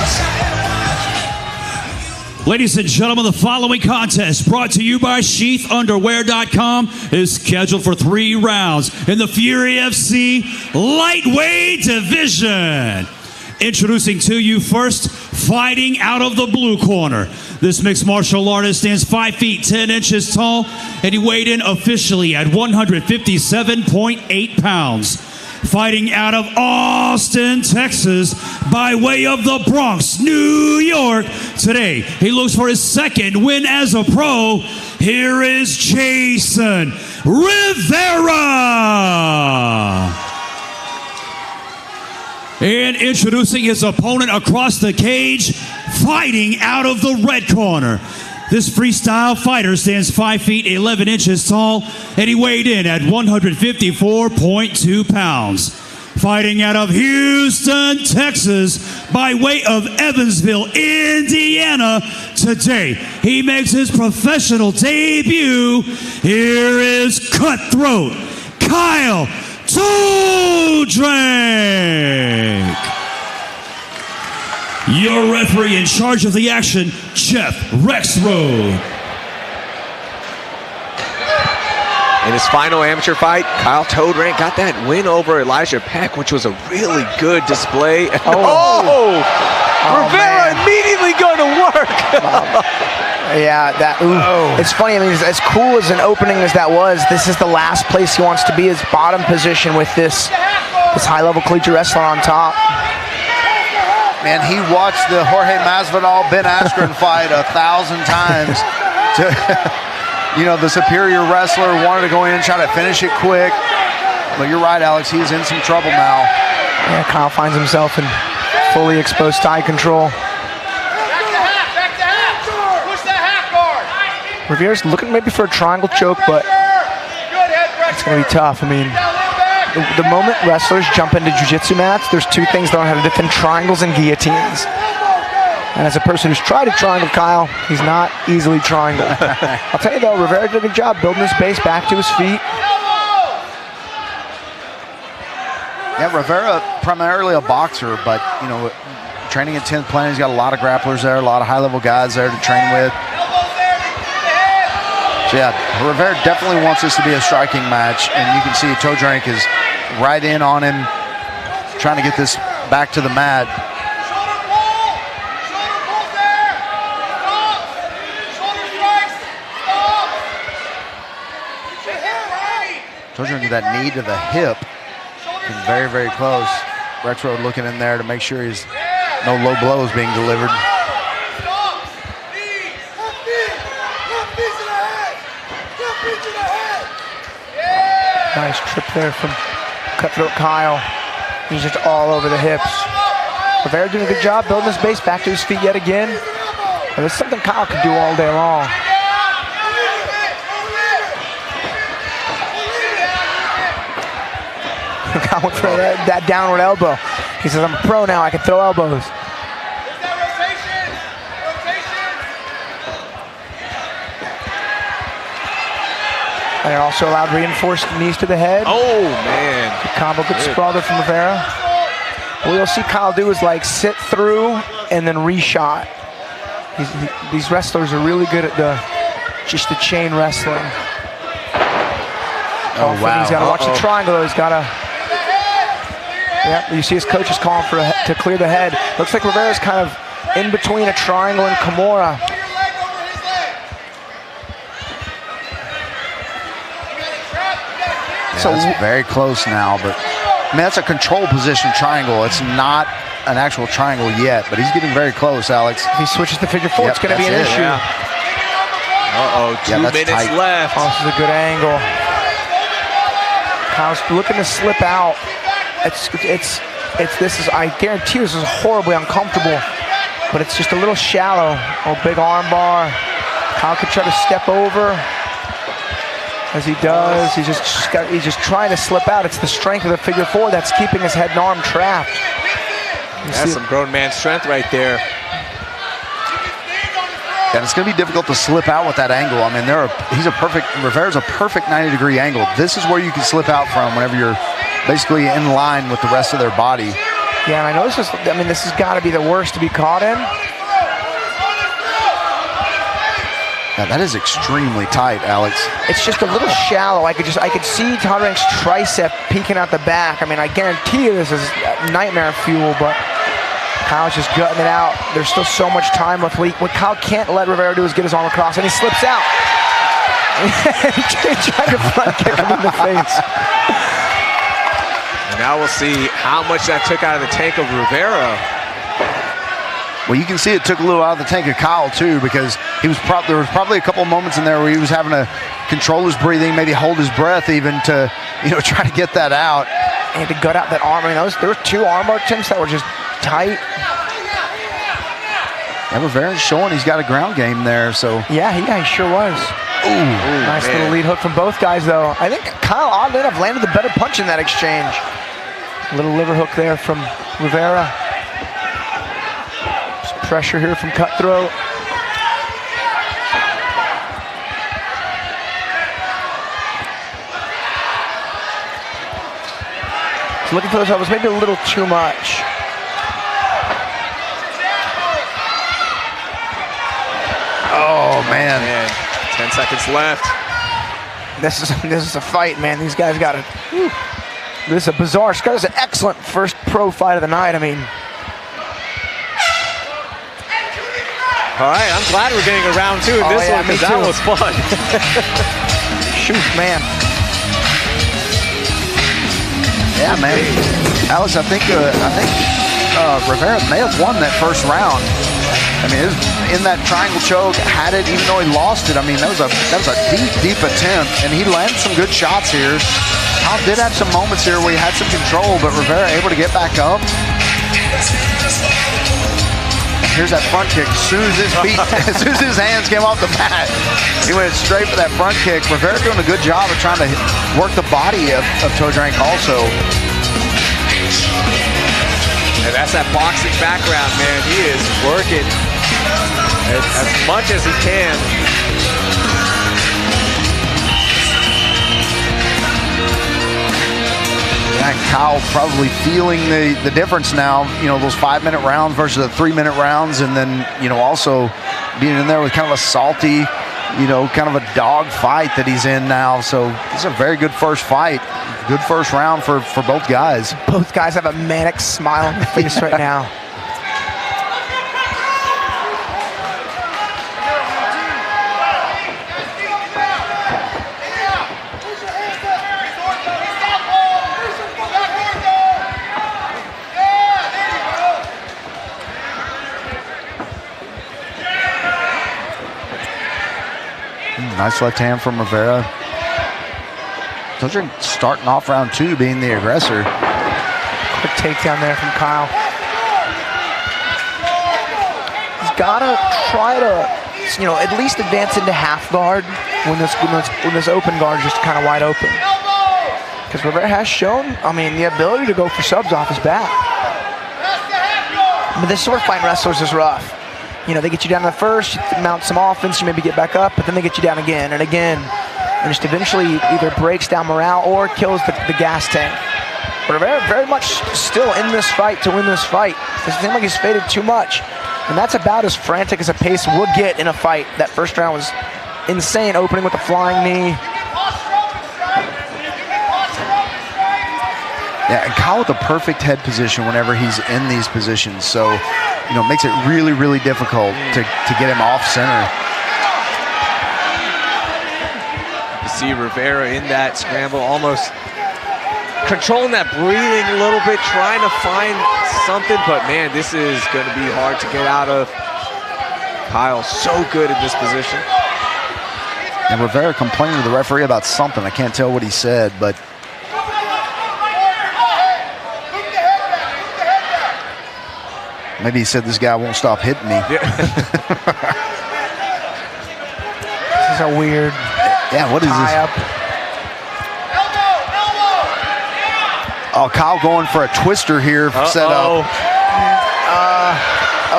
Ladies and gentlemen, the following contest brought to you by SheathUnderwear.com is scheduled for 3 rounds in the Fury FC lightweight division. Introducing to you first, fighting out of the blue corner. This mixed martial artist stands 5 feet 10 inches tall, and he weighed in officially at 157.8 pounds. Fighting out of Austin, Texas, by way of the Bronx, New York. Today, he looks for his 2nd win as a pro. Here is Jason Rivera. And introducing his opponent across the cage, fighting out of the red corner. This freestyle fighter stands 5 feet 11 inches tall, and he weighed in at 154.2 pounds. Fighting out of Houston, Texas, by way of Evansville, Indiana. Today, he makes his professional debut. Here is Cutthroat Kyle Todrank. Your referee in charge of the action, Jeff Rexroad. In his final amateur fight, Kyle Todrank got that win over Elijah Peck, which was a really good display. Rivera immediately going to work. Yeah, it's funny. I mean, as cool as an opening as that was, this is the last place he wants to be, his bottom position with this high-level collegiate wrestler on top. Man, he watched the Jorge Masvidal Ben Askren fight 1,000 times. the superior wrestler, wanted to go in and try to finish it quick. But you're right, Alex. He's in some trouble now. Yeah, Kyle finds himself in fully exposed tie control. Rivera's looking maybe for a triangle choke, but it's going to be tough. I mean, the moment wrestlers jump into jiu-jitsu mats, there's two things they learn how to defend: triangles and guillotines. And as a person who's tried a triangle, Kyle, he's not easily triangled. I'll tell you though, Rivera did a good job building his base back to his feet. Yeah, Rivera, primarily a boxer, but, training at 10th Planet, he's got a lot of grapplers there, a lot of high-level guys there to train with. So, yeah, Rivera definitely wants this to be a striking match, and you can see Todrank is right in on him, trying to get this back to the mat. Todrank with that knee to the hip. Very, very close. Rexroad looking in there to make sure he's no low blows being delivered. Nice trip there from cutthroat Kyle. He's just all over the hips. Rivera doing a good job building his base back to his feet yet again. And it's something Kyle can do all day long. Kyle went for that downward elbow. He says, I'm a pro now, I can throw elbows. And they're also allowed reinforced knees to the head. Oh, man. Good combo, good sprawl there from Rivera. What you'll see Kyle do is like sit through and then reshot. These wrestlers are really good at just the chain wrestling. Oh, wow. He's got to watch the triangle. He's got to. Yeah, you see his coach is calling for to clear the head. Looks like Rivera's kind of in between a triangle and Kimura. Yeah, so that's very close now, but I mean, that's a control position triangle. It's not an actual triangle yet, but he's getting very close, Alex. If he switches to figure four, it's going to be an issue. Yeah. Uh-oh, 2 minutes tight. left. Oh, this is a good angle. Kyle's looking to slip out. I guarantee this is horribly uncomfortable, but it's just a little shallow. Oh, big arm bar. Kyle could try to step over. As he does, he's just trying to slip out. It's the strength of the figure four that's keeping his head and arm trapped. That's some grown man strength right there. And it's going to be difficult to slip out with that angle. I mean, Rivera's a perfect 90-degree angle. This is where you can slip out from whenever you're basically in line with the rest of their body. Yeah, and I know this has got to be the worst to be caught in. Yeah, that is extremely tight, Alex. It's just a little shallow. I could see Todrank's tricep peeking out the back. I mean, I guarantee you this is nightmare fuel, but Kyle's just gutting it out. There's still so much time left. What Kyle can't let Rivera do is get his arm across, and he slips out. Trying to front kick him in the face. Now we'll see how much that took out of the tank of Rivera. Well, you can see it took a little out of the tank of Kyle, too, because there was probably a couple of moments in there where he was having to control his breathing, maybe hold his breath even to, try to get that out. He had to gut out that arm. I mean, there were 2 armbar attempts that were just tight. Yeah, Rivera's showing he's got a ground game there, so. Yeah, he sure was. Ooh, nice little lead hook from both guys, though. I think Kyle, oddly enough, landed the better punch in that exchange. A little liver hook there from Rivera. Some pressure here from Cutthroat. He's looking for those elbows, maybe a little too much. Oh, man. 10 seconds left. This is a fight, man. These guys got it. This is a bizarre. This is an excellent first pro fight of the night. I mean. All right, I'm glad we're getting a round 2 in this one because that was fun. Shoot, man. Yeah, man. Alex, I think Rivera may have won that first round. I mean, in that triangle choke, had it even though he lost it. I mean, that was a deep attempt, and he landed some good shots here. Kyle did have some moments here where he had some control, but Rivera able to get back up. Here's that front kick. As soon as his hands came off the mat, he went straight for that front kick. Rivera doing a good job of trying to work the body of Todrank also. And that's that boxing background, man. He is working as much as he can. And Kyle probably feeling the difference now, you know, those 5-minute rounds versus the 3-minute rounds, and then, you know, also being in there with kind of a salty, you know, kind of a dog fight that he's in now. So this is a very good first fight. Good first round for both guys. Both guys have a manic smile on their face right now. Nice left hand from Rivera. Todrank starting off round 2 being the aggressor. Quick takedown there from Kyle. He's got to try to, you know, at least advance into half guard when this open guard is just kind of wide open. Because Rivera has shown, I mean, the ability to go for subs off his back. But this sword fight wrestlers is rough. You know, they get you down to the first, you mount some offense, you maybe get back up, but then they get you down again and again. And just eventually either breaks down morale or kills the gas tank. But Rivera very much still in this fight to win this fight. It doesn't seem like he's faded too much. And that's about as frantic as a pace would get in a fight. That first round was insane, opening with a flying knee. Yeah, and Kyle with the perfect head position whenever he's in these positions. So, you know, makes it really, really difficult to get him off center. You see Rivera in that scramble, almost controlling that breathing a little bit, trying to find something, but man, this is going to be hard to get out of. Kyle so good in this position. And Rivera complaining to the referee about something. I can't tell what he said, but maybe he said this guy won't stop hitting me. Yeah. This is a weird what is this? Up. Oh, Kyle going for a twister here set up.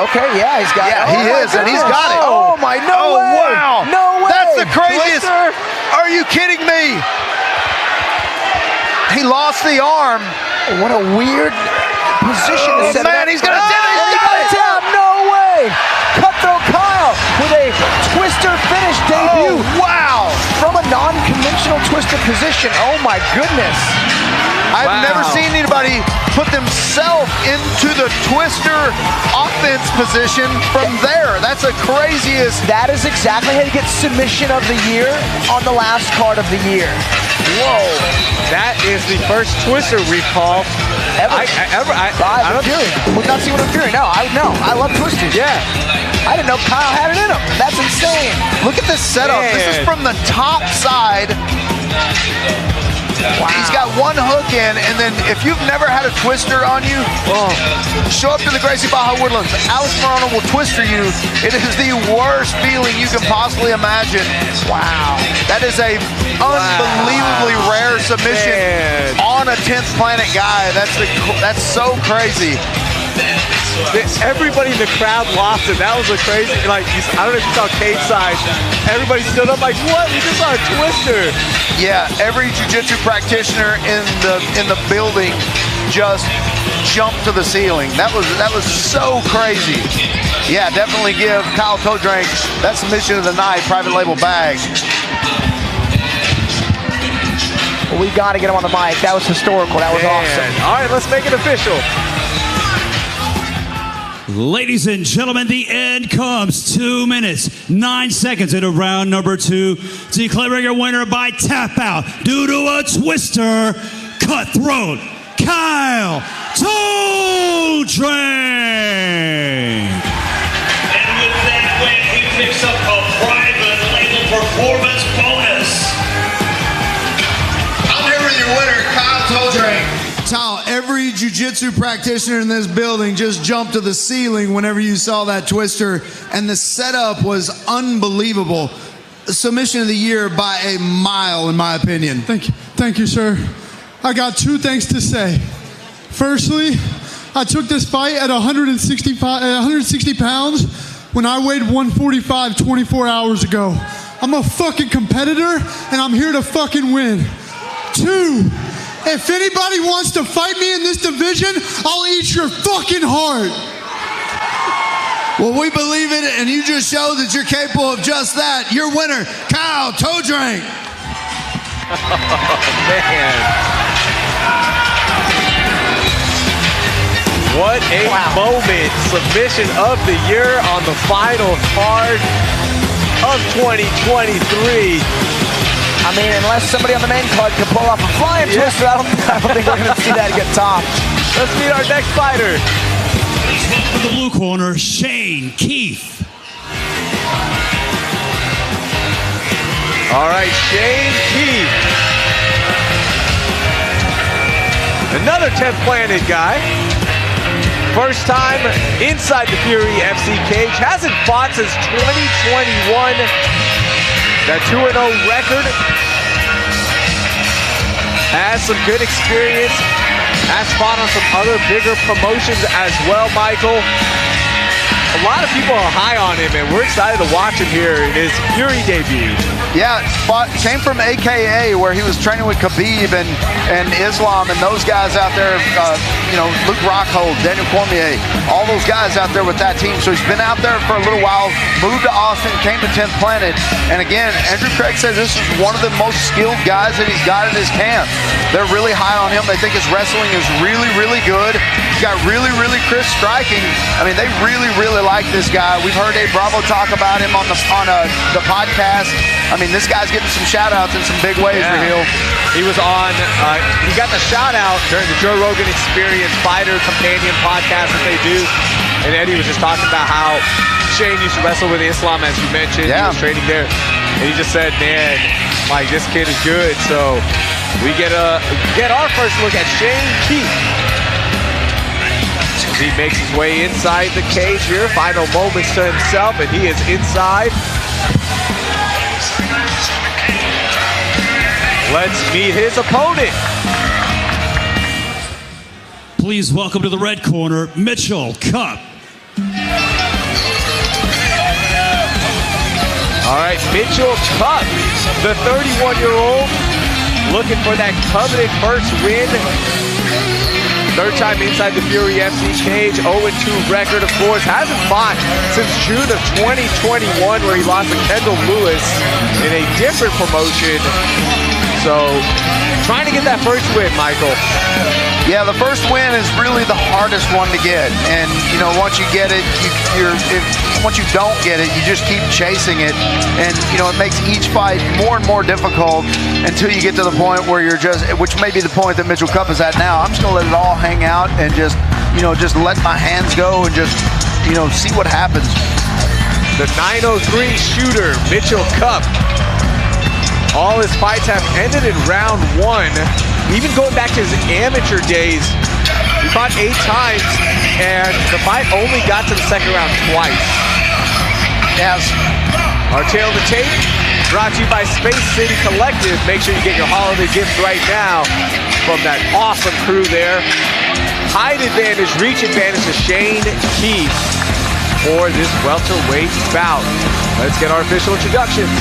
Okay, yeah, he's got it. Yeah, he is, and he's got it. Oh my, no way. Wow. No way. That's the craziest. Twister. Are you kidding me? He lost the arm. What a weird position to set man, up. he's gonna do it. He's got it. Down. No way. Cutthroat Kyle with a twister finish debut. Oh, wow. From a non-conventional twister position. Oh my goodness. I've never seen anybody put themselves into the twister offense position from there. That's the craziest. That is exactly how you get submission of the year on the last card of the year. Whoa. That is the first twister recall ever. I don't Fury. Would not see one of Fury. No, I love twisters. Yeah. I didn't know Kyle had it in him. That's insane. Look at this setup. Man. This is from the top side. Wow. He's got one hook in, and then if you've never had a twister on you, show up to the Gracie Baja Woodlands. Alex Morano will twister you. It is the worst feeling you can possibly imagine. Wow. That is a unbelievably rare submission on a 10th planet guy. That's so crazy. Everybody in the crowd lost it. That was a crazy, like, I don't know if you saw Cage side. Everybody stood up like, what? We just saw a twister. Yeah, every jiu-jitsu practitioner in the building just jumped to the ceiling. That was so crazy. Yeah, definitely give Kyle Todrank that submission of the night, private label bag. Well, we got to get him on the mic. That was historical. That was awesome. All right, let's make it official. Ladies and gentlemen, the end comes. 2 minutes, 9 seconds into round number 2. Declaring your winner by tap out due to a twister, Cutthroat Kyle Todrank. performance bonus. I'm here with your winner, Kyle Todrank. Kyle, every jiu-jitsu practitioner in this building just jumped to the ceiling whenever you saw that twister, and the setup was unbelievable. Submission of the year by a mile, in my opinion. Thank you, sir. I got two things to say. Firstly, I took this fight at 160 pounds when I weighed 145 24 hours ago. I'm a fucking competitor, and I'm here to fucking win. Two, if anybody wants to fight me in this division, I'll eat your fucking heart. Well, we believe it, and you just showed that you're capable of just that. Your winner, Kyle Todrank. Man. What a moment. Submission of the year on the final card of 2023. I mean, unless somebody on the main card can pull off a flying twister, I don't think we're going to see that get topped. Let's meet our next fighter. In the blue corner, Shane Keefe. All right, Shane Keefe. Another 10th planted guy. First time inside the Fury FC cage. Hasn't fought since 2021. That 2-0 record. Has some good experience. Has fought on some other bigger promotions as well, Michael. A lot of people are high on him, and we're excited to watch him here in his Fury debut. Yeah, came from AKA where he was training with Khabib and Islam and those guys out there, Luke Rockhold, Daniel Cormier, all those guys out there with that team. So he's been out there for a little while, moved to Austin, came to 10th Planet. And again, Andrew Craig says this is one of the most skilled guys that he's got in his camp. They're really high on him. They think his wrestling is really, really good. He's got really, really crisp striking. I mean, they really, really like this guy. We've heard Dave Bravo talk about him on the podcast. I mean, this guy's getting some shout-outs in some big ways, Raheel. He was on, he got the shout-out during the Joe Rogan Experience Fighter Companion podcast that they do. And Eddie was just talking about how Shane used to wrestle with Islam, as you mentioned. Yeah. He was training there. And he just said, man, like, this kid is good. So we get our first look at Shane Keefe. He makes his way inside the cage here. Final moments to himself, and he is inside. Let's meet his opponent. Please welcome to the red corner, Mitchell Cupp. All right, Mitchell Cupp, the 31-year-old, looking for that coveted first win. Third time inside the Fury FC cage, 0-2 record, of course. Hasn't fought since June of 2021, where he lost to Kendall Lewis in a different promotion. So, trying to get that first win, Michael. Yeah, the first win is really the hardest one to get. And, once you get it, once you don't get it, you just keep chasing it. And, it makes each fight more and more difficult until you get to the point where you're which may be the point that Mitchell Cupp is at now. I'm just going to let it all hang out and just let my hands go and just, see what happens. The 903 shooter, Mitchell Cupp. All his fights have ended in round one. Even going back to his amateur days, he fought 8 times, and the fight only got to the second round twice. Yes. Our tail of the tape, brought to you by Space City Collective. Make sure you get your holiday gift right now from that awesome crew there. Height advantage, reach advantage to Shane Keefe for this welterweight bout. Let's get our official introductions.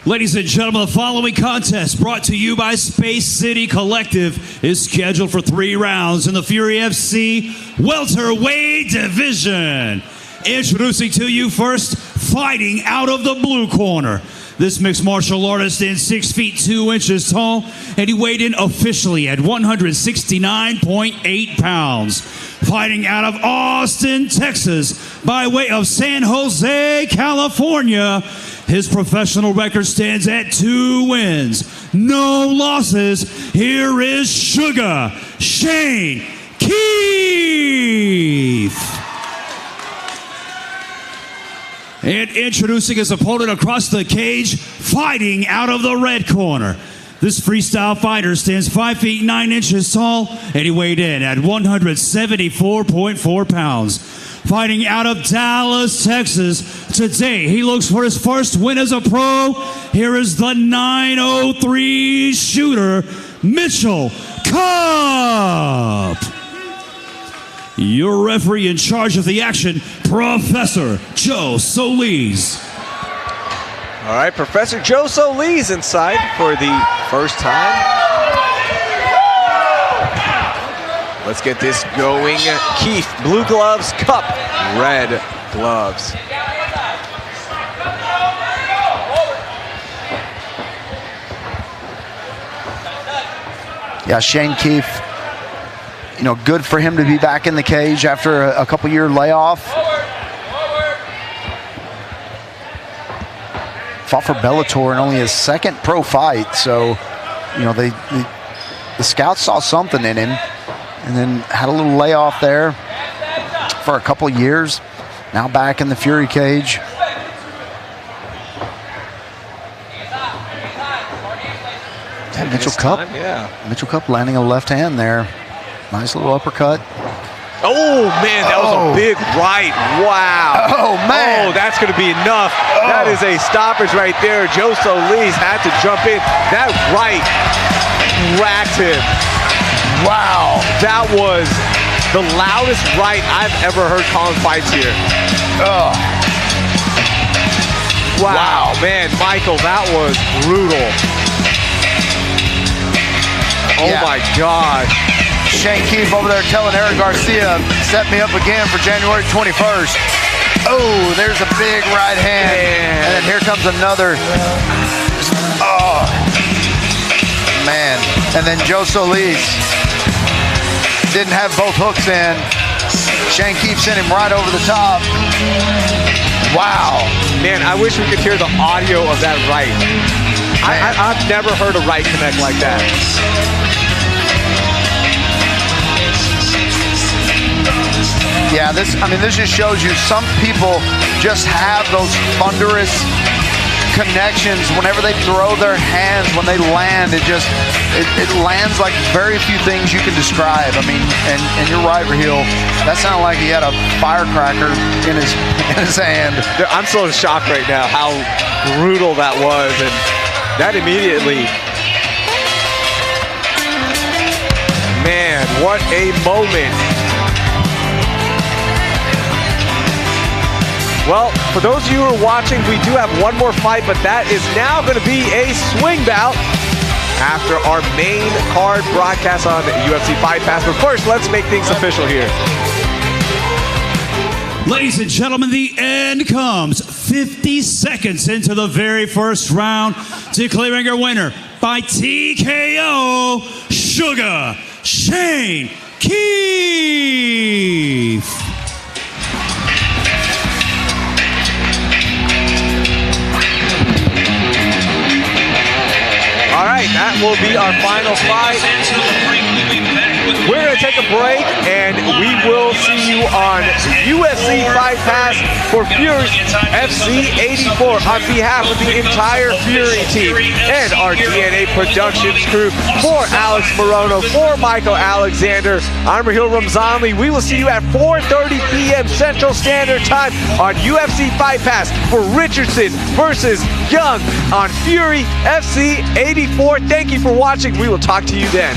Ladies and gentlemen, the following contest, brought to you by Space City Collective, is scheduled for 3 rounds in the Fury FC welterweight division. Introducing to you first, fighting out of the blue corner. This mixed martial artist is 6 feet 2 inches tall, and he weighed in officially at 169.8 pounds. Fighting out of Austin, Texas, by way of San Jose, California, his professional record stands at 2 wins, no losses. Here is Sugar Shane Keefe. And introducing his opponent across the cage, fighting out of the red corner. This freestyle fighter stands 5 feet 9 inches tall, and he weighed in at 174.4 pounds. Fighting out of Dallas, Texas, today he looks for his first win as a pro. Here is the 903 shooter, Mitchell Cupp. Your referee in charge of the action, Professor Joe Solis. All right, Professor Joe Solis inside for the first time. Let's get this going. Keefe, blue gloves, Cupp, red gloves. Yeah, Shane Keefe, you know, good for him to be back in the cage after a couple-year layoff. Fought for Bellator in only his second pro fight, so, you know, the scouts saw something in him, and then had a little layoff there for a couple of years. Now back in the Fury cage. And Mitchell Cupp, Mitchell Cupp landing a left hand there. Nice little uppercut. Oh, man, that was a big right. Wow. Oh, man. Oh, that's going to be enough. That is a stoppage right there. Joe Solis had to jump in. That right racked him. Wow. That was the loudest right I've ever heard calling fights here. Oh. Wow, man, Michael, that was brutal. Oh, my God. Shane Keefe over there telling Eric Garcia, set me up again for January 21st. Oh, there's a big right hand. And then here comes another. Oh, man. And then Joe Solis didn't have both hooks in. Shane Keefe sent him right over the top. Wow. Man, I wish we could hear the audio of that right. I've never heard a right connect like that. Yeah, this just shows you some people just have those thunderous connections whenever they throw their hands, when they land, it lands like very few things you can describe. I mean, and you're right, Raheel, that sounded like he had a firecracker in his hand. I'm so shocked right now how brutal that was, and that immediately, man, what a moment. Well, for those of you who are watching, we do have one more fight, but that is now going to be a swing bout after our main card broadcast on UFC Fight Pass. But first, let's make things official here. Ladies and gentlemen, the end comes 50 seconds into the very first round, declaring our winner by TKO, Sugar Shane Keefe. All right, that will be our final fight. We're going to take a break, and we will see you on UFC Fight Pass for Fury FC 84 on behalf of the entire Fury team and our DNA Productions crew. For Alex Morono, for Michael Alexander, I'm Raheel Ramzanli. We will see you at 4:30 p.m. Central Standard Time on UFC Fight Pass for Richardson versus Young on Fury FC 84. Thank you for watching. We will talk to you then.